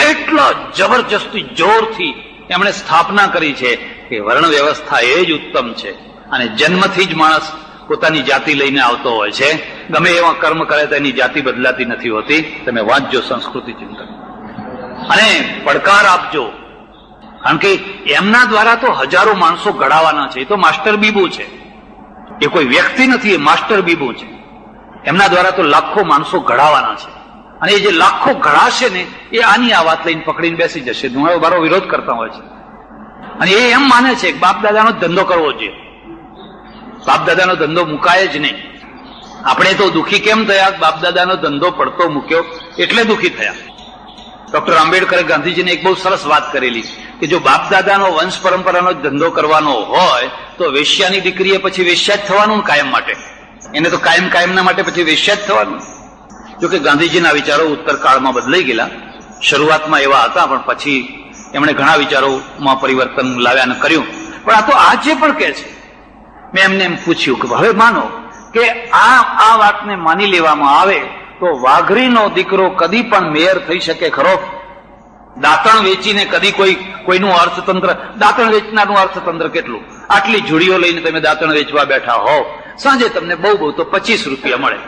એટલા જબરજસ્તી જોરથી એમણે સ્થાપના કરી છે કે વર્ણ વ્યવસ્થા એ જ ઉત્તમ છે. અને જન્મથી જ માણસ પોતાની જાતિ લઈને આવતો હોય છે ગમે એવા કર્મ કરે તો એની જાતિ બદલાતી નથી હોતી. તમે વાંચજો સંસ્કૃતિ ચિંતન અને પડકાર આપજો, કારણ કે એમના દ્વારા તો હજારો માણસો ઘડાવાના છે. એ તો માસ્ટર બીબુ છે, એ કોઈ વ્યક્તિ નથી, એ માસ્ટર બીબુ છે. એમના દ્વારા તો લાખો માણસો ઘડાવાના છે અને એ જે લાખો ઘડાશે ને એ આની આ વાત લઈને પકડીને બેસી જશે. મારો વિરોધ કરતા હોય છે અને એ એમ માને છે કે બાપ દાદાનો ધંધો કરવો જોઈએ, બાપ દાદાનો ધંધો મુકાય જ નહીં. આપણે તો દુઃખી કેમ થયા? બાપ દાદાનો ધંધો પડતો મૂક્યો એટલે દુઃખી થયા. ડોક્ટર આંબેડકરે ગાંધીજીને એક બહુ સરસ વાત કરેલી કે જો બાપ દાદાનો વંશ પરંપરાનો ધંધો કરવાનો હોય તો વેશ્યાની દીકરીએ પછી વેશ્યા જ થવાનું કાયમ માટે, એને તો કાયમના માટે પછી વેશ્યા જ થવાનું. જોકે ગાંધીજીના વિચારો ઉત્તરકાળમાં બદલાઈ ગયેલા, શરૂઆતમાં એવા હતા પણ પછી એમણે ઘણા વિચારોમાં પરિવર્તન લાવ્યા અને કર્યું. પણ આ તો આજે પણ કહે છે. મેં એમને એમ પૂછ્યું કે હવે માનો કે આ વાતને માની લેવામાં આવે તો વાઘરીનો દીકરો કદી પણ મેયર થઈ શકે ખરો? દાંતણ વેચીને કદી કોઈનું અર્થતંત્ર, દાંતણ વેચનારનું અર્થતંત્ર કેટલું? આટલી જોડીઓ લઈને તમે દાંતણ વેચવા બેઠા હો, સાંજે તમને બહુ તો 25 રૂપિયા મળે.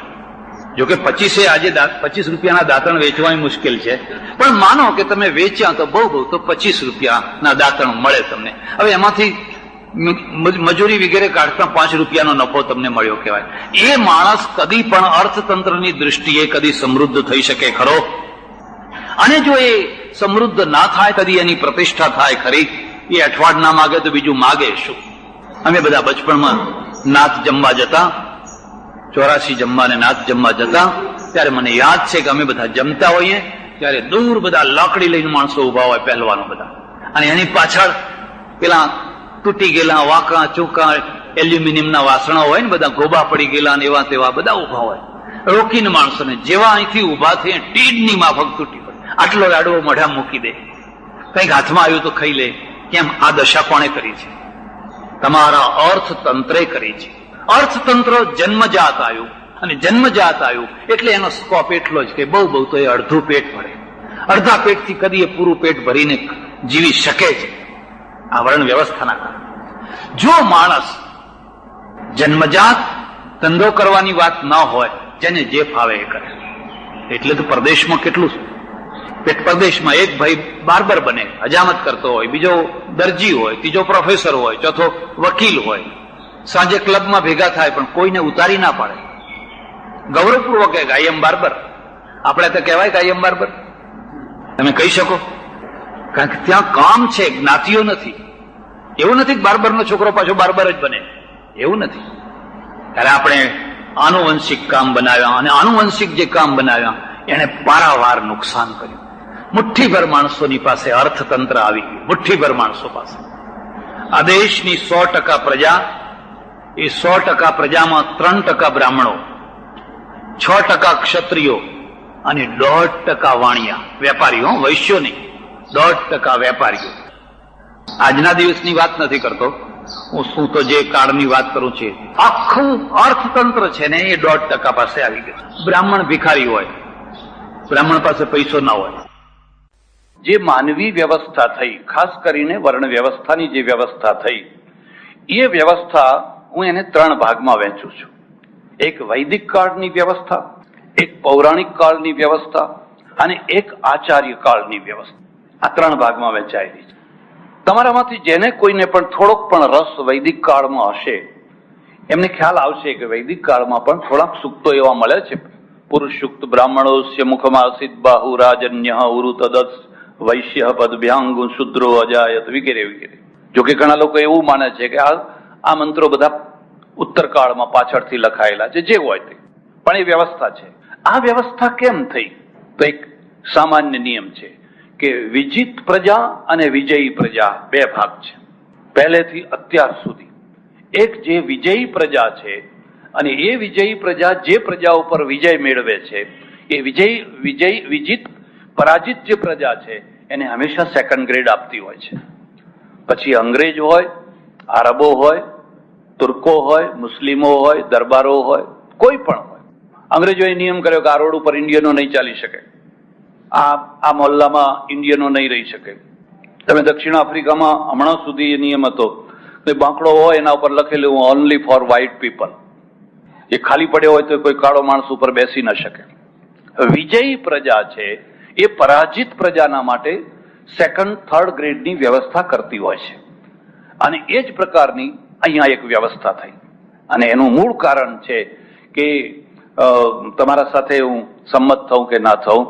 જોકે 25 આજે 25 રૂપિયાના દાંતણ વેચવાની મુશ્કેલ છે, પણ માનો કે તમે વેચ્યા તો બહુ તો 25 રૂપિયાના દાંતણ મળે તમને. હવે એમાંથી મજૂરી વગેરે કાઢતા 5 રૂપિયાનો નફો તમને મળ્યો કહેવાય. એ માણસ કદી પણ અર્થતંત્રની દૃષ્ટિએ કદી સમૃદ્ધ થઈ શકે ખરો? અને જો એ સમૃદ્ધ ના થાય, કદી એની પ્રતિષ્ઠા થાય ખરી? એ અઠવાડ ના માગે તો બીજું માગે શું? અમે બધા બચપણમાં નાત જમવા જતા, 84 જમવા ને નાત જમવા જતા, ત્યારે મને યાદ છે કે અમે બધા જમતા હોઈએ ત્યારે દૂર બધા લાકડી લઈને માણસો ઉભા હોય, પહેલવાનો બધા, અને એની પાછળ પેલા તૂટી ગયેલા વાંકા ચોકા એલ્યુમિનિયમના વાસણો હોય ને બધા ગોબા પડી ગયેલા ને એવા તેવા બધા ઉભા હોય, રોકીને માણસોને જેવા અહીંથી ઉભા થઈ ટીડની માફક તૂટી પડે, આટલો લાડવો મોઢા મૂકી દે, કંઈક હાથમાં આવ્યું તો ખાઈ લે. કેમ? આ દશા કોણે કરી છે? તમારા અર્થતંત્રે કરી છે. અર્થતંત્ર જન્મજાત આવ્યું, અને જન્મજાત આવ્યું એટલે એનો સ્કોપ એટલો જ કે બહુ તો એ અડધું પેટ ભરે. અડધા પેટથી કદી એ પૂરું પેટ ભરીને જીવી શકે છે આ વર્ણ વ્યવસ્થાના કારણે. જો માણસ જન્મજાત ધંધો કરવાની વાત ન હોય, જેને જે ફાવે એ કરે, એટલે તો પરદેશમાં કેટલું પરદેશમાં એક ભાઈ બાર્બર બને, હજામત કરતો હોય, બીજો દરજી હોય, ત્રીજો પ્રોફેસર હોય, ચોથો વકીલ હોય, સાંજે ક્લબમાં ભેગા થાય પણ કોઈને ઉતારી ના પાડે, ગૌરવપૂર્વક કે આઈ એમ બાર્બર. આપણે તો કહેવાય કે આઈ એમ બાર્બર? તમે કહી શકો? કારણ કે ત્યાં કામ છે, જ્ઞાતિઓ નથી. એવું નથી કે બાર્બરનો છોકરો પાછો બાર્બર જ બને, એવું નથી. ત્યારે આપણે આનુવંશિક કામ બનાવ્યા, અને આનુવંશિક જે કામ બનાવ્યા એને પારાવાર નુકસાન કર્યું. મુઠ્ઠીભર માણસોની પાસે અર્થતંત્ર આવી ગયું, મુઠ્ઠીભર માણસો પાસે. આ દેશની 100% પ્રજા, એ 100% પ્રજામાં 3% બ્રાહ્મણો, 6% ક્ષત્રિયો અને 1.5% વાણિયા, વેપારીઓ, વૈશ્યો નહીં, 1.5% વેપારીઓ. આજના દિવસની વાત નથી કરતો હું તો જે કાળની વાત કરું છું. આખું અર્થતંત્ર છે ને એ 1.5% પાસે આવી ગયું. બ્રાહ્મણ ભિખારી હોય, બ્રાહ્મણ પાસે પૈસો ના હોય. જે માનવી વ્યવસ્થા થઈ, ખાસ કરીને વર્ણ વ્યવસ્થાની જે વ્યવસ્થા થઈ, એ વ્યવસ્થા હું એને 3 ભાગમાં વહેંચું છું. એક વૈદિક કાળની વ્યવસ્થા, એક પૌરાણિક કાળની વ્યવસ્થા અને એક આચાર્ય કાળની વ્યવસ્થા. આ 3 ભાગમાં વહેંચાયેલી છે. તમારામાંથી જેને કોઈને પણ થોડોક પણ રસ વૈદિક કાળમાં હશે, એમને ખ્યાલ આવશે કે વૈદિક કાળમાં પણ થોડાક સૂક્તો એવા મળે છે. પુરુષ સૂક્ત, બ્રાહ્મણોસ્ય મુખમાસિત બાહુ રાજન્ય ઉરુતદસ વૈશ્ય પદભ્યાંગુ શુદ્રો અજાયત વગેરે વગેરે. જોકે ઘણા લોકો એવું માને છે કે આ મંત્રો બધા ઉત્તરકાળમાં પાછળથી લખાયેલા છે, જે હોય તે, પણ એ વ્યવસ્થા છે. આ વ્યવસ્થા કેમ થઈ? તો એક સામાન્ય નિયમ છે કે વિજિત પ્રજા અને વિજયી પ્રજા 2 ભાગ છે પહેલેથી અત્યાર સુધી. એક જે વિજયી પ્રજા છે, અને એ વિજયી પ્રજા જે પ્રજા ઉપર વિજય મેળવે છે, એ વિજિત પરાજિત જે પ્રજા છે એને હંમેશા 2nd ગ્રેડ આપતી હોય છે. પછી અંગ્રેજ હોય, આરબો હોય, તુર્કો હોય, મુસ્લિમો હોય, દરબારો હોય, કોઈ પણ હોય. અંગ્રેજોએ નિયમ કર્યો કે આ રોડ ઉપર ઇન્ડિયનો નહીં ચાલી શકે, આ મોહલ્લામાં ઇન્ડિયનો નહીં રહી શકે. તમે દક્ષિણ આફ્રિકામાં હમણાં સુધી એ નિયમ હતો કે બાંકડો હોય એના ઉપર લખેલું ઓનલી ફોર વ્હાઇટ પીપલ, એ ખાલી પડ્યો હોય તો કોઈ કાળો માણસ ઉપર બેસી ન શકે. વિજયી પ્રજા છે એ પરાજિત પ્રજાના માટે સેકન્ડ થર્ડ ગ્રેડની વ્યવસ્થા કરતી હોય છે. અને એ જ પ્રકારની અહીંયા એક વ્યવસ્થા થઈ. અને એનું મૂળ કારણ છે કે તમારા સાથે હું સંમત થઉં કે ના થઉં,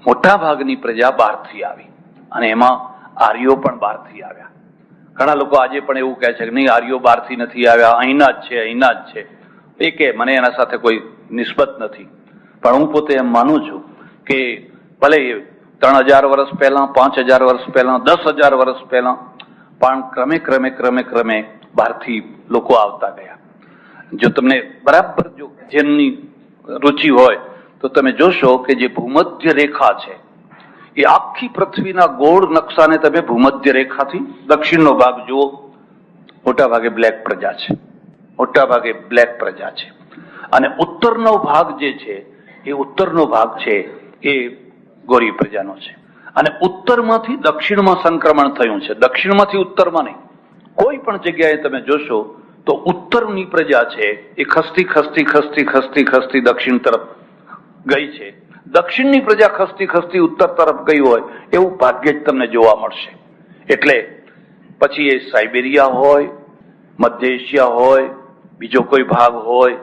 મોટા ભાગની પ્રજા બહારથી આવી અને એમાં આર્યો પણ બહારથી આવ્યા. ઘણા લોકો આજે પણ એવું કહે છે કે નહીં, આર્યો બહારથી નથી આવ્યા, અહીંના જ છે, અહીંના જ છે. એ કે મને એના સાથે કોઈ નિસ્બત નથી, પણ હું પોતે એમ માનું છું કે ભલે 3000 વર્ષ પહેલા, 5000 વર્ષ પહેલા, 10,000 વર્ષ પહેલા, પણ ક્રમે ક્રમે ક્રમે ક્રમે બહારથી લોકો આવતા ગયા. જો તમને બરાબર જો જેમની રુચિ હોય તો તમે જોશો કે જે ભૂમધ્ય રેખા છે એ આખી પૃથ્વીના ગોળ નકશાને તમે ભૂમધ્ય રેખાથી દક્ષિણનો ભાગ જુઓ, મોટા ભાગે બ્લેક પ્રજા છે, મોટા ભાગે બ્લેક પ્રજા છે. અને ઉત્તરનો ભાગ જે છે એ ઉત્તરનો ભાગ છે એ ગોરી પ્રજાનો છે. અને ઉત્તરમાંથી દક્ષિણમાં સંક્રમણ થયું છે, દક્ષિણમાંથી ઉત્તરમાં નહીં. કોઈ પણ જગ્યાએ તમે જોશો તો ઉત્તરની પ્રજા છે એ ખસતી ખસતી ખસતી ખસતી ખસતી દક્ષિણ તરફ ગઈ છે. દક્ષિણની પ્રજા ખસતી ખસતી ઉત્તર તરફ ગઈ હોય એવું ભાગ્યે જ તમને જોવા મળશે. એટલે પછી એ સાઇબેરિયા હોય, મધ્ય એશિયા હોય, બીજો કોઈ ભાગ હોય,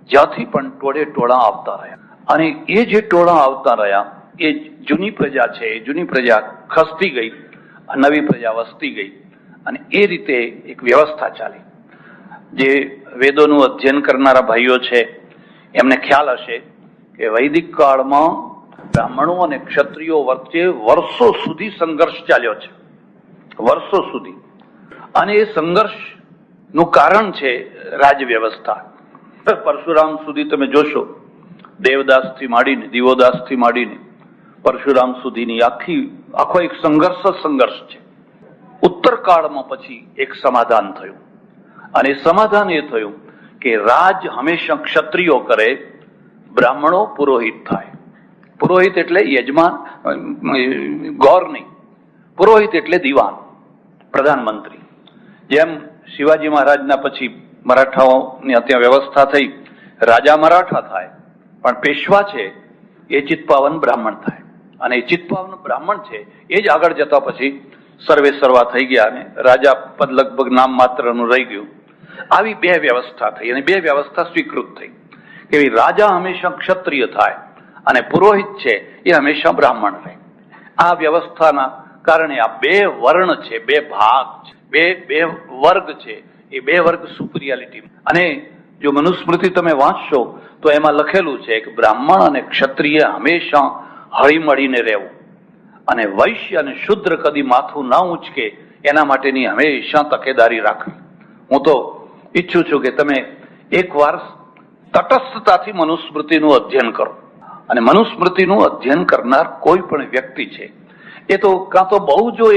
જ્યાંથી પણ ટોળે ટોળા આવતા રહ્યા. અને એ જે ટોળા આવતા રહ્યા એ જૂની પ્રજા છે, એ જૂની પ્રજા ખસતી ગઈ, નવી પ્રજા વસતી ગઈ. અને એ રીતે એક વ્યવસ્થા ચાલી. જે વેદોનું અધ્યયન કરનારા ભાઈઓ છે એમને ખ્યાલ હશે કે વૈદિક કાળમાં બ્રાહ્મણો અને ક્ષત્રિયો વચ્ચે વર્ષો સુધી સંઘર્ષ ચાલ્યો છે, વર્ષો સુધી. અને એ સંઘર્ષનું કારણ છે રાજ વ્યવસ્થા. પરશુરામ સુધી તમે જોશો, દેવદાસથી માંડીને, દિવોદાસથી માંડીને પરશુરામ સુધીની આખો એક સંઘર્ષ છે. ઉત્તરકાળમાં પછી એક સમાધાન થયું. અને સમાધાન એ થયું કે રાજ હંમેશા ક્ષત્રિયો કરે, બ્રાહ્મણો પુરોહિત થાય. પુરોહિત એટલે યજમાન, ગૌર નહીં. પુરોહિત એટલે દિવાન, પ્રધાનમંત્રી. જેમ શિવાજી મહારાજના પછી મરાઠાઓની ત્યાં વ્યવસ્થા થઈ, રાજા મરાઠા થાય, પણ પેશવા છે એ ચિત્પાવન બ્રાહ્મણ થાય. અને એ ચિત્પાવન બ્રાહ્મણ છે એ જ આગળ જતા પછી સર્વે સર્વા થઈ ગયા અને રાજા પદ લગભગ નામ માત્રનું રહી ગયું. આવી બે વ્યવસ્થા થઈ અને બે વ્યવસ્થા સ્વીકૃત થઈ કે રાજા હંમેશા ક્ષત્રિય થાય અને પુરોહિત છે એ હંમેશા બ્રાહ્મણ રહે. આ વ્યવસ્થાના કારણે આ બે વર્ણ છે, બે ભાગ છે, બે વર્ગ છે. એ બે વર્ગ સુપિરિયાલિટી. અને જો મનુસ્મૃતિ તમે વાંચશો તો એમાં લખેલું છે કે બ્રાહ્મણ અને ક્ષત્રિય હંમેશા હળી મળીને રહેવું અને વૈશ્ય અને શુદ્ર કદી માથું ના ઊંચકે એના માટેની હંમેશા તકેદારી રાખવી. હું તો ઈચ્છું છું કે તમે એકવાર તટસ્થતાથી મનુસ્મૃતિનું અધ્યયન કરો. અને મનુસ્મૃતિનું અધ્યયન કરનાર કોઈ પણ વ્યક્તિ છે એ તો કાં તો બહુ જો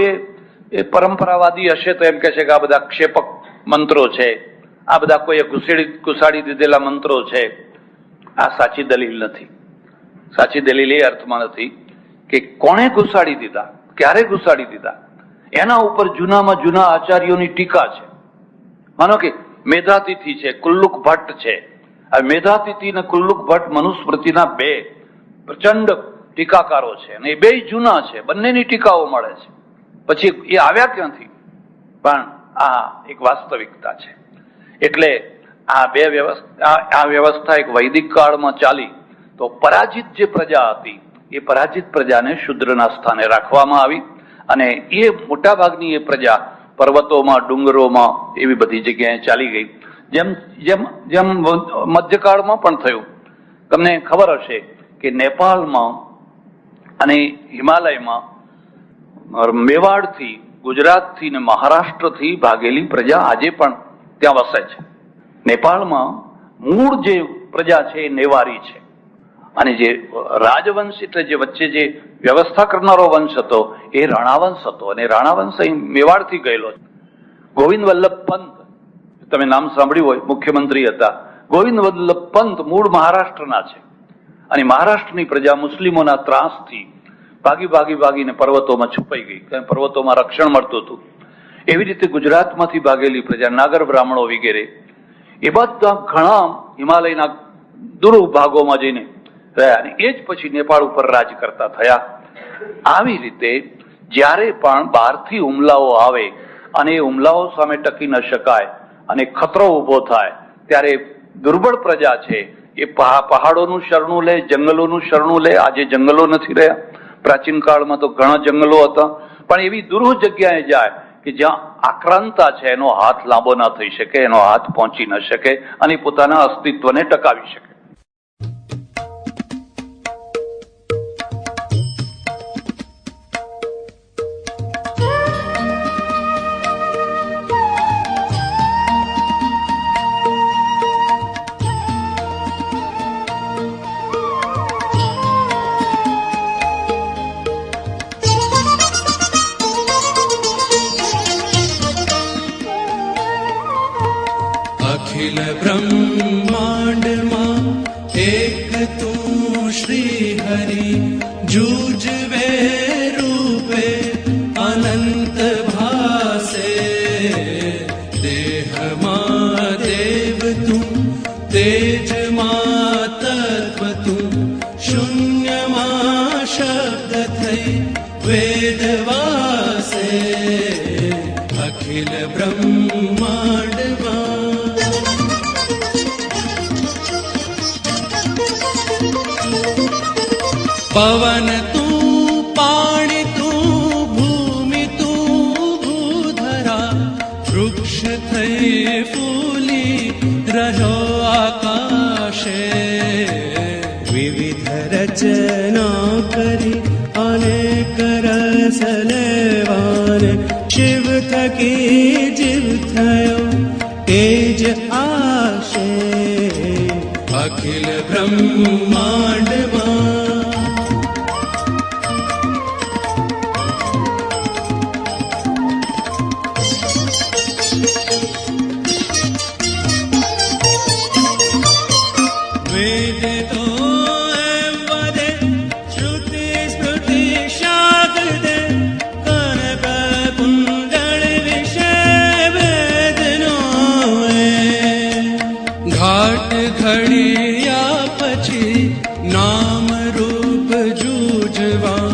એ પરંપરાવાદી હશે તો એમ કહે છે કે આ બધા ક્ષેપક મંત્રો છે, આ બધા કોઈએ ઘુસાડી દીધેલા મંત્રો છે. આ સાચી દલીલ નથી. સાચી દલીલ એ અર્થમાં નથી કે કોણે ઘુસાડી દીધા, ક્યારે ઘુસાડી દીધા, એના ઉપર જૂનામાં જૂના આચાર્યોની ટીકા છે. માનો કે મેધાતિથિ છે, કુલ્લુક ભટ્ટ છે. આ મેધાતિથિ અને કુલ્લુક ભટ્ટ મનુસ્મૃતિના બે પ્રચંડ ટીકાકારો છે અને એ બે જૂના છે, બંનેની ટીકાઓ મળે છે. પછી એ આવ્યા ક્યાંથી? પણ આ એક વાસ્તવિકતા છે. એટલે આ બે વ્યવસ્થા એક વૈદિક કાળમાં ચાલી તો પરાજિત જે પ્રજા હતી એ પરાજિત પ્રજાને શુદ્રના સ્થાને રાખવામાં આવી. અને એ મોટાભાગની એ પ્રજા પર્વતોમાં, ડુંગરોમાં એવી બધી જગ્યાએ ચાલી ગઈ. જેમ જેમ જેમ મધ્યકાળમાં પણ થયું. તમને ખબર હશે કે નેપાળમાં અને હિમાલયમાં મેવાડથી, ગુજરાતથી ને મહારાષ્ટ્રથી ભાગેલી પ્રજા આજે પણ ત્યાં વસે છે. નેપાળમાં મૂળ જે પ્રજા છે એ નેવારી છે. અને જે રાજવંશ એટલે જે વચ્ચે જે વ્યવસ્થા કરનારો વંશ હતો એ રાણાવંશ હતો. અને રાણાવંશ અહીં મેવાડથી ગયેલો. ગોવિંદ વલ્લભ પંત, તમે નામ સાંભળ્યું હોય, મુખ્યમંત્રી હતા. ગોવિંદ વલ્લભ પંત મૂળ મહારાષ્ટ્રના છે. અને મહારાષ્ટ્રની પ્રજા મુસ્લિમોના ત્રાસથી ભાગીને પર્વતોમાં છુપાઈ ગઈ, કારણ પર્વતોમાં રક્ષણ મળતું હતું. એવી રીતે ગુજરાતમાંથી ભાગેલી પ્રજા, નાગર બ્રાહ્મણો વગેરે, એ બધા ઘણા હિમાલયના દૂર ભાગોમાં જઈને રહ્યા અને એ જ પછી નેપાળ ઉપર રાજ કરતા થયા. આવી રીતે જ્યારે પણ બહારથી હુમલાઓ આવે અને એ હુમલાઓ સામે ટકી ન શકાય અને ખતરો ઉભો થાય ત્યારે દુર્બળ પ્રજા છે એ પહાડોનું શરણું લે, જંગલોનું શરણું લે. આજે જંગલો નથી રહ્યા. પ્રાચીન કાળમાં તો ઘણા જંગલો હતા, પણ એવી દૂર જગ્યાએ જાય કે જ્યાં આક્રાંતા છે, એનો હાથ લાંબો ના થઈ શકે, એનો હાથ પહોંચી ન શકે અને પોતાના અસ્તિત્વને ટકાવી શકે. अखिल ब्रह्मांड एक तू श्री हरि जूझवे रूपे अनंत भासे देह मा देव तू तेज मा तत्व तू शून्य मा शब्द થઈ वेद वासे अखिल ब्रह्मांड पवन तू पाणी तू भूमि तू भूधरा वृक्ष થઈ ફૂલી રહ્યો આકાશે વિવિધ રચના કરી અનેક રસ લેવાને શિવ થકી જીવ થયો તે જ આશે અખિલ બ્રહ્માંડમાં ઘડિયા પછી નામ રૂપ જૂજવા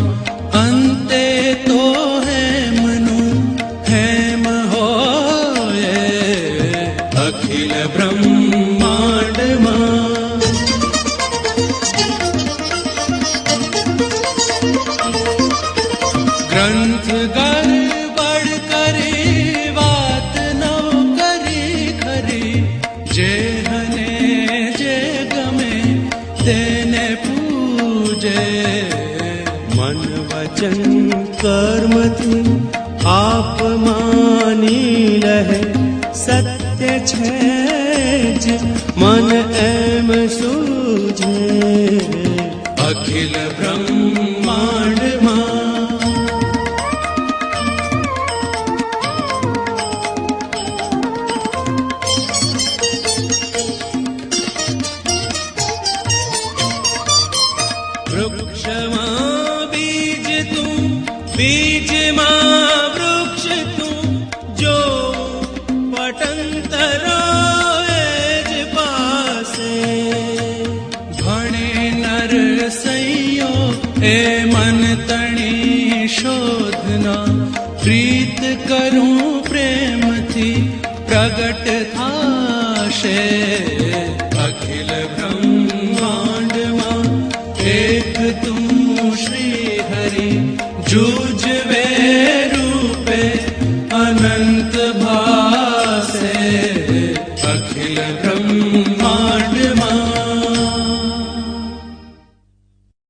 અંતે તો હેમનું હેમ હોય અખિલ બ્રહ્માંડમાં ગ્રંથ ગરબડ કરી વાત ન કરી ખરી જે તેને પૂજે મન વચન કર્મથી આપ માની રહે સત્ય છે જ મન એમ સૂજે અખિલ બ્રહ્માંડમાં વૃક્ષમાં બીજ તું બીજમાં વૃક્ષ તું જો પટંતરો એ જ પાસે ભણે નરસૈયો એ મન તણી શોધના પ્રીત કરું પ્રેમથી પ્રગટ થા